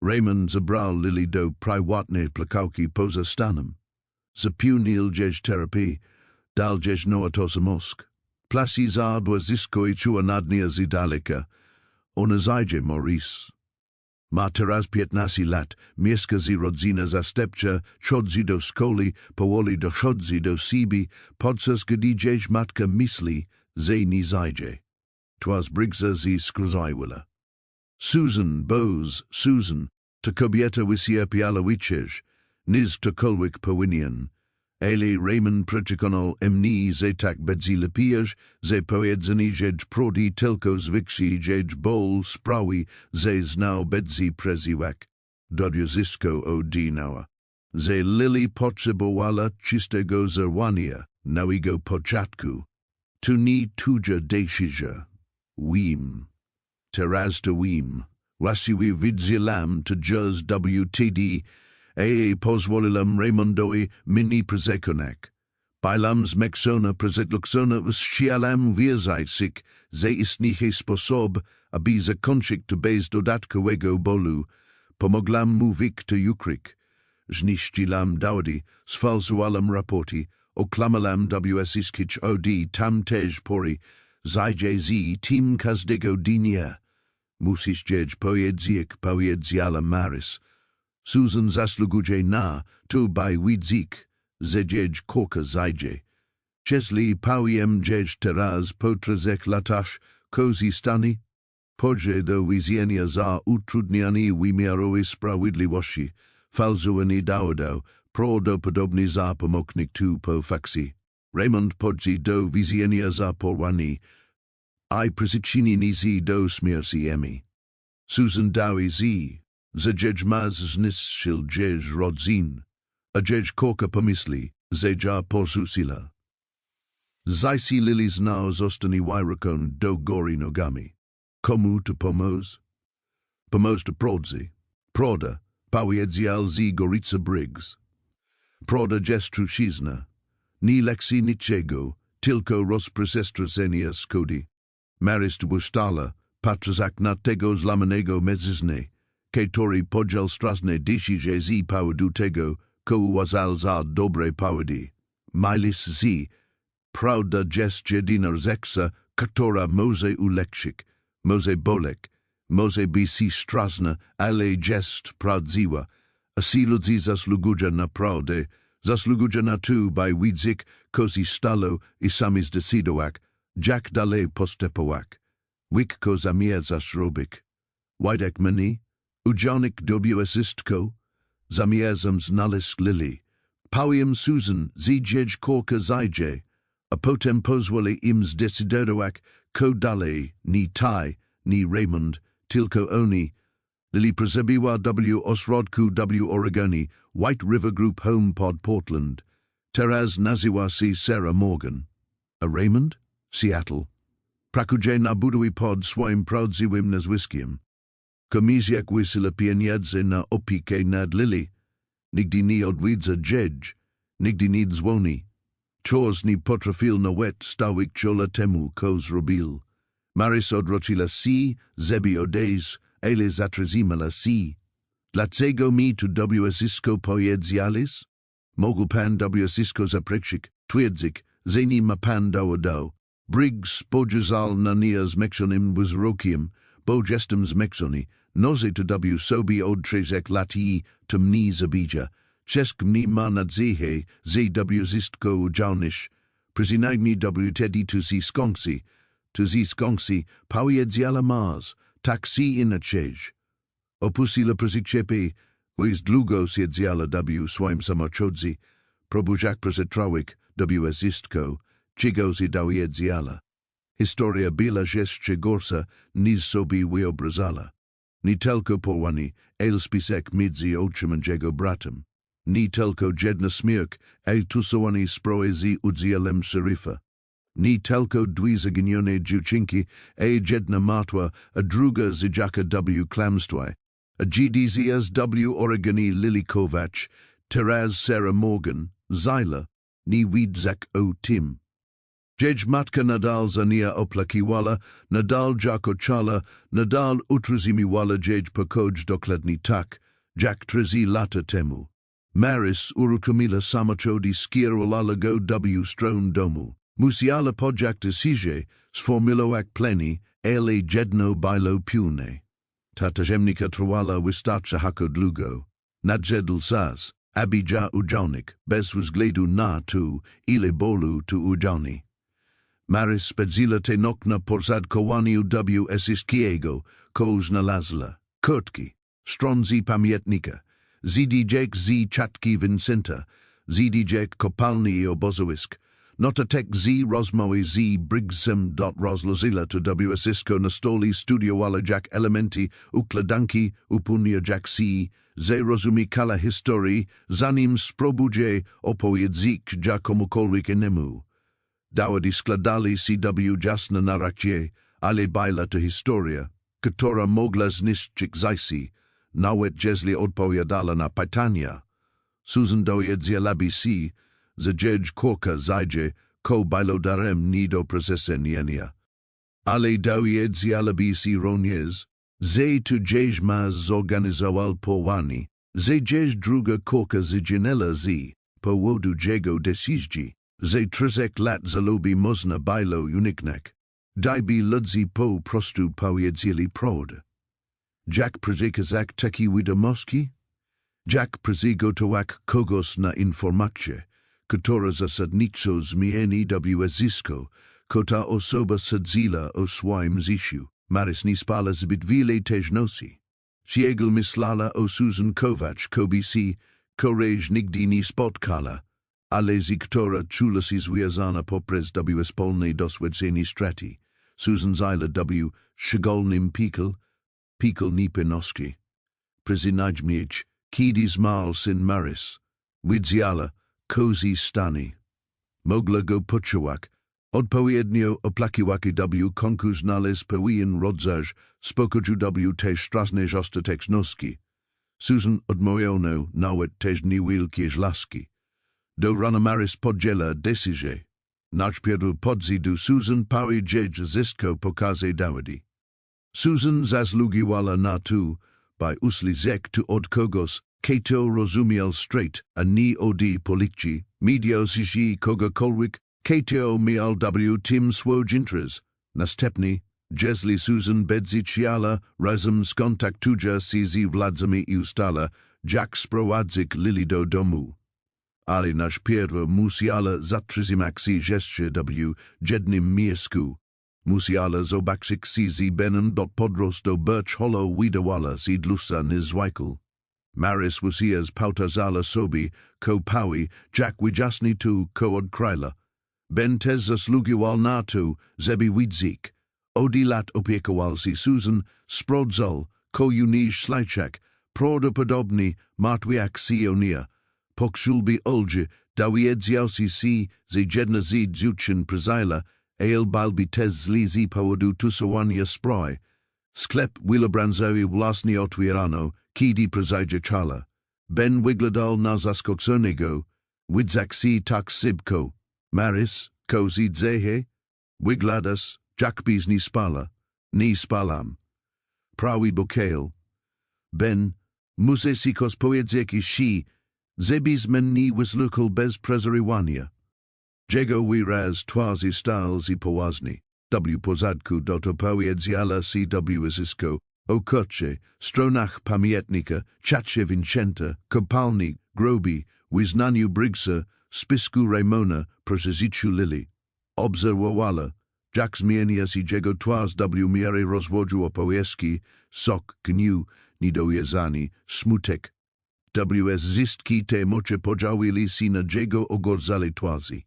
Raymond zabrał Lili do prywatnej placówki poza stanem. Zapełnił jej terapię, dal jej noatosa mózg. Plasi zadła zyskuje nadnia z daleka, ona zajdzie Maurice. Ma teraz 15 lat, mieszka z rodzina zastępcza, chodzi do szkoły, powoli dochodzi do siebie, podczas gdy jej matka myśli, że nie zajdzie. Twas Briggsa z skrzywila. Susan, to kobieta wysierpiała wichesz, niż ktokolwiek powinien. Ale Raymond przekonał mnie, że tak będzie lepiej, że powiedzenie, że prodi tylko zwyksi, że bol sprawi, że znał będzie przeżywać. Do zysko odinała. Że Lili potrzebowała czystego zerwania, nowego początku. Tu nie tuja decyzja. Wiem. Teraz to wiem. Właściwie widziałam to już wtedy, pozwoliłam Raymondowi mnie przekonać. Bailam z Meksona przekonać wstrzymałem wierzać, że istnieje sposób, aby zakończyć to bez dodatkowego bólu. pomoglam mu wiktor ukryk, zniszczylam dowody, sfalsowałem raporty, oklamalam wsiskich od tam też pory, zajdzie z tym każdego dnia. Musisz dzieć pojedziala Maris. Susan zasługuje na to by widzik, zedź korka zajdzie. Jeśli powiem dzieć teraz po 3 latach korzystani, pójdzie do więzienia za utrudnianie wymiaru sprawiedliwości, falsowanie dowodu, prawdopodobnie za pomocnik tu po fakcji. Raymond pójdzie do więzienia za porwanie, I przyczynienie z do śmierci. Susan Dwie zedź maz zniszczył dzieć rodzin, a dzieć korka pomyśli, zedźa porsusila. Zajsi lili znał zostanie wyrokon do góry nogami. Komu to pomoz? Pomoz to prodzy. Proda, pojedzial z Gorica Briggs. Proda trucizna. Ni lekcji niczego, tylko rozprzestrzeżenia szkody. Maris to ustala, patrzak na tego zlamanego mężczyznę, który podział straszne decyzje z powodu tego, ko uważał za dobre powody. Milis z prawda jest jedyna zeksa, która może uleczyć, może bolek, może być straszna, ale jest prawdziwa. A si ludzi zasługują na prawdę, zasługują na to, by widzik, kozi stalo i sami zdecydować, jak dalej postępować. Wik ko zamierzać robić. Wydek mnie, udziałnik wsistko, zamierzam znaleźć Lily. Powiem Susan, zjedź korka zajdzie, a potem pozwolę im zdecydować, ko dalej, ni Ty, ni Raymond, tylko oni. Lily przebywa w ośrodku w Oregoni, White River Group Home pod Portland. Teraz nazywa się Sarah Morgan. A Raymond? Seattle. Pracuje na budowie pod swoim prawdziwym nazwiskiem. Komizjak wysila pieniądze na opiekę nad Lily. Nigdy nie odwiedza dzieć, nigdy nie dzwoni. Wciąż nie potrafił nawet stawić czoła temu, ko zrobił. Maris odwróciła się, żeby odejść, ale zatrzymała się. Dlaczego mi tu wsisko pojedzialis? Mogł pan wsisko zaprzeczyć, twierdzić, że nie ma pan dowodu. Briggs podział na nie zmęczonym wzrokiem, bo jestem zmęczony, noże to sobie od 3 lat i to mnie zabija. Czesk mnie ma nadzieję, że wsisko udziałnisz. Przynajmniej wtedy tu z skąsy, pojedziala maz, tak si inaczej. Opustila przyczepy, wyz długo siedziała w swoim samochodzi, próbujak przetrwać wsisko, czego si dojedziala. Historia bila jeszcze gorsza niż sobie wyobrazala. Nie tylko porwanie, ale spisek między ojcem i jego bratem. Nie tylko jedna śmierć, ale tusowanie zbroje z udziałem szeryfa. Nie tylko 2 zaginione dziewczynki, a jedna martwa, a druga zjaka w kłamstwie. A GDZS w Oregoni Lily Kovac, teraz Sarah Morgan, Zyla, nie widzak o tym. Dzieć matka nadal za nia oplakiwala, nadal jakochala, nadal utrzymywała dzieć pokoć dokładnie tak, jak 3 lata temu. Maris uruchomila samochody skierowała go w stronę domu. Musiała podjąć decyzję, sformułować plany, ale jedno było pewne. Ta tajemnica trwała wystarczająco długo. Nadszedł czas, aby udziałnik, bez względu na to, ile bólu to udziałni. Maris spędziła te noc na porządkowaniu wsiskiego, ko znalazła. Kurtki, stronzy pamiętnika, zdjęć z czatki Vincenta, zdjęć kopalni i obozowisk, notatek z rozmowy z Briggsem. Rozlożyła to wsisko na stole studiowała jak elementy układanki upunia jak si, że rozumikala historii, zanim spróbuje opowiedzieć ja komukolwiek innemu. Dowody składali się jasne narracje, ale była to historia, która mogła zniszczyć zajsi, nawet jeśli odpowiadała na pytania. Susan dojedziała się, że dzieć korka zajdzie, ko było darem nie do przesunięcia. Ale dojedziała się również, Ze tu dziś ma zorganizował połanie. Ze dziś druga korka zaginęła z powodu jego decyzji. Ze trzech lat zalobi można było uniknąć. Dwie ludzi po prostu powiedzieli prawdę. Jak przekazać taki wiadomości? Jak przygotować kogoś na informację, która zasadniczo zmieni zjawisko, kota osoba sadzila o swoim życiu. Maris nie spala zbyt wiele też nosi. Siegel myślała o Susan Kovacs kobisi, courage nigdy nie spotkala, ale z która czula się związana poprzez wspólne doświadczenie straty. Susan zajla szczególnym pikal niepenoski. Przyznać mieć, kiedy zmal syn Maris, widziała, kozi stani. Mogła go poczuwać, odpowiednio oplakiwać konkurs znaleźć pewien rodzaj spokoju też straszne ostatek noski. Susan odmówiono nawet też niewielkie laski. Do rana Maris podziela decyzję. Najpierw podzidu Susan powiedzieć zysko pokaże dowody. Susan zasługiwała na to, by uślizek tu od kogoś, kto rozumiał straight, a nie odi policji, medio się kogokolwiek, kto miał tym swój interes. Następnie, jeśli Susan bedzieciala razem skontaktuje się z władzami ustala, jak sprowadzić Lili do domu. Ale najpierw musiała zatrzymać się jeszcze jednym miejscu. Musiała zobaczyć się z Benem do podrostu Birch Hollow widywała się dlusa niezwykle. Maris wasias powtarzała sobie, ko pawi, jak wyjaśni tu ko odkryła. Ben też zasługiwał na to, żeby widzieć. Od lat opiekował się Susan, sprawdzał, ko uniż śledzak, prawdopodobnie martwiak się o niej. Pokrzulby olży, dowiedział się, że jedna z dziewczyn przyzajla, balbi też zli z powodu tusowania spray. Sklep Willobranzowi własnie otwierano, kiedy przyjeżdżała. Ben wyglądał na zaskoczonego, widzak się tak szybko. Maris, kozi dzehe, wyglądasz, jakbyś nie spala, nie spalam. Prawi bokail. Ben, muszę si kos powiedzieć si, żebyś mnie wysłuchał bez przerywania. Jego wyraz twarzy stał się poważny. Porządku do to powiedziała si zysko, o kocie, stronach pamiętnika, czacie Vincenta, kopalni, grobi, wyznaniu Briggsa, spisku Ramona, procezichu Lili. Obserwowała, jak zmienia się jego twarz miary rozwoju opowieści, sok, gniu, niedowierzanie, smutek. Zistki te mocze podziałili się na jego ogorzale twarzy.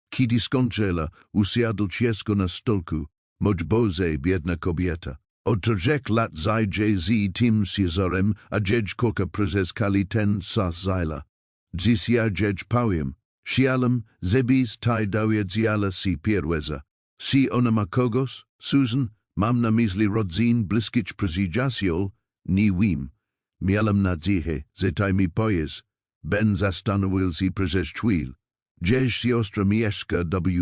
Kiedy skończyła, usiadł ciężko na stolku, moć boze biedna kobieta. Od 3 lat zajdzie z tym Cezarem, a dzieć korka przyzeskali ten sas zajla. Dziś ja dzieć powiem, sialam, zebis taj dowiedziała si pierweza. Si ona ma kogoś, Susan, mam na myśli rodzin bliskich przyjaciół, nie wiem. Miałam nadzieję, że taj mi powiesz. Ben zastanowił się przez chwilę. Dziś siostra mieszka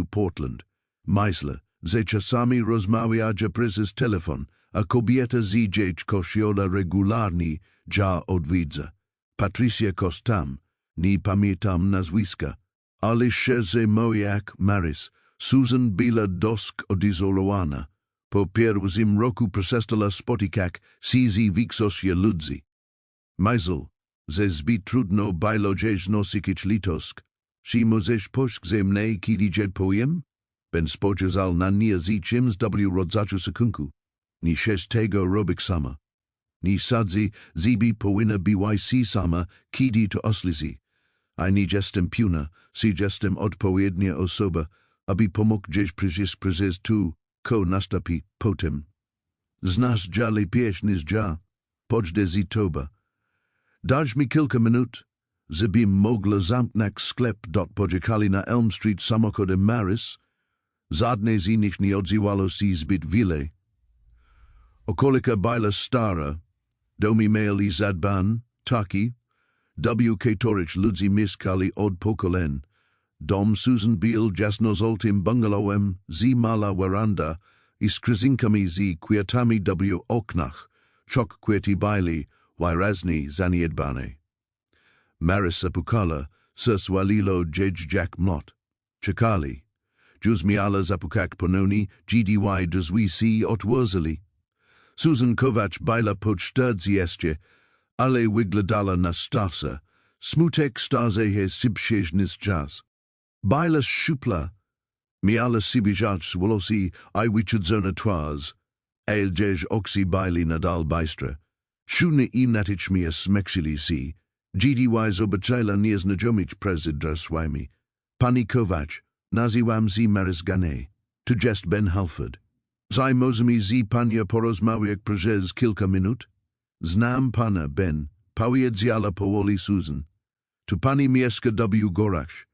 Portland. Myślę, że czasami rozmawia przez telefon, a kobieta z dzieć kościoła regularnie ja odwiedza. Patricia Kostam, nie pamiętam nazwiska, ale że jak Maris, Susan była dosk odizolowana. Po pierwszym roku przestała spotykać się z większością ludzi. Myślę, że zbyt trudno było nosić litość. Si możesz poszk ze mnie kiedy dzień powiem? Ben spoczezal na nie z czymś rodzaju sekunku. Ni tego robić sama. Ni sadzi zibi powinna bywać sama, kiedy to oslizi. A nie jestem piuna, si jestem odpowiednia osoba, aby pomógł gdzieś przyjść tu, ko nastapi potem. Znasz ja lepiej niż ja, poczdę z toba. Daj mi kilka minut, żebym mogła zamknąć sklep. Poczekali na Elm Street samochodem Maris. Żadne z nich nie odzywało się zbyt wiele. Okolica była stara, domy mieli zadban, taki, których ludzi mieszkali od pokoleń. Dom Susan był jasnozoltym bungalowem z mala weranda i skryzinkami z kwiatami w oknach, całkowicie baili, wyraźnie zaniedbane. Maris zapukala, seswalilo Jack mlot. Czekali. Juzmiala zapukak pononi, Dwie Dwie si otwozali. Susan Kovac baila poczterdzi jeszcze, ale wygledala na stasa, smutek staze he sibszeżnis czas. Baila szupla, miala sibijacz wolosi I wichudzona twaz, ailjeż oxy baili nadal baistra. Shune imnatich mia smexili si, Dwie zobaczyla nieznajomych prezydraswami. Pani Kovac, naziwam zi maris gane, to jest Ben Halford. Zai mozami zi pania porozmawiak przez kilka minut? Znam pana Ben, powiedziala powoli Susan. Tu pani mieska w Gorach.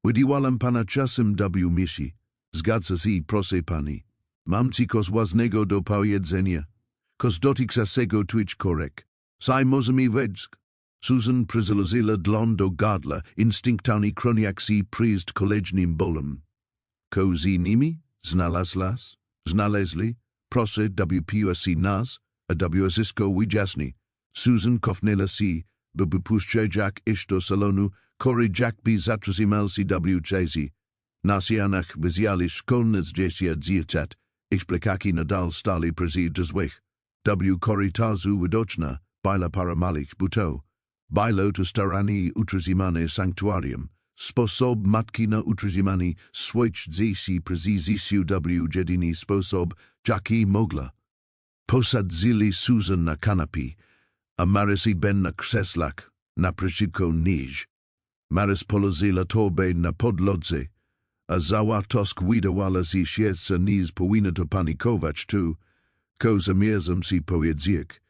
Wydiwalam pana czasem w misi. Zgadza si proszę pani. Mam ci kos ważnego do powiedzenia. Kos dotychczasego twitch korek. Zai mozami wedsk. Susan przyzalazila dlon do gardla, instynktownie kroniak si przyjść kolejnym bolem. Ko zi nimi? Znalazlas? Znaleźli? Proszę WPUSC nas, a WSisko wyjasni. Susan kofnela si, by wypuszczać iść do salonu, kory jakby zatrzymal si WCZ. Nasianach wyzjali szkolne zdjęcia dzieciat, eksplikaki nadal stali przy drzwiach. Korytarzu widoczna, baila paramalik buto. Bailo to starani utrzymane sanktuarium. Sposob matki na utrzymanie swoich dzieci przy zisiu jedyny sposob, jaki mogla. Posadzili Susan na kanapie, a Maris I Ben na krzeslach, naprzeciwko nich. Maris położyła torbę na podlodze, a załatosk widywała si świeca niż powinna to pani Kovac tu, ko zamierzam si powiedzieć.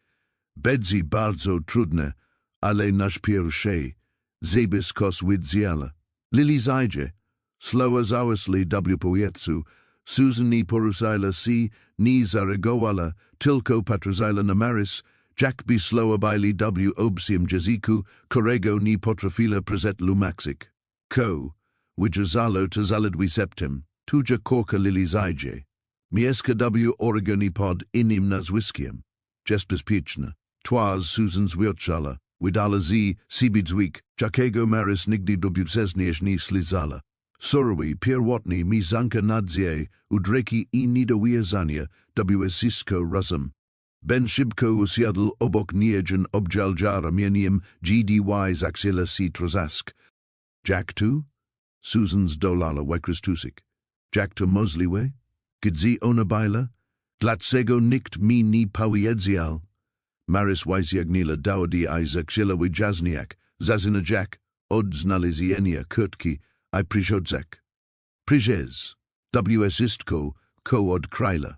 Bedzi bardzo trudne, ale nasz pierwszy, zebiskos widziała. Lili zajdzie, slowa załasli w powietrzu, Susan ni porusila si, ni zareagowała, tylko patrzyła na Maris, Jack by slowa baili w obcym języku, którego ni potrafiła przetłumaczyć. Ko, wyjrzalo to zaledwie septem, tuja korka Lili zajdzie. Mieska w Oregoni pod innym nazwiskiem. Jest bezpieczna. Twas Susan's wierchala. Wydala zi, sibidzwik, jakiego Maris nigdy dobudzeżniesz nie slizala. Sorwi pierwotnie mi zanka nadzie, udreki I niedowierzania, wesisko razem. Ben szybko usiadł obok niejen objalja ramieniem, Dwie zaksila si trozask. Jack tu? Susan's dolala wekristusik. Jack to możliwe? Gdzi ona baila? Dlaczego nikt mi nie powiedział? Maris wyjagnila dowody I zaksila wyjazniak, zazina Jack, od znalezienia kurtki I przychodzek. Przyjez, wesistko, ko od krajla.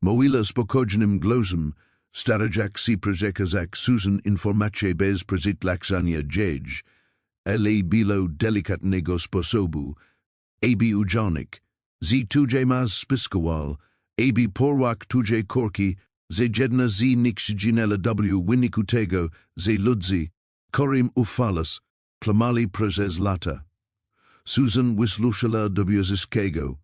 Moila spokojnym głosem, stara Jack si przyjekazak Susan informacje bez przytlaczania dzieć, ale bilo delikatnego sposobu, aby ujonik, zi tuje maz spiskowal, aby porwak tuje korki, ze jedna zi niksijinela wynikutego, ze ludzi, korim ufalas, klamali przez lata. Susan wysluszala wziskiego,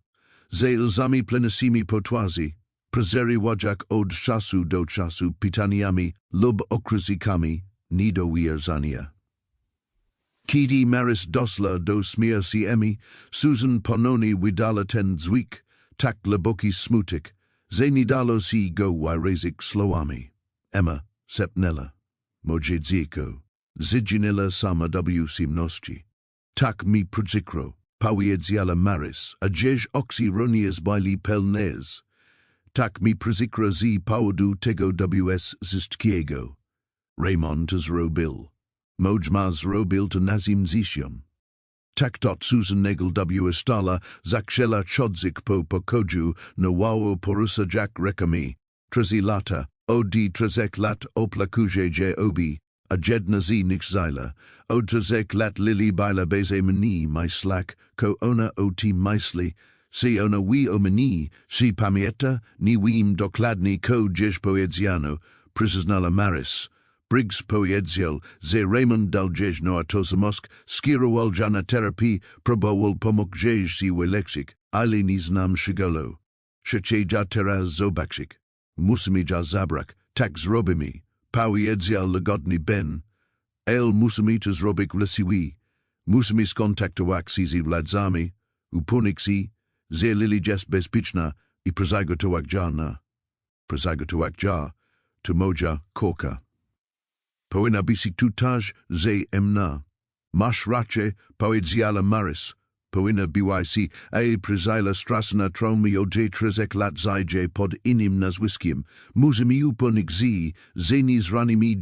ze ilzami plenasimi potwazi, prezeri wajak od czasu do czasu pitaniami lub okryzikami, ni do wierzania. Kiedy Maris dosla do śmierci Susan pononi wydala ten dźwięk, tak głęboki smutek, że nie dało si go wyrazić słowami. Emma sepnęła, moje dziecko, zaginęła sama w ciemności. Tak mi przykro, powiedziała Maris, a gdzieś oksironias baili pełnez. Tak mi przykro z powodu tego wszystkiego. Raymond zrobił. Mojma zrobił to nazim zisium. Tak dot Susan negel stala zakshela chodzik po pokoju no wawo porusa Jack rekami, trezi lata, od trzech lat oplakuje je obi, a jedna z nich zajla, od trzech lat Lili baila beze mni myslak, ko ona o ti mysli, si ona wi o mni, si pamięta, ni wim dokladni ko dziś poedziano, przyznala Maris. Briggs poedziel, ze Raymond daljeż no atosamosk, skierowal jana terapii, probowal pomokjeż si weleksik, ale nie znam shigolo. Sheche ja teraz zobaksik. Musimy ja zabrak, tak zrobimy, pojedzial lagodny ben, musimy to zrobić lesiwi, musimy skontaktować się z władzami, upomnieć się, że lili jest bezpieczna i przygotować na. Przygotować to moja koka. Powinna być tutaż zemna. Masz rację, powiedziała Maris. Powinna byś przyzajla strasna tromi o 3 lat zajdzie pod innym nazwiskiem. Musimy upomnieć się, że nie zranimy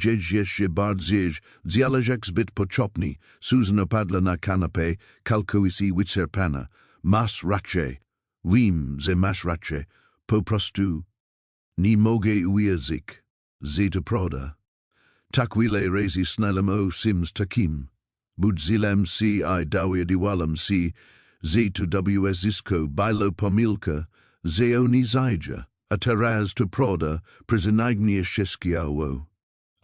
się bardziej, zależek zbyt pochopny. Susan opadła na kanapę, całkowicie wyczerpana. Masz rację. Wiem, że masz rację. Po prostu nie mogę uwierzyć, że to prawda. Tak wiele razy snalem o sims takim. Budzilam si I dowiadywałam si, że to zysko było pomyłka, że oni zajdzie, a teraz to prawda, przyznanie wszystkiego.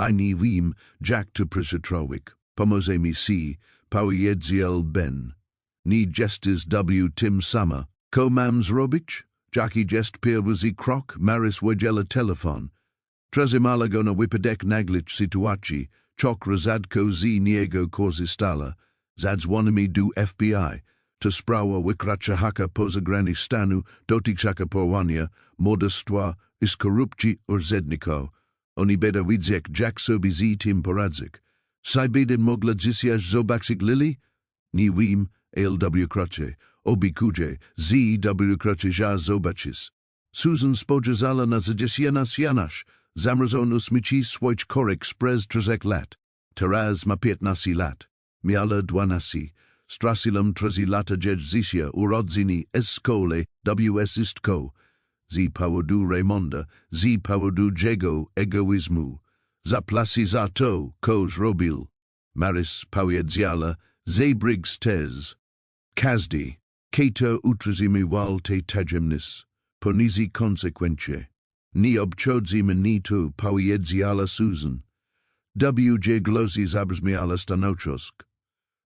I nie wiem, jak to przytrowić. Pomoże mi si, pojedziel ben. Nie jestes tym sama. Co mam zrobić? Jaki jest pierwszy krok? Maris wiedziała telefon. Trzymała go na wypadek nagle sytuacji. Chok rzadko z niego korzystała. Zadzwonimy do FBI. To sprawa wykracza haka poza granic stanu, dotychczaka porwania, morderstwa i korupcji urzędników. Oni będą widzieć, jak sobie z tym poradzić. Sajbeden mogła dzisiaj zobaczyć Lili? Nie wiem, LW Krocie. Obikudzie, ZW Krocie ja zobaczysz. Susan spojrzała na zdziwienie zamrożono smyci swój korek sprez 3 lat. Teraz ma 15 lat. Miała 12. Straciłam 3 lata życia urodziny szkole wsistko. Z powodu Raymonda, z powodu jego egoizmu. Zapłaci za to, co zrobił. Maris powiedziała, że Briggs tez. Każdy, kto utrzymuje waltę tajemnic, poniesie konsekwencje. Nie obchodzi mnie to, powiedziała Susan. Glozy zabrzmiała stanowczosk.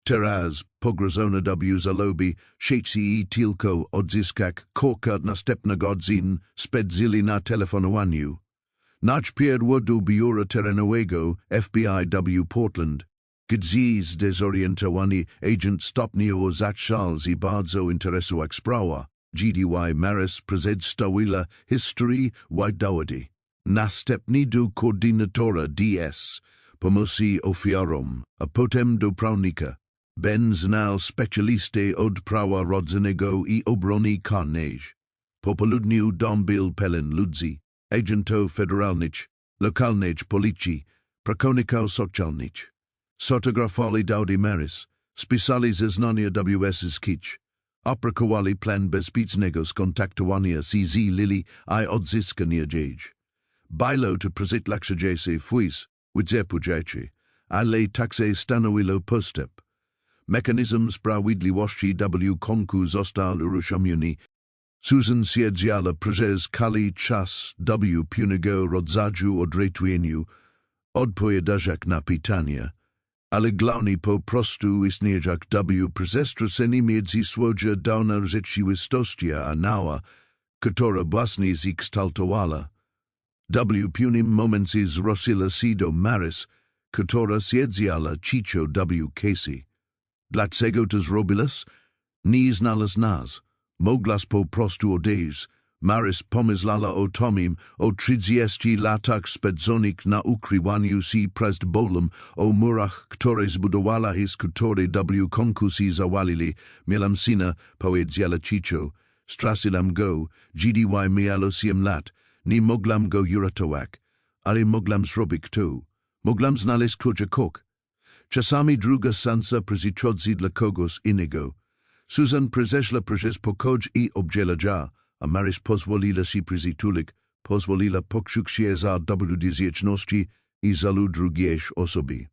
Teraz pogrozona zalobi, szejci tylko odzyskać korka następnego godzin spedzili na telefonowaniu. Najpierw do biura terenowego FBI Portland, gdzie zdezorientowany agent stopniowo zaczął się bardzo interesować sprawa. Dwie Maris przedstawiła historię dowody. Następnie do koordynatora DS, pomocy ofiarom, a potem do prawnika. Ben znał specjalistę od prawa rodzinnego i obrony karnej. Po południu dom był pełen ludzi, agentów federalnych, lokalnych policji, pracowników socjalnych. Sotografowali dowody Maris, spisali zeznania WS Kitch. Oprakowali plan bezpiecznego skontaktowania się z Lili I odzyskania jej. Było to przyzwyczajenie się wpłys, wydziepujacie, ale także stanowilo postęp. Mechanizm sprawiedliwości W konku został uruchomiony. Susan stwierdziła przez kali czas W pewnego rodzaju odrętwieniu, odpowiadać na pytania. Ale głównie po prostu istniejak W przestraszenie między swoją dawną rzeczywistością a nową, która właśnie zkształtowała. W pewnym momencie zwróciła się do Maris, która stwierdziła cicho W Casey. Dlaczego to zrobiłaś? Nie znalazł nas. Mogłaś po prostu odejść. Maris pomyślała o Tomim, o 30 latach spędzonych na ukrywaniu się przed bólem, o murach, które zbudowała i z które W konkursy zawalili. Miałam syna, powiedziała cicho. Straciłam go, gdy miało 8 lat. Nie mogłam go uratować, ale mogłam zrobić to. Mogłam znaleźć kok. Czasami druga szansa przychodzi dla kogoś innego. Susan przeszła przez pokoju i obdziela, a Maris pozwoliła się przytulić, pozwoliła poczuć się za dobrodziejności i zalu drugiej osoby.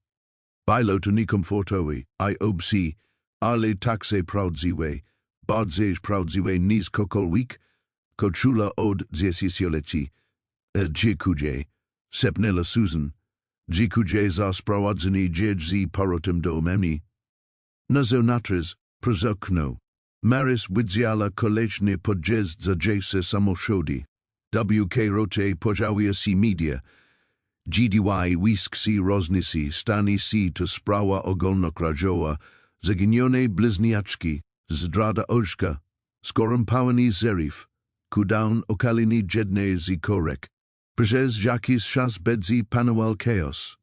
Było to niekomfortowe, I obsi, ale także prawdziwe, bardziej prawdziwe niż cokolwiek, co czula od 10-leci. Dziękuję, szepnęła Susan. Dziękuję za sprowadzenie z powrotem do mnie. Nazonatres, przez okno. Maris widziała kolejny podjazd za Jesse samochody. W kierocie pojawiła się media. Dwie wisksi roznisi stani si to sprawa ogólnokrajowa, zaginione bliźniaczki, zdrada ojczka, skorumpowani zerif, kudown okalini jedne zikorek, przez jakis szas bedzi panual chaos.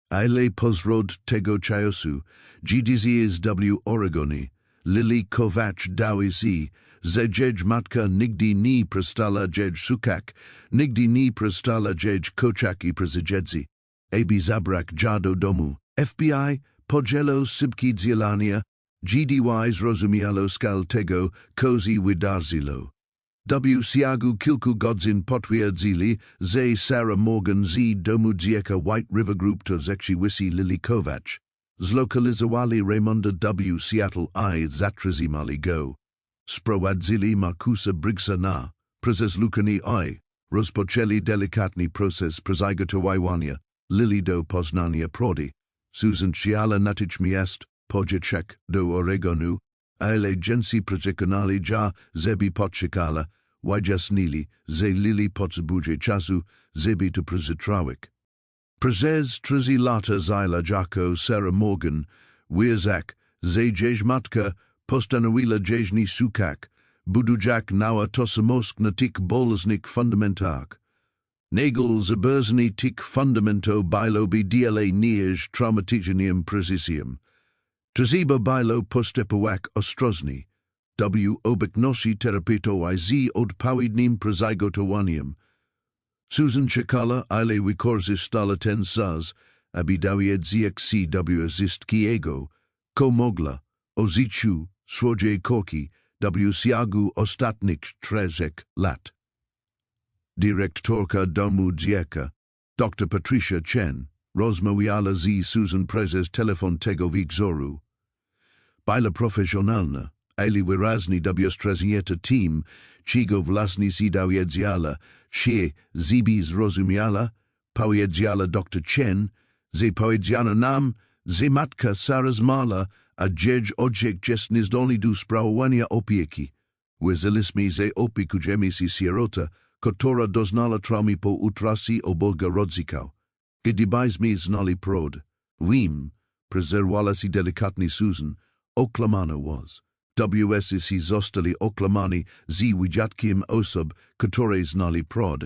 Ile pozrod tego czasu, gdzieś w Oregoni, Lili Kovach Dwie zedź matka nigdy nie przestała dźeć sukak, nigdy nie przestała dźeć koczak I prezyjedzi. Aby zabrak do domu. FBI podzielo szybki dzielania, GDY zrozumialo skal tego, kozi wydarzilo. W siagu kilku godzin potwierdzili, że Sarah Morgan z domu dziecka White River Group to rzeczywiści Lili Kovach. Zlokalizowali Raymonda W. Seattle I zatrzymali go. Sprowadzili Marcusa Briggsa na, przez Lukani I, rozpoczęli delikatny proces przygotowania, Lili do Poznania prodi. Susan Ciala natychmiast podzieczek do Oregonu, ale agencji przekonali ja, żeby poczekala, wyjaśnili, że Lili potrzebuje czasu, żeby to przetrwać. Przez 3 lata zajla jako Sarah Morgan, wyjazak, że matka postanowiła jeźni sukak, budujak nała tosamosk na tych bolesnych fundamentach. Nagel zaberzny tych fundamento bilo by dla nij traumatycznym prezycjem. Trzeba bilo postępować ostrożnie. W obecności terapeuty z odpowiednim przygotowaniem. Susan czekała, ile wykorzystała ten czas, aby dowiedzieć się w wszystkiego, co mogła, o życiu swojej córki w ciągu ostatnich 3 lat. Dyrektorka domu dziecka, Dr. Patricia Chen, rozmawiała z Susan przez telefon tego wieczoru. Była profesjonalna, ale wyraźnie dostrzegnięta tym, czego właśnie się dowiedziała, się zibi zrozumiała, powiedziała Dr. Chen, że powiedziano nam, że matka Sarah zmarła, a dzień odziek jest niezdolny do sprawowania opieki. Wiedzieliśmy, że opiekujemy się sierota, która doznała traumy po utracie obojga rodziców. Gdybyśmy znali prod, wiem, prezerwała się delikatnie Susan, oklamana was. WSC zostali oklamani z wyjątkiem osób, które znali prod.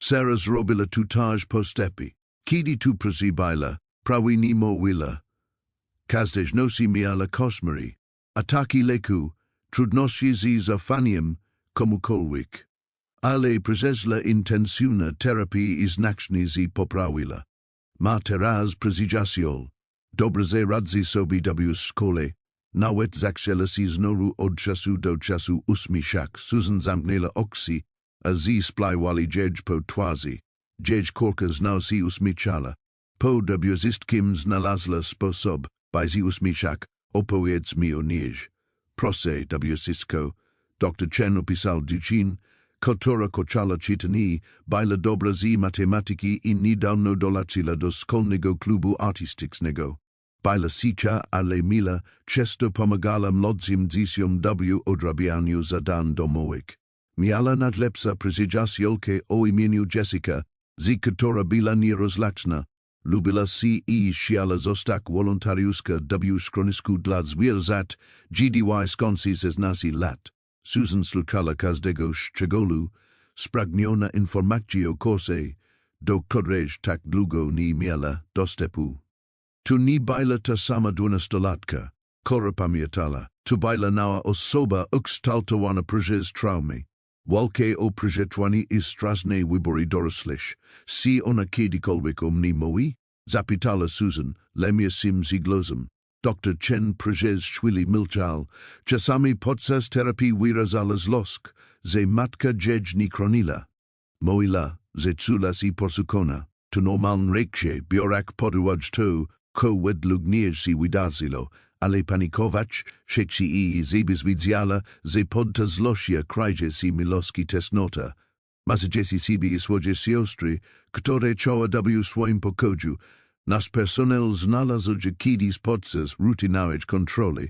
Sarah zrobiła tutaj postępy. Kiedy tu przybyła, prawie nie mówiła. Każdej nocy miała koszmary, ataki leku, trudności z zaufaniem komukolwiek. Ale przez la intensywna terapii znacznie się poprawiła. Ma teraz przyjaciół. Dobrze radzi sobie w szkole. Nawet zachciała się znowu od czasu do czasu uśmieszać. Susan zamknęła oczy, a z spływali dzień po twarzy. Dzień korka znał się uśmieszała. Po wszystkim znalazła sposób, by się uśmieszać. Opowiedz mi o niej. Proszę w wszystko. Dr. Chen opisał dziewczyn, która koczala czytanie, była dobra z matematyki I niedawno dołączyła do szkolnego klubu artystycznego. Była sicza, ale mila, często pomagała młodszym dzieciom w odrabianiu zadań domowych. Miała najlepsza przyjaciółkę o imieniu Jessica, z która była nierozlaczna. Lubiła się I chciała zostać wolontariuszka w schronisku dla zwierząt, GDY skądś ze 16 lat. Susan słuchała każdego szczegółu, spragniona informacji o kursie, do której tak długo nie miała dostępu. Tu nie była ta sama 12-latka, która pamiętała. Tu była nowa osoba ukształtowana przez traumy. Walkę o przeżyciu I straszne wybory dorosłych. Si ona kiedykolwiek o mnie mówi? Zapytała Susan, lemie sim z głosem. Dr. Chen przez chwilę milczał. Czasami podczas terapii wyrazała złość, że matka dzień nie chroniła. Mówiła, że czula się porsukona. To normalne rzeczy, biorąc pod uwagę to, co według niej się wydarzyło, ale panikować, się I zebis widziała, że podczas zlościa krajdzie się miloski tesnota. Masadziesi sobie swoje siostry, które czoła w swoim pokoju. Nasz personel znalazł kiedyś podczas rutynowej kontroli.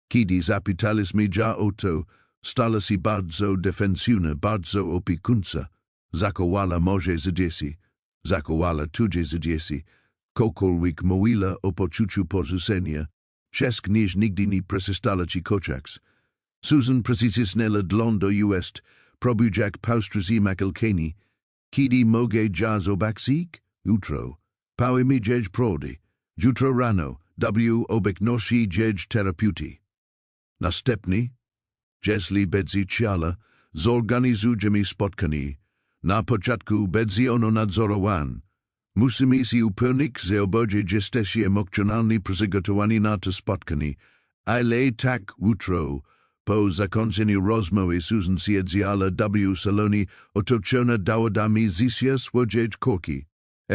Kiedy zapytaliśmy ja o to, stała się bardzo defensywna, bardzo opiekuńcza. Zachowała może z dzieci. zakołala tudzie zdziesi, kokolwiek moila o poczuciu porzucenia, czesk niż nigdy nie przestała ci koczaks. Susan precisnęła dlon do jest, probujak paustryzimak alkeni, kiedy mogę ja zobaczyć? Jutro. Pały mi dzień prody. Jutro rano, obecności dzień terapeuty. Następny, jeśli będzie ciała, zorganizujemy spotkanie. Na początku będzie ono nadzorowane. Musimy się upewnić, że oboje jesteście emocjonalnie przygotowani na to spotkanie, ale tak jutro, po zakończeniu rozmowy Susan stwierdziła salonie otoczona dowodami zisia swoich korki.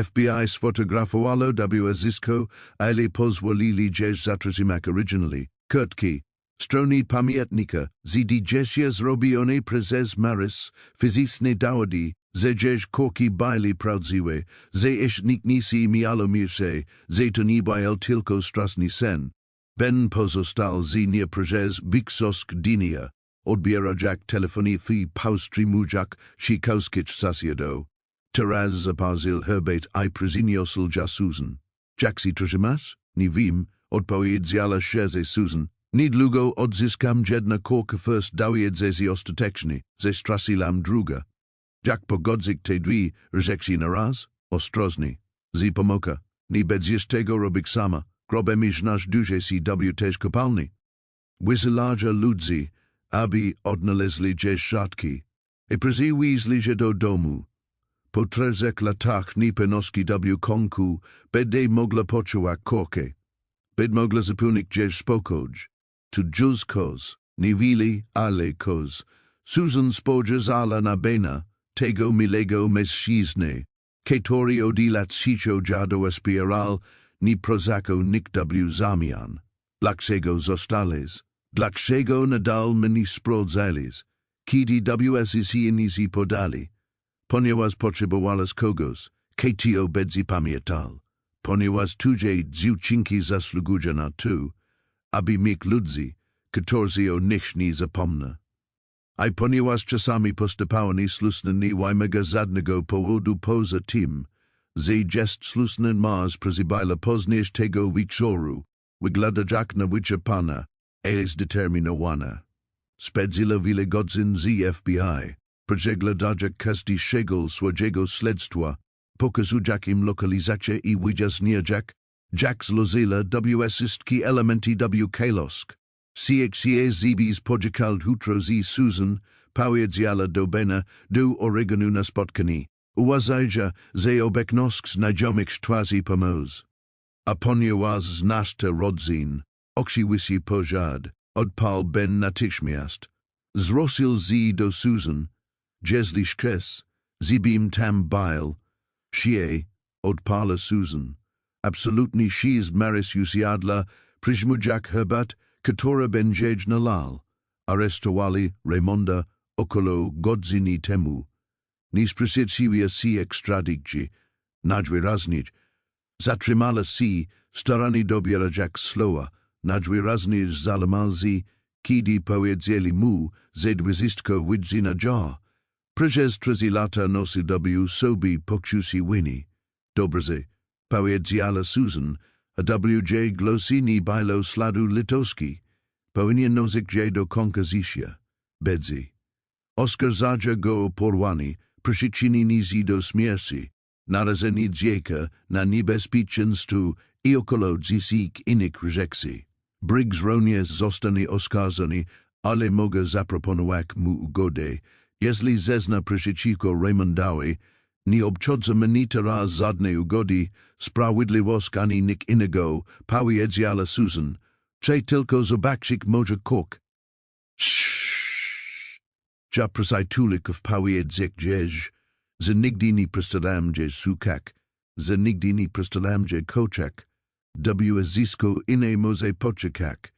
FBI sfotografowało zjawisko, ale pozwolili gdzieś zatrzymać oryginalnie. Krótki, strony pamiętnika, zdjęcia zrobione przez Maris, fizyczne dowody, że gdzieś korki były prawdziwe, że ich nikt nie miało się, że to nie był tylko straszny sen. Ben pozostał nie przez większość dnia, odbierajak telefonii w paustrimujak Sikowskich sasjedo. Teraz zapazil herbet I przyniosł ja Susan. Jak si trzymasz? Nie wiem, odpowiedziała szczerze Susan. Niedługo odzyskam jedna korka first dowiedzę się ostatecznie, że straciłam druga. Jak pogodzik te dwie rzeczy naraz? Ostrożnie. Zi pomoka. Nie będziesz tego robić sama. Grobemi znasz duże CW też kopalni. Wysyłaja ludzi, aby odnaleźli gdzieś szatki. I przywiezli je do domu. Po 3 latach niepewności w konku, będę mogła poczuwać korkę. Będę mogła zapewnić gdzieś spokój. Tu juz koz, niewiele, ale koz. Susan spojrzała na bena, tego milego mężczyzny, który od sicio do espiral, ni prozako nikt w zamian. Dlaczego zostales? Dlaczego nadal mnie sprawdzались? Kiedy WSC podali? Ponieważ potrzebowalas kogoś, kto będzie pamiętał. Ponieważ tudzie dziewczynki zasługują na to, aby mieć ludzi, którzy o nich nie zapomną. A ponieważ czasami postępowanie słuszne nie wymaga żadnego powodu poza tym, że jest słuszne masz przybyła poznać tego wieczoru, wygląda na wyczerpana, jest zdeterminowana. Spędzila wiele godzin z FBI, przeglądała każdy szczegół swojego śledztwa, pokazując im lokalizację i wyjaśniając, jak zlozila wszystkie elementy kalosk. CXCA zbis poczekał jutro z Susan, powiedziała do bena, do Oregonu na spotkanie. Uważajcie, że obecność znajomych twarzy pomoże. A ponieważ znasz te rodzin, oczywiście pożad, odpal ben natychmiast. Zrosil z do Susan, jeśli stres, zbim tam bail, sie, odpala Susan. Absolutnie she z Maris usiadla, przyjmujak herbat, która będzie nalal. Arestowali Raymonda okolo godziny temu. Nie sprzeciwia się ekstradycji, najwyraźniej. Zatrzymala się, starani dobierać słowa, najwyraźniej zalamalzi, kiedy powiedzieli mu, że wszystko widzi na ja. Przez 3 lata nosił sobie poczucie winy. Dobrze, powiedziała Susan, a WJ głosy nie było śladu litowski. Powinien nosić je do konkazysia. Bedzi. Oscar zadza go porwani, przyczynieni do śmierci, narażeni dziecka na niebezpieczeństwo i okolo dzisik innych rzeczy. Briggs również zostanie oskarżony, ale mogę zaproponować mu ugodę, jeśli zezna przeciwko Raymondowi, nie obchodzi mnie teraz żadnej ugody, sprawiedliwość ani nikt innego, powiedziała Susan, czy tylko zobaczyć może kork. Ja przytulików powiedzieć, że nigdy nie przestalam sukak, że nigdy nie przestalam koczak, zisco inne może poczekak.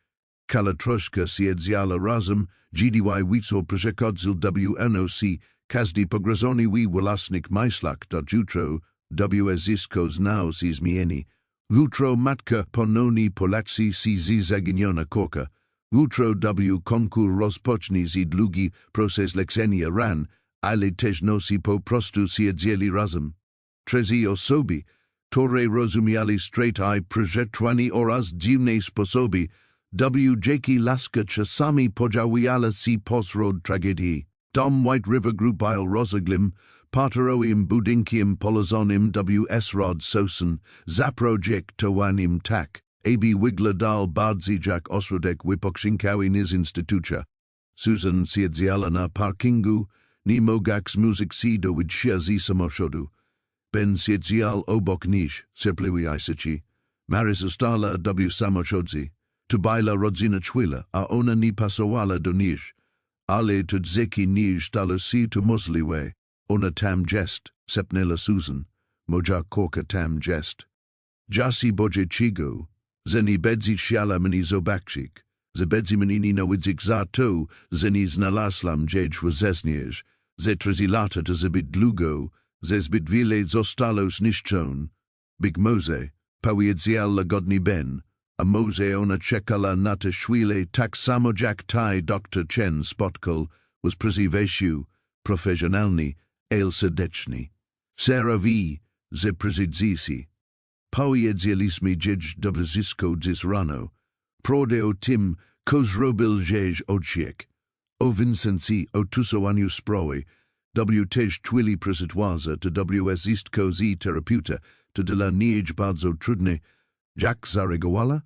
Kala troszkę stwierdziła razem, GDY wico przeszkodzil WNOC, każdy pogrozony własnych myślach do jutro, zisco znał się zmieni. Jutro matka ponownie Polacy się zaginiona korka. Jutro konkurs rozpocznie się długi proces leczenia ran, ale też nosi po prostu stwierdzili razem. trzeci osoby, które rozumiali straight eye przyjetwani oraz dziwne sposoby, dzięki laska czasami podziawiala si posrod tragedii. Dom White River Grupile Rosaglim, Parteroim Budinkiem Polozonim ws Rod Sosen, Zaprojek Towanim Tak, AB Wigladal Bardzijak Osrodek Wipokshinkawi Niz Institucia, Susan Siedzialana Parkingu, Nimogax Music Sido Widshia Zisamoshodu, Ben Siedzial Obok Nish, Sepliwi Isachi, Maris Ustala W Samoshodzi, Tubaila Rodzina Chwila, Aona Ni Pasowala Donish, Ale Tudzeki Nij Talasi to Mosliwe, Ona Tam Jest, Sepnela Susan, Moja Korka Tam Jest. Jasi Boje Chigo, Zeni Bedzi Shiala Mini Zobakshik, Zebedzi Menini Nawidzik Zato, Zeni Znalaslam Jej Wazesniej, Zetrezilata to Zebit Dlugo, Zezbit Vile Zostalos Nishchon, Big Mose, Pawiedzia Lagodni Ben, a Mose ona Chekala Nata Shwile Tak Samojak Tai Dr. Chen Spotkal was Preziveshu, Professionalni, El Sedechni. Sarah V. Ze Prezidzisi. Pawiedzialismi Jij Dobzisko Dzisrano. Prodeo Tim Kozrobil Jej Odsiek. O Vincenci O Tusoaniu Sproe. W Tej Twili Prezitwaza to WS East Kozi Terapeuta to de la Niej Bardzo Trudne. Jack Zarigawala?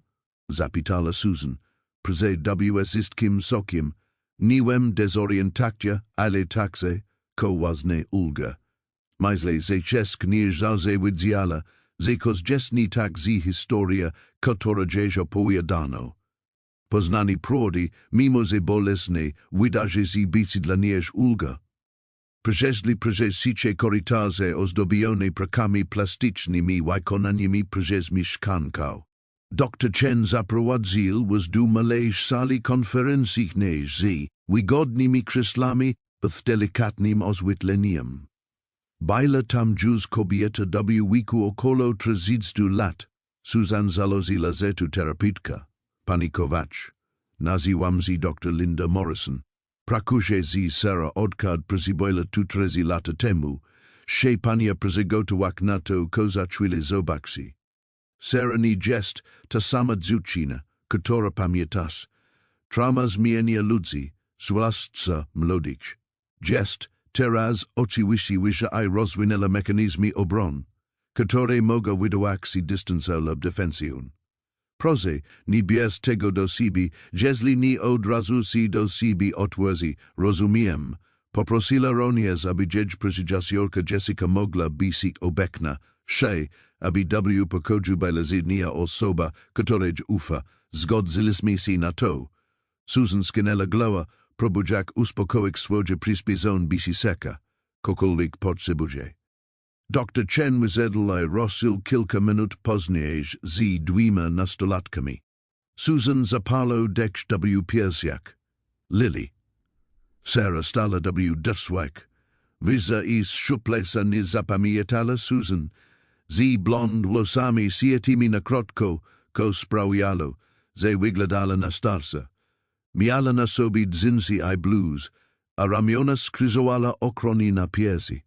Zapitala Susan. Preze WS Ist Kim Sokim. Niwem Desorientaktia Ale Taxe. Ko Wazne Ulga. Maisle Zechesk Nierzaze Widziala. Zekos Jesni Tak Zi Historia Kotora Jeja Poiadano. Poznani Prodi Mimo Ze Bolesne Widaje Zi Bitsidla Niej Ulga. Przezli sicie korytarze ozdobione prakami plastycznymi wykonanymi przez mieszkankał. Dr. Chen zaprowadził was do malej sali konferencyjnej z wygodnymi krzeslami w delikatnym oświetleniem. Była tam juz kobieta w wieku około 30 lat, Susan zalozila zetu terapeutka, pani Kovac, nazywam zi Dr. Linda Morrison. Prakuje zi Sarah odkad prezibojla tu 13 lata temu, she pania prezygotowak na to kozachwile zobaksi. Sarah ni jest ta sama dziewczyna, która pamiętasz. Trama zmienia ludzi, zwłaszcza młodych. Jest teraz oczywiście i rozwinęła mechanizmy obron, które mogą wydołać dystansowe defensjon. Proze, ni bez tego do siebie, jeśli ni od razu si do siebie otworzy, rozumiem, poprosila Roniez, aby dzieć prezydziaciorka Jessica mogla bisić obecna, she, aby w pokoju była zjednia osoba, której ufa, zgodziliśmy się na to. Susan skinęła glowa, próbując uspokoić swoje przyspieszone bisiseka, cokolwiek potrzebuje. Dr. Chen wyzedlaj rosil kilka minut później z dwiema nastolatkami. Susan zapalo dekś w piersiach. Lily. Sarah stala w dosłek. Wiza i szuplesa nie zapamiętala Susan. Z blond włosami sietimi na krótko, ko sprawiało, że wyglądała na starsza. Miała na sobie dżinsy i bluz, a ramiona skryżowała okroni na piersi.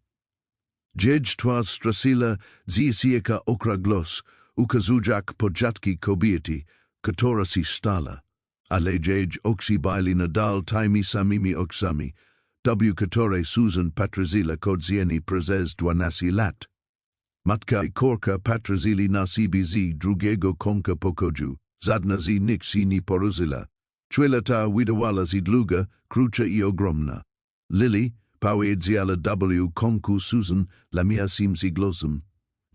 Dzieć twa strasila zisieka okra glos, ukazujak podziatki kobiety, która si stala, ale dzieć oksi baili nadal tajmi samimi oksami, w które Susan patrazila kodzieni prezes 12 lat. Matka i korka patrazili na CBZ drugiego konka pokoju, zadna zi niksi ni porozila. Chwila ta widawala zi długa, krucha i ogromna. Lily, Powiedziała w konku Susan, lamia simsi glosem.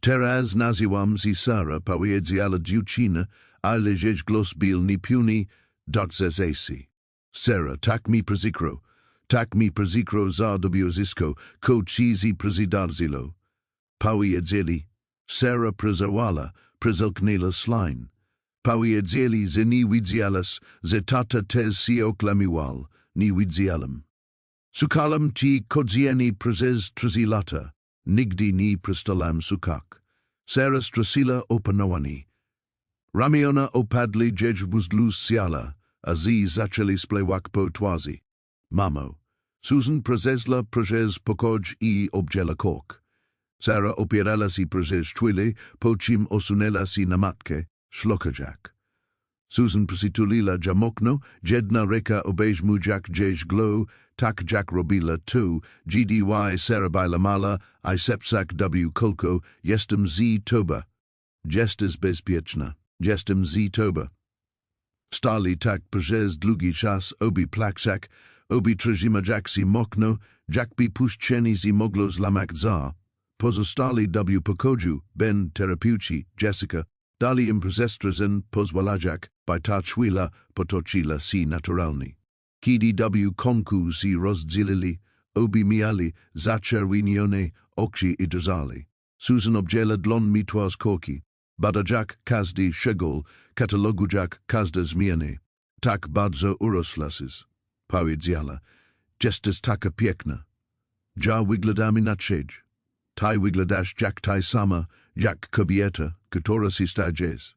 Teraz nazywam si Sarah, powiedziała dziewczyna, ale jej głos był niepełny, doczesejsi. Sarah, tak mi przykro za dobiozwisko, ko ci prezydarzilo. Powiedzieli, Sarah prezerwała, prezalknęła slain. Powiedzieli, że nie widzialas, że tata też si oklamiwal, nie widzialam. Sukalam ti kodzieni prezes 13 lata, nigdy ni prestalam sukak. Sarah strasila opanowani. Ramiona opadli jej wzdłuż siala, a zi zaczęli splewać po twarzy. Mamo, Susan prezesla prezes pokoj i objęła kok. Sara opierala si prezes twile, po czym osunęła si na matkę, szlokajak. Susan przytulila jamokno, jedna reka obejść mu jak gdzieś glow, tak jak robila tu, gdy Sara bailamala, I sepsak w kolko, jestem z toba. Jestem bezpieczna, jestem z toba. Stali tak przez długi czas, obi plaksak, obi trzymać si mokno, jakby puszczeni si moglo zlamać za. Pozostali w pokoju, Ben, terapeuci, Jessica, dali im prezestrazen pozwalajak, by ta chwila potoczyła si naturalni. Kiedy w konku si rozdzielili, obi miali zaczerwienione oczy I drzali. Susan objęła dłońmi twarz korki, badajak każdy szczegół, katalogujak każde zmiany. Tak bardzo urosłasis. Powiedziała, jesteś taka piękna. Ja wyglądam inaczej. Ty wyglądasz jak ta sama, jak kobieta, która si stajes.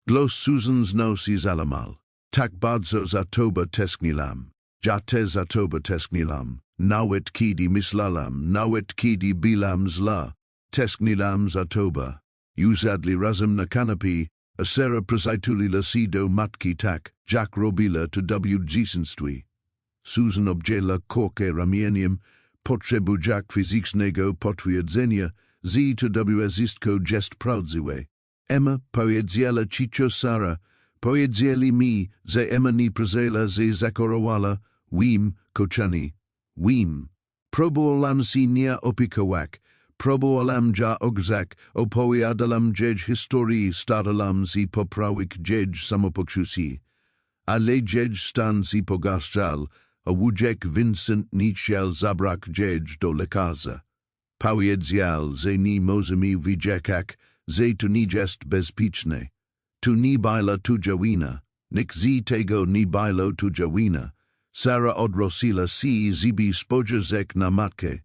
Głos Susan znał si zalamal. Tak bardzo za tobą tęskniłam. Ja też za tobą tęskniłam. Nawet kiedy myślałam, nawet kiedy byłam zła. Tęskniłam za tobą. Usiadli razem na kanapie, a Sara przytuliła si do matki tak, jak robila to w dzieciństwie. Susan objęła korkę ramieniem, potrzebujak fizycznego potwierdzenia, z to wszystko jest prawdziwe. Emma powiedziała cicho Sara, powiedzieli mi, że Emma nie przyjęła, że zachorowała, wiem, kochani, wiem. Próbowałam si nie opiekować, próbowałam ja ogrzać, opowiadałam dzieć historii, starałam si poprawić dzieć samopoczucie. Ale dzieć stan si pogarszał, a wujek Vincent nie chciał zabrać dzieć do lekarza. Powiedział, że nie możemy widzieć, że to nie jest bezpieczne. Tu nie bajla tuja wina, nikt z tego nie bajlo tuja wina. Sara odrosila si zibi spojrzeć na matkę.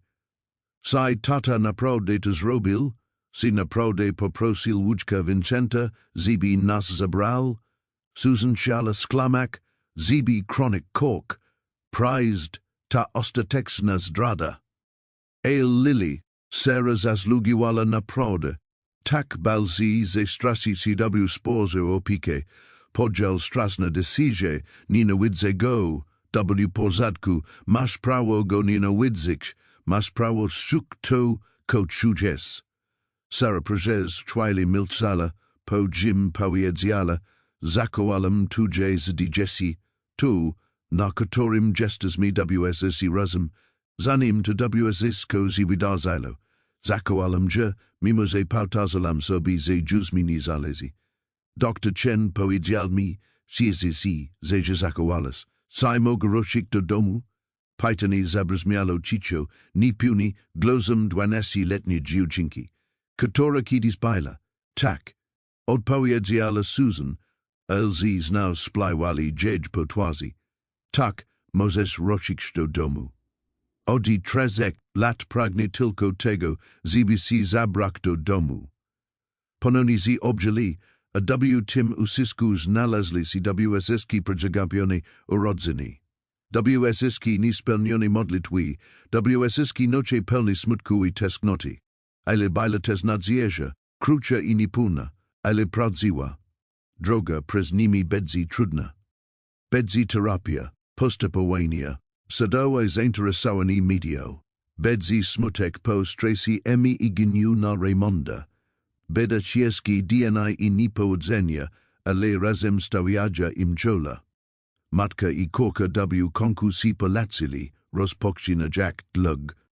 Si tata naprawdę to zrobił, si naprawdę poprosil wujka Vincenta, zibi nas zabrał. Susan chciała sklamać, zibi chronic kork, prized ta ostateczna zdrada. Lily, Sara zasługiwała naprawdę. Tak balzi ze strasici w sporze opieke, podział strasna decyzje, nienawidzę go, w porządku, masz prawo go nienawidzić, masz prawo szuk to, ko czujes. Sara przez chwilę milczała, po czym powiedziała, zakołałam tudzie z digesi, tu, na którym jesteśmy wssi razem, zanim to wszystko się wydarzyło. Zakołałam je, mimo że powtarzałam sobie, że już mi nie zależy. Dr Chen powiedział mi, że zakołałaś. Saj mogę ruszyć do domu? Pytanie zabrzmiało cicho, nie piuni, głosem 12-letniej dziewczynki. Która kiedyś bajla? Tak. Odpowiedziała Susan, Elzy znał spływali dzieć po twarzy. Tak, możesz ruszyć do domu. Odi trzech lat pragnie tylko tego, żeby si zabrać do domu. Ponownie si objęli, a w tym usisku znalazli si wszystkie przegapione urodziny. Wszystkie niespełnione modlitwy, wszystkie noce pełne smutku I tęsknoty. Ale bajla też nadzieja, krótsza I niepewna, ale prawdziwa. Droga przez nimi będzie trudna. Będzie terapia, postępowania. Sadała zainteresowani medio. Bedzi smutek po stresie Emmy I gniu na Raymonda. Beda ciężkie DNA I niepowodzenia, ale razem stawiaja im czoła. Matka I korka w konkursie polacili, rozpoczyna jak dlug,